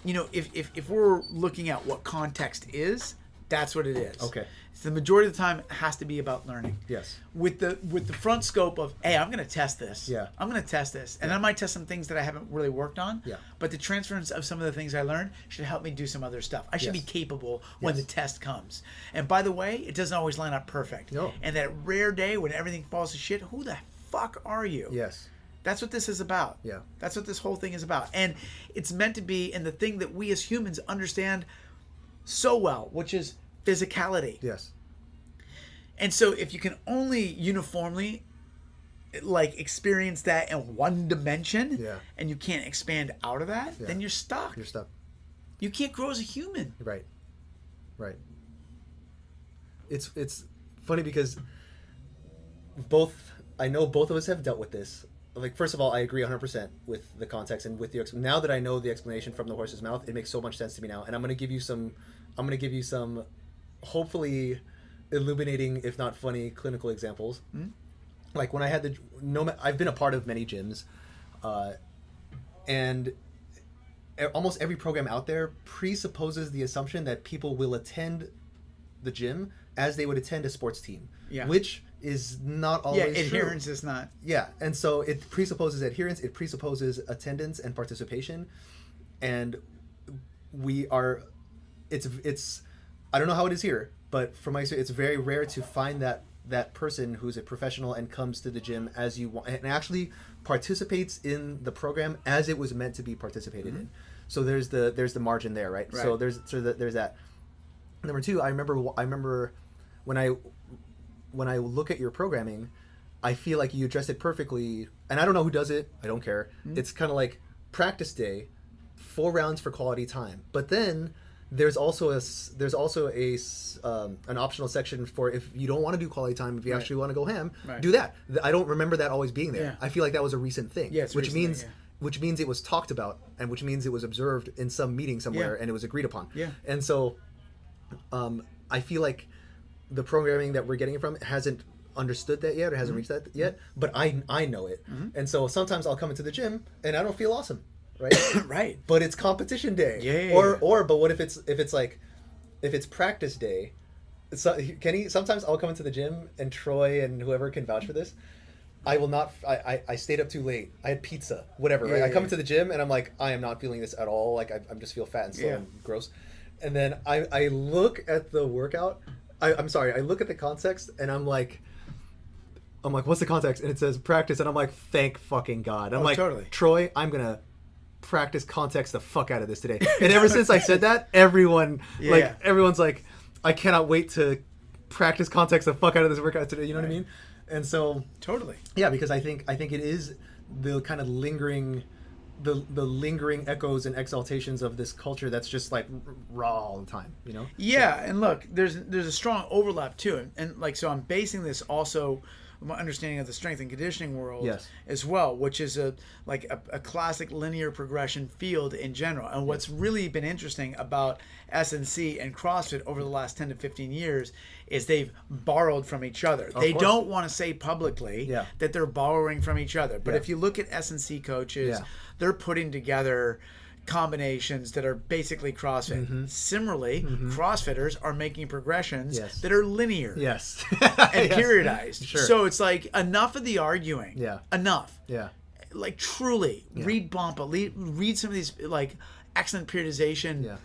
if we're looking at what context is, that's what it is. Okay. So the majority of the time, it has to be about learning. Yes. With the front scope of, hey, I'm going to test this. Yeah. I'm going to test this. And I might test some things that I haven't really worked on. Yeah. But the transference of some of the things I learned should help me do some other stuff. I should be capable when the test comes. And by the way, it doesn't always line up perfect. No. And that rare day when everything falls to shit, who the fuck are you? Yes. That's what this is about. Yeah. That's what this whole thing is about. And it's meant to be in the thing that we as humans understand so well, which is physicality. Yes. And so if you can only uniformly experience that in one dimension and you can't expand out of that, then you're stuck. You're stuck. You can't grow as a human. Right. Right. It's funny because I know both of us have dealt with this. First of all, I agree 100% with the context and with now that I know the explanation from the horse's mouth, it makes so much sense to me now. And I'm going to give you some hopefully illuminating, if not funny, clinical examples. Like when I had I've been a part of many gyms, and almost every program out there presupposes the assumption that people will attend the gym as they would attend a sports team, which is not always true. Adherence is not. Yeah, and so it presupposes adherence, it presupposes attendance and participation, and it's I don't know how it is here, but from my experience, it's very rare to find that person who's a professional and comes to the gym as you want and actually participates in the program as it was meant to be participated in. So there's the margin there, right? So there's that. Number two, I remember when I look at your programming, I feel like you address it perfectly. And I don't know who does it. I don't care. It's kind of like practice day, 4 rounds for quality time. But then there's also an optional section for if you don't want to do quality time, if you actually want to go ham, do that. I don't remember that always being there. I feel like that was a recent thing, which means it was talked about and which means it was observed in some meeting somewhere and it was agreed upon. And so I feel like the programming that we're getting it from hasn't understood that yet or hasn't reached that yet, but I know it. And so sometimes I'll come into the gym and I don't feel awesome. Right. Right. But it's competition day. Yeah. But what if it's practice day? So, Kenny, sometimes I'll come into the gym and Troy and whoever can vouch for this. I will not. I stayed up too late. I had pizza, whatever. Right? I come into the gym and I'm like, I am not feeling this at all. Like I'm just feel fat and slow and gross. And then I look at the workout. I'm sorry. I look at the context and I'm like, what's the context? And it says practice, and I'm like, thank fucking God. I'm like, totally. Troy, I'm gonna practice context the fuck out of this today. And ever since I said that, everyone's like, I cannot wait to practice context the fuck out of this workout today. You know what I mean? And so totally, because I think it is the kind of lingering echoes and exaltations of this culture that's just like raw all the time, you know? And look, there's a strong overlap too, and like, so I'm basing this also my understanding of the strength and conditioning world as well, which is a classic linear progression field in general. And what's really been interesting about SNC and CrossFit over the last 10 to 15 years is they've borrowed from each other. They don't want to say publicly that they're borrowing from each other. But if you look at SNC coaches, they're putting together combinations that are basically CrossFit. Similarly, CrossFitters are making progressions that are linear and periodized. So it's like, enough of the arguing. Enough. Like, truly, read Bompa, read some of these like excellent periodization.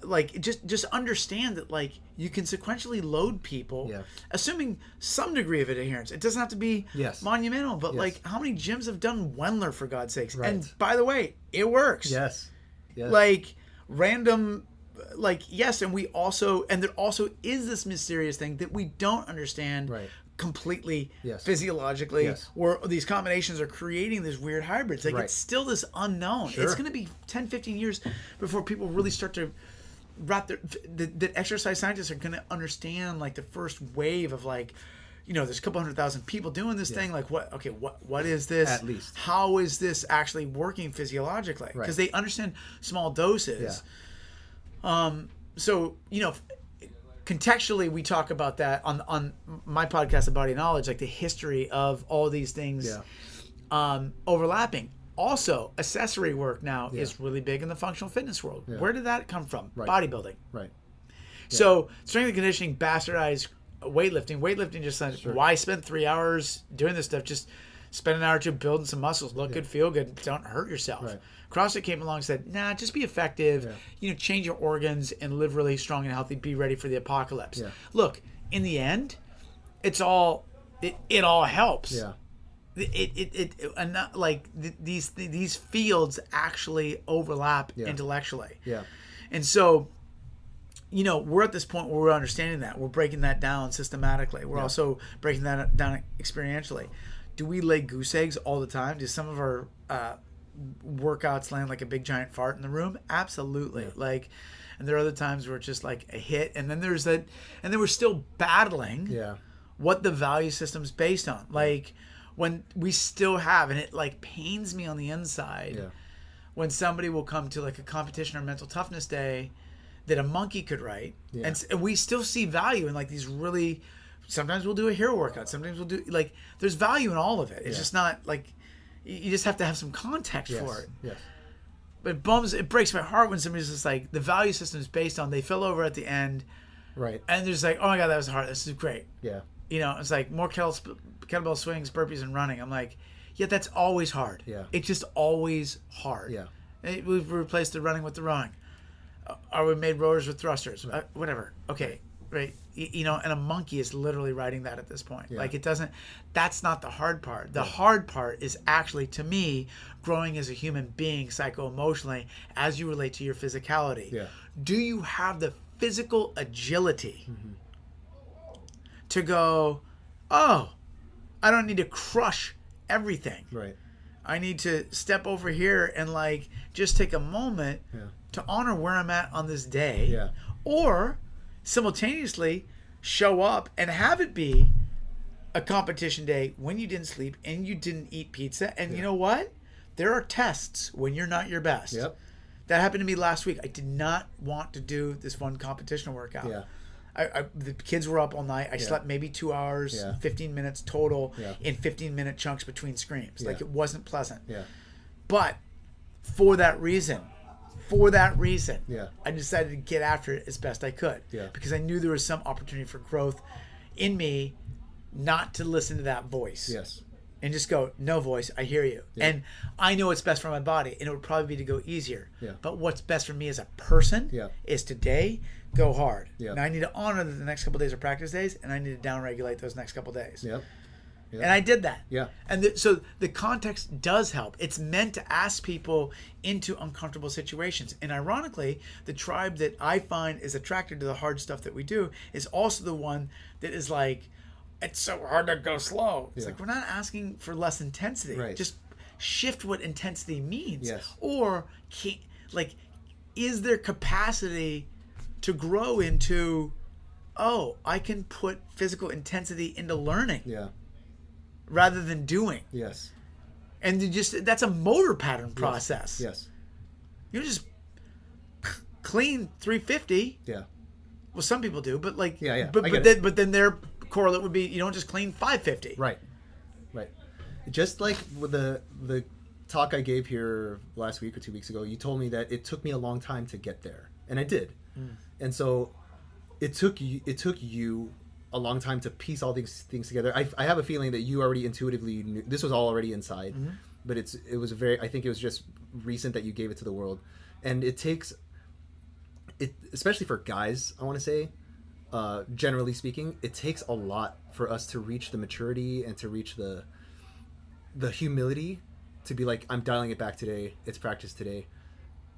Like, just understand that, like, you can sequentially load people, assuming some degree of adherence. It doesn't have to be monumental, but like, how many gyms have done Wendler, for God's sakes? And by the way, it works. Like, random, like, and we also, and there also is this mysterious thing that we don't understand completely physiologically, where these combinations are creating these weird hybrids. Like, it's still this unknown. It's going to be 10, 15 years before people really start to wrap that exercise scientists are going to understand, like, the first wave of, like, you know, there's a couple 100,000 people doing this thing. Like, what is this? At least. How is this actually working physiologically? Because they understand small doses. So, you know, contextually, we talk about that on my podcast, The Body of Knowledge, like the history of all these things overlapping. Also, accessory work now is really big in the functional fitness world. Where did that come from? Bodybuilding. So, strength and conditioning bastardized weightlifting. Weightlifting just said, why spend 3 hours doing this stuff? Just spend an hour or two building some muscles, look good, feel good, don't hurt yourself. CrossFit came along and said, nah, just be effective, you know, change your organs and live really strong and healthy, be ready for the apocalypse. Look, in the end, it all helps. These fields actually overlap intellectually. And so, you know, we're at this point where we're understanding that. We're breaking that down systematically. We're also breaking that down experientially. Do we lay goose eggs all the time? Do some of our workouts land like a big giant fart in the room? Absolutely. Like, and there are other times where it's just like a hit. And then there's that, and then we're still battling what the value system's based on. Like, when we still have, and it like pains me on the inside, when somebody will come to like a competition or mental toughness day that a monkey could write, and we still see value in like these really. Sometimes we'll do a hero workout. Sometimes we'll do, like, there's value in all of it. It's just not like, you just have to have some context for it. But it breaks my heart when somebody's just like, the value system is based on, they fell over at the end, and they're just like, oh my God, that was hard. This is great. It's like more kettlebell swings, burpees, and running. I'm like, yeah, that's always hard. Yeah. It's just always hard. Yeah. We've replaced the running with the rowing. Or we made rowers with thrusters. Whatever. Okay. Right. And a monkey is literally riding that at this point. Yeah. Like that's not the hard part. The hard part is actually, to me, growing as a human being psycho-emotionally as you relate to your physicality. Yeah. Do you have the physical agility to go, oh, I don't need to crush everything. Right. I need to step over here and like just take a moment to honor where I'm at on this day. Yeah. Or simultaneously show up and have it be a competition day when you didn't sleep and you didn't eat pizza. And you know what? There are tests when you're not your best. Yep. That happened to me last week. I did not want to do this one competition workout. Yeah. The kids were up all night. I slept maybe 2 hours, 15 minutes total in 15-minute chunks between screams. Like, it wasn't pleasant. Yeah. But for that reason, Yeah. I decided to get after it as best I could. Yeah. Because I knew there was some opportunity for growth in me not to listen to that voice. Yes. And just go, no voice, I hear you. Yeah. And I know what's best for my body, and it would probably be to go easier. Yeah. But what's best for me as a person Yeah. is today, go hard. Yeah. Now I need to honor that the next couple of days are practice days, and I need to downregulate those next couple of days. Yep. Yep. And I did that. Yeah. And so the context does help. It's meant to ask people into uncomfortable situations. And ironically, the tribe that I find is attracted to the hard stuff that we do is also the one that is like, it's so hard to go slow. It's like, we're not asking for less intensity. Right. Just shift what intensity means. Yes. Or, is there capacity to grow into, I can put physical intensity into learning Yeah. rather than doing. Yes. And that's a motor pattern process. Yes. You just clean 350. Yeah. Well, some people do, but like, Yeah. but then their correlate would be you don't just clean 550. Right. Right. Just like with the talk I gave here last week or 2 weeks ago, you told me that it took me a long time to get there, and I did. And so it took you a long time to piece all these things together. I have a feeling that you already intuitively knew this was all already inside, but it was I think it was just recent that you gave it to the world, and it takes it, especially for guys, I want to say, generally speaking, it takes a lot for us to reach the maturity and to reach the humility to be like, I'm dialing it back today. It's practice today.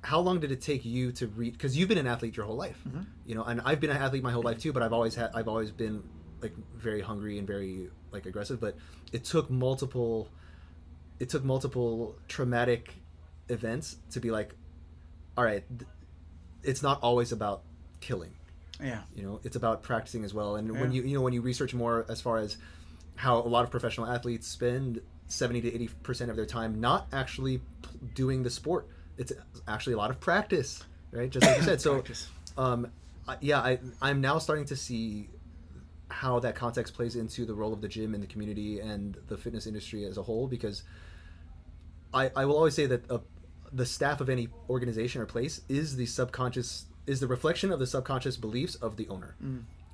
How long did it take you to read? Because you've been an athlete your whole life, and I've been an athlete my whole life too. But I've always been like very hungry and very like aggressive. But it took multiple traumatic events to be like, all right, it's not always about killing. Yeah. It's about practicing as well. And when you research more as far as how a lot of professional athletes spend 70 to 80% of their time not actually doing the sport. It's actually a lot of practice, right? Just like you said. So, I'm now starting to see how that context plays into the role of the gym in the community and the fitness industry as a whole, because I will always say that the staff of any organization or place is the reflection of the subconscious beliefs of the owner.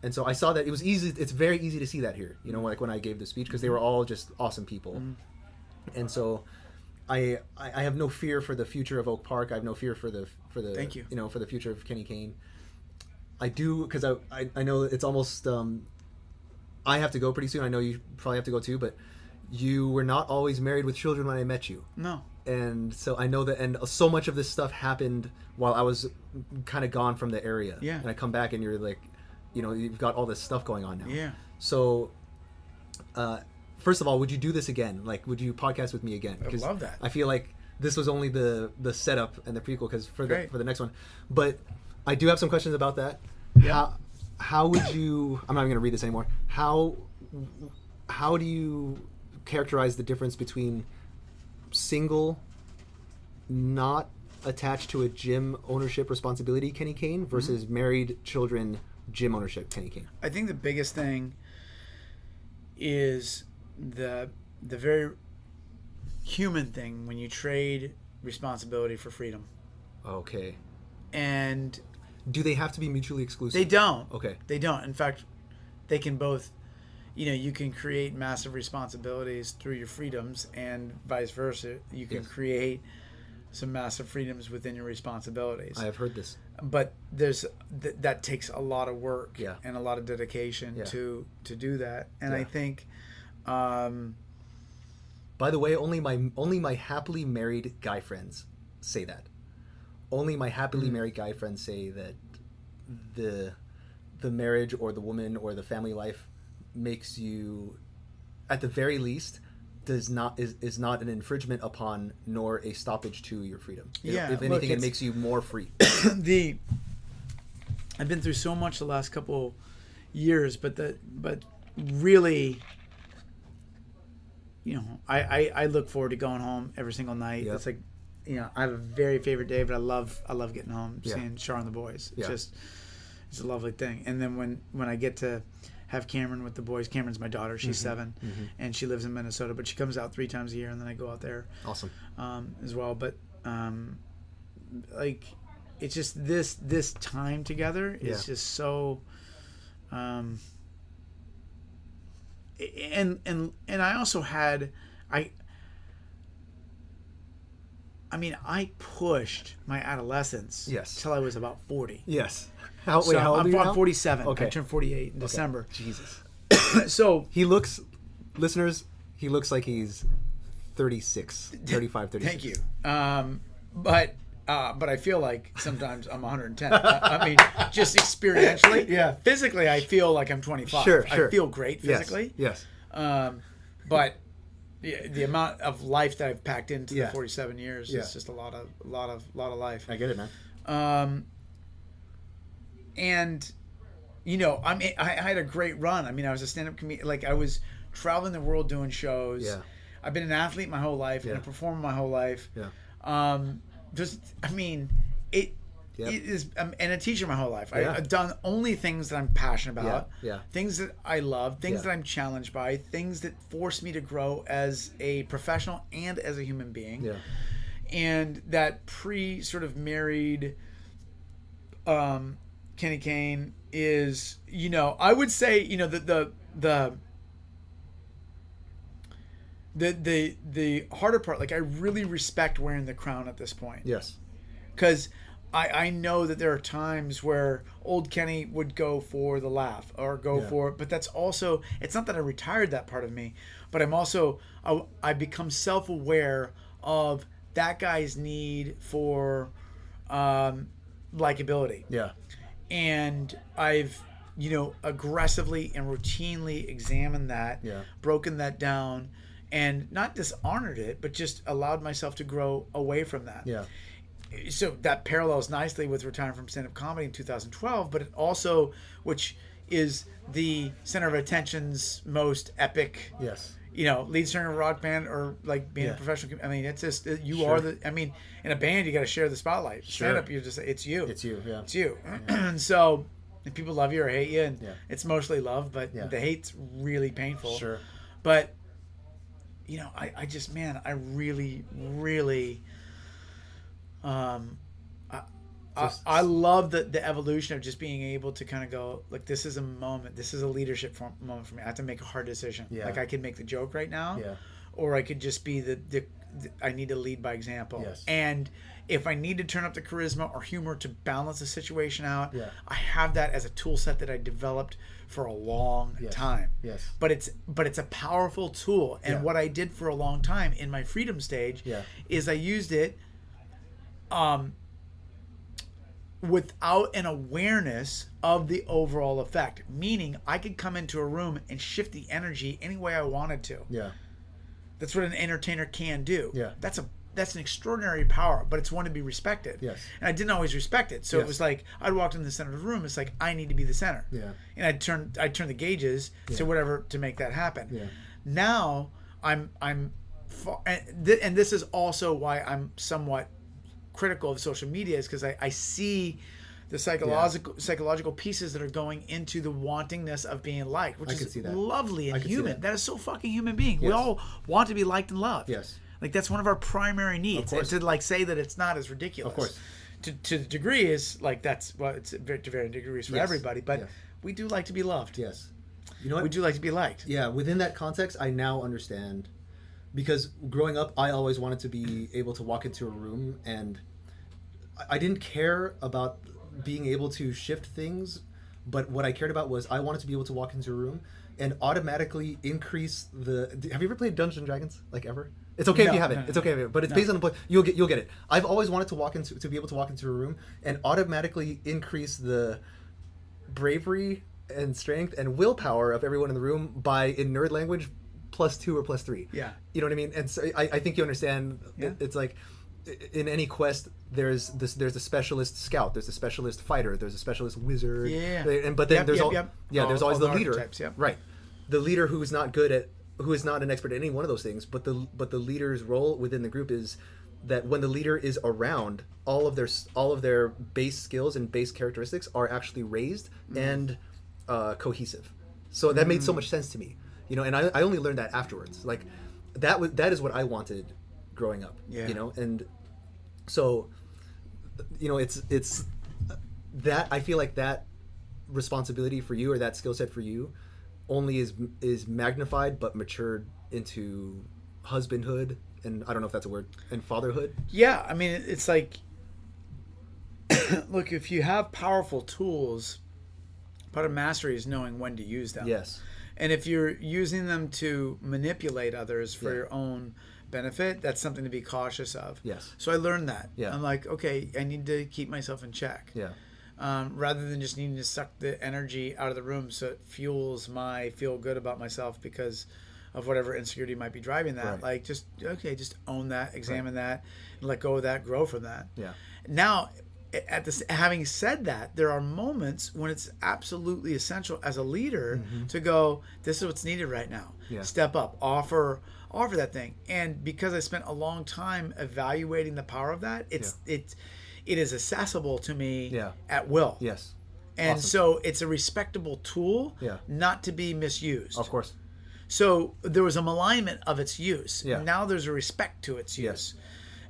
And so I saw that it's very easy to see that here, like when I gave the speech, because they were all just awesome people. And so I have no fear for the future of Oak Park. I have no fear for the Thank you. For the future of Kenny Kane. I do, because I know it's almost I have to go pretty soon. I know you probably have to go too, but you were not always married with children when I met you. No. And so I know that, and so much of this stuff happened while I was kind of gone from the area. Yeah. And I come back and you're like, you've got all this stuff going on now. Yeah. So, first of all, would you do this again? Like, would you podcast with me again? I would love that. I feel like this was only the setup and the prequel, because for the next one. But I do have some questions about that. Yeah. How would you? I'm not even going to read this anymore. How do you characterize the difference between single, not attached to a gym ownership responsibility, Kenny Kane, versus married, children, gym ownership, Kenny Kane? I think the biggest thing is the very human thing when you trade responsibility for freedom. Okay. And do they have to be mutually exclusive? they don't. Okay. They don't. In fact, they can both you can create massive responsibilities through your freedoms, and vice versa. You can create some massive freedoms within your responsibilities. I have heard this. But there's that takes a lot of work and a lot of dedication to do that. And I think by the way, only my happily married guy friends say that. Only my happily married guy friends say that the marriage or the woman or the family life makes you, at the very least, is not an infringement upon nor a stoppage to your freedom. If anything, it makes you more free. I've been through so much the last couple years, but really, I look forward to going home every single night. It's like, I have a very favorite day, but I love getting home, seeing Char and the boys. It's it's a lovely thing. And then when I get to have Cameron with the boys. Cameron's my daughter. She's 7, and she lives in Minnesota, but she comes out 3 times a year, and then I go out there. Awesome. As well. But like, it's just this time together is just so. And I also had I pushed my adolescence till I was about 40. Yes. How old are you now? I'm 47. Okay. I turned 48 in December. Jesus. So he looks like he's 36, 35, 36. Thank you. But I feel like sometimes I'm 110. I mean, just experientially. Yeah. Physically, I feel like I'm 25. Sure. I feel great physically. Yes. But the amount of life that I've packed into the 47 years is just a lot of life. I get it, man. And I had a great run. I mean, I was a stand-up comedian. Like, I was traveling the world doing shows. Yeah. I've been an athlete my whole life and a performer my whole life. Yeah. It is, and a teacher my whole life. I've done only things that I'm passionate about. Things that I love. Things that I'm challenged by. Things that force me to grow as a professional and as a human being. Yeah. And that sort of married Kenny Kane is, I would say, the harder part, like, I really respect wearing the crown at this point. Yes. Because I know that there are times where old Kenny would go for the laugh or go for it, but that's also, it's not that I retired that part of me, but I'm also, I become self-aware of that guy's need for likability. Yeah. And I've, aggressively and routinely examined that, broken that down, and not dishonored it, but just allowed myself to grow away from that. Yeah. So that parallels nicely with retiring from stand-up comedy in 2012, but it also, which is the center of attention's most epic, lead singer of a rock band, or like being a professional. I mean, it's just, you are the, I mean, in a band, you got to share the spotlight. Stand-up, you're just, it's you. It's you, yeah. It's you. And so if people love you or hate you, and it's mostly love, but the hate's really painful. Sure. But, I just, man, I really, really... I love the evolution of just being able to kind of go, like, this is a moment, this is a leadership moment for me. I have to make a hard decision. Like, I could make the joke right now, or I could just be the I need to lead by example. And if I need to turn up the charisma or humor to balance the situation out, I have that as a tool set that I developed for a long time. But it's a powerful tool. And what I did for a long time in my freedom stage is I used it without an awareness of the overall effect. Meaning, I could come into a room and shift the energy any way I wanted to. That's what an entertainer can do. That's an extraordinary power, but it's one to be respected. And I didn't always respect it. So it was like, I'd walk in the center of the room, it's like, I need to be the center. And I'd turn the gauges to whatever to make that happen. Now I'm and this is also why I'm somewhat critical of social media, is because I see the psychological pieces that are going into the wantingness of being liked, which is lovely and human. That is so fucking human being. We all want to be liked and loved. Like, that's one of our primary needs. And to, like, say that it's not is ridiculous. Of course. To the degree is like, that's, well, it's to varying degrees for everybody, but we do like to be loved. You know what? would you like to be liked? Yeah, within that context, I now understand. Because growing up, I always wanted to be able to walk into a room, and I didn't care about being able to shift things, but what I cared about was I wanted to be able to walk into a room and automatically increase the. Have you ever played Dungeons and Dragons? Like, ever? It's okay if you haven't. It's okay if you haven't, but it's based on the point. You'll get it. I've always wanted to be able to walk into a room and automatically increase the bravery and strength and willpower of everyone in the room by, in nerd language, +2 or +3. Yeah. You know what I mean? And so I think you understand. Yeah. It's like in any quest, there's a specialist scout, there's a specialist fighter, there's a specialist wizard. Yeah. But then there's there's always the leader. Archetypes, yep. Right. The leader who is not an expert at any one of those things, but the leader's role within the group is that when the leader is around, all of their base skills and base characteristics are actually raised and cohesive. So that made so much sense to me, you know. And I only learned that afterwards. Like that is what I wanted growing up, you know. And so, you know, it's that I feel like that responsibility for you, or that skill set for you, only is magnified but matured into husbandhood, and I don't know if that's a word, and fatherhood. Yeah, I mean, it's like, look, if you have powerful tools, part of mastery is knowing when to use them. Yes. And if you're using them to manipulate others for your own benefit, that's something to be cautious of. Yes. So I learned that. Yeah. I'm like, okay, I need to keep myself in check. Yeah. Rather than just needing to suck the energy out of the room so it fuels my feel good about myself because of whatever insecurity might be driving that. Right. Like, just own that, examine that, and let go of that, grow from that. Yeah. Now, having said that, there are moments when it's absolutely essential as a leader to go, this is what's needed right now. Yeah. Step up, offer that thing. And because I spent a long time evaluating the power of that, it is accessible to me at will. Yes. And Awesome. so it's a respectable tool, Yeah. not to be misused. Of course. So there was a malignment of its use. Yeah. Now there's a respect to its Yes. use.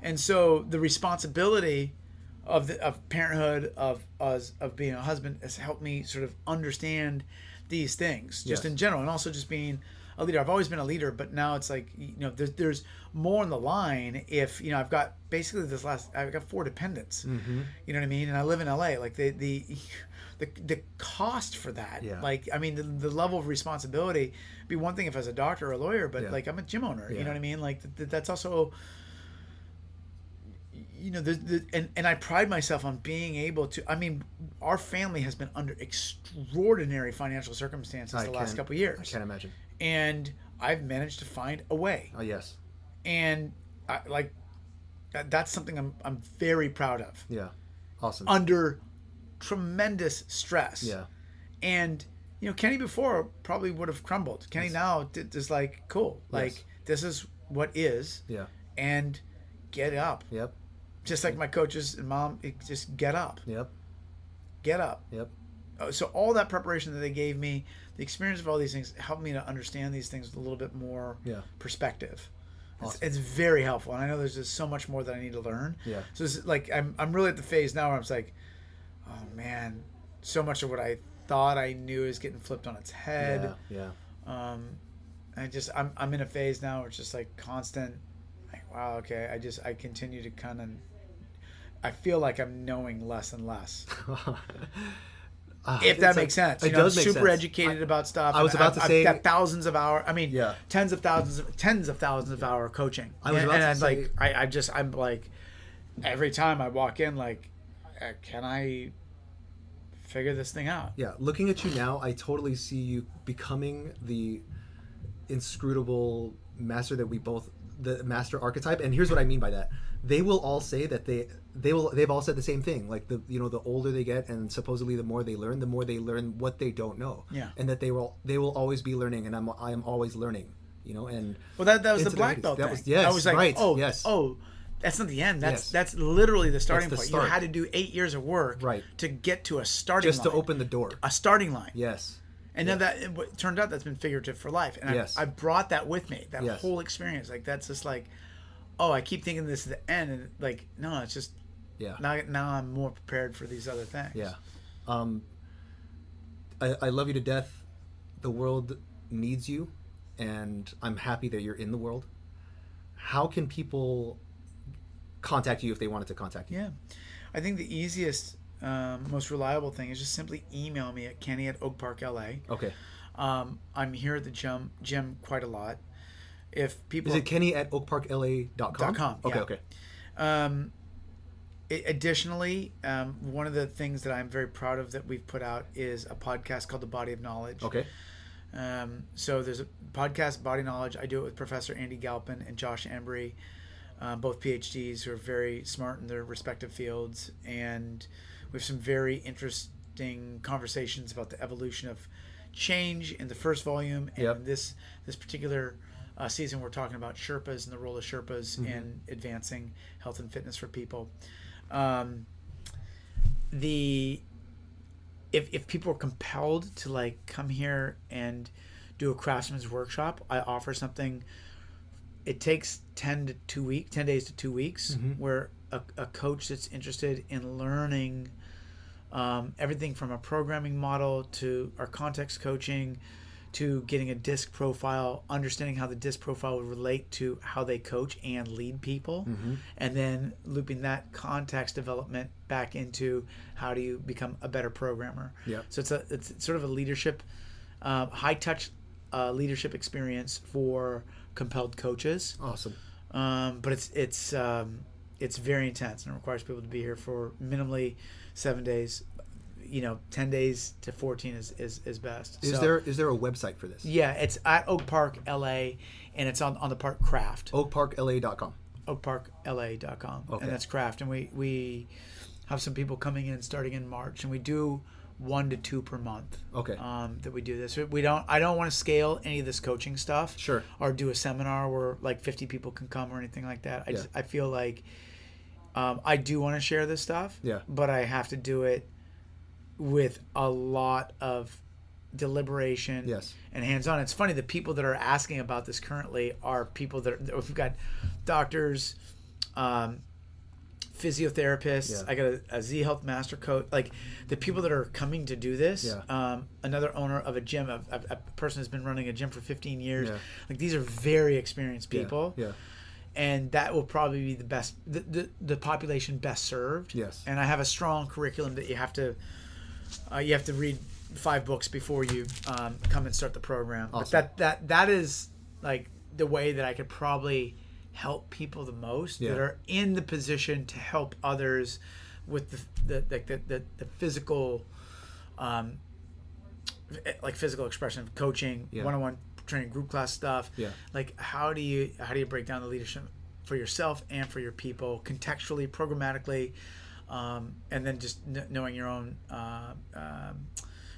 And so the responsibility of parenthood, of being a husband, has helped me sort of understand these things just Yes. in general, and also just being a leader. I've always been a leader, but now it's like, you know, there's more on the line. If, you know, I've got basically I've got 4 dependents. Mm-hmm. You know what I mean? And I live in LA. Like the cost for that, like, I mean, the level of responsibility would be one thing if I was a doctor or a lawyer, but like, I'm a gym owner. You know what I mean? Like that's also, you know, and I pride myself on being able to. I mean, our family has been under extraordinary financial circumstances the last couple of years. I can't imagine. And I've managed to find a way. Oh, yes. And that's something I'm very proud of. Yeah. Awesome. Under tremendous stress. Yeah. And, you know, Kenny before probably would have crumbled. Kenny now is like, cool. Like, this is what is. Yeah. And get up. Yep. Just like my coaches and mom, just get up. Yep. Get up. Yep. So all that preparation that they gave me, the experience of all these things, helped me to understand these things with a little bit more perspective. Awesome. It's very helpful, and I know there's just so much more that I need to learn. Yeah. So it's like I'm really at the phase now where I'm just like, oh man, so much of what I thought I knew is getting flipped on its head. Yeah. I'm in a phase now where it's just like constant. Like, wow, okay. I continue to kind of. I feel like I'm knowing less and less. If that makes sense. It does make sense. I'm super educated about stuff. I was about to say, I've got thousands of hours. I mean, tens of thousands of hour coaching. I was about to say, I'm like, every time I walk in, like, can I figure this thing out? Yeah. Looking at you now, I totally see you becoming the inscrutable master that the master archetype. And here's what I mean by that. They will all say that they've all said the same thing. Like, the older they get, and supposedly the more they learn what they don't know. Yeah. And that they will always be learning, and I am always learning, you know. And well, that was the black belt thing. I was like, right. oh, yes. oh, that's not the end. That's literally the starting point. Start. You had to do 8 years of work to get to a starting line. Just to open the door. A starting line. Yes. And then it turned out that's been figurative for life. And I brought that with me, that whole experience. Like, that's just like, oh, I keep thinking this is the end. And like, no, it's just, now I'm more prepared for these other things. Yeah. I love you to death, the world needs you, and I'm happy that you're in the world. How can people contact you if they wanted to contact you? Yeah. I think the easiest, most reliable thing is just simply email me at kenny@oakparkla. Okay. I'm here at the gym quite a lot. If people Is it kenny@oakparkla.com? .com, Okay, yeah. okay. Additionally, one of the things that I'm very proud of that we've put out is a podcast called The Body of Knowledge. Okay. So there's a podcast, Body Knowledge. I do it with Professor Andy Galpin and Josh Embry, both PhDs who are very smart in their respective fields. And we have some very interesting conversations about the evolution of change in the first volume. And Yep. in this particular season, we're talking about Sherpas and the role of Sherpas in advancing health and fitness for people. If people are compelled to like come here and do a craftsman's workshop, I offer something. It takes 10 days to 2 weeks, where a coach that's interested in learning everything from a programming model to our context coaching to getting a disc profile, understanding how the disc profile would relate to how they coach and lead people, and then looping that context development back into how do you become a better programmer. Yeah. So it's sort of a leadership, high touch leadership experience for compelled coaches. Awesome. But it's very intense and it requires people to be here for minimally 7 days. 10 days to 14 is best. Is there a website for this? Yeah, it's at Oak Park LA, and it's on the park craft. oakparkla.com. oakparkla.com. Okay. And that's craft. And we have some people coming in starting in March, and we do 1 to 2 per month. Okay. That we do this. I don't want to scale any of this coaching stuff. Sure. Or do a seminar where like 50 people can come or anything like that. I feel like I do want to share this stuff. Yeah. But I have to do it with a lot of deliberation and hands-on. It's funny, the people that are asking about this currently are people that we've got doctors, physiotherapists. I got a Z Health master coach. Like the people that are coming to do this. Another owner of a gym, a person who's been running a gym for 15 years. Like these are very experienced people. And that will probably be the best, the population best served. And I have a strong curriculum that you have to read 5 books before you come and start the program. Awesome. But that is like the way that I could probably help people the most that are in the position to help others with the physical, like physical expression of coaching, one-on-one training, group class stuff. Like how do you break down the leadership for yourself and for your people contextually, programmatically, and then just knowing your own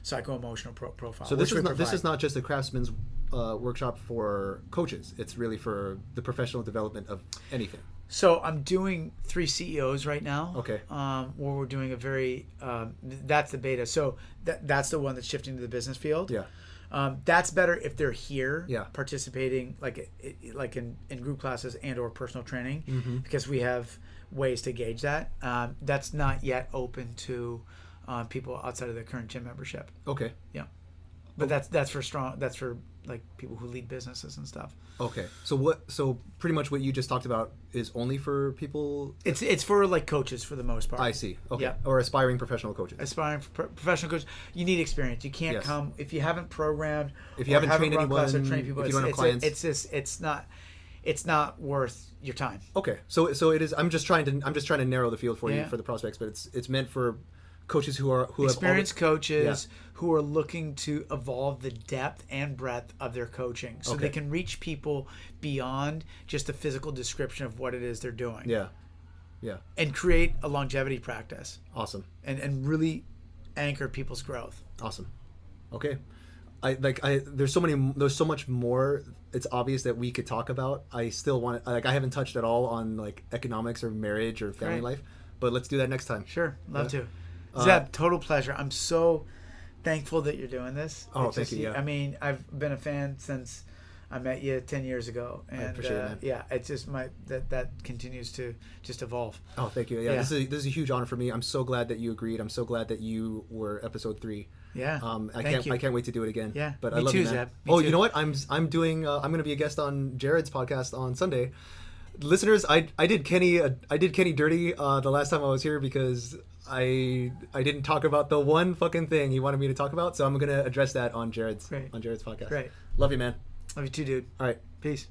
psycho-emotional profile. So this is not just a craftsman's workshop for coaches. It's really for the professional development of anything. So I'm doing 3 CEOs right now. Okay. Where we're doing a very that's the beta. So that's the one that's shifting to the business field. That's better if they're here participating like in group classes and or personal training, because we have ways to gauge that. That's not yet open to people outside of their current gym membership. Okay. But that's for like people who lead businesses and stuff. Okay. So pretty much what you just talked about is only for people. It's for like coaches for the most part. I see. Okay. Or aspiring professional coaches. Aspiring professional coaches. You need experience. You can't come if you haven't programmed. If you haven't trained anyone, or trained people, if you don't have clients, it's not worth your time. Okay. So it is. I'm just trying to narrow the field for you for the prospects, but it's meant for coaches who experienced coaches who are looking to evolve the depth and breadth of their coaching, so they can reach people beyond just a physical description of what it is they're doing. And create a longevity practice. Awesome. And really anchor people's growth. Awesome. Okay. There's so much more. It's obvious that we could talk about. I still want I haven't touched at all on like economics or marriage or family life, but let's do that next time. Sure. Love to. Zeb, total pleasure. I'm so thankful that you're doing this. Oh, thank you. I mean, I've been a fan since I met you 10 years ago, and appreciate it, man. yeah, it's just that continues to just evolve. Oh, thank you. Yeah, This is a huge honor for me. I'm so glad that you agreed. I'm so glad that you were episode 3. Yeah. I can't wait to do it again. Yeah. But Me I love too, you, man. Zeb. Me Oh, too. you know what? I'm going to be a guest on Jared's podcast on Sunday. Listeners, I did Kenny dirty the last time I was here because I didn't talk about the one fucking thing he wanted me to talk about, so I'm gonna address that on Jared's Great. podcast. Great. Love you, man. Love you too, dude. All right. Peace.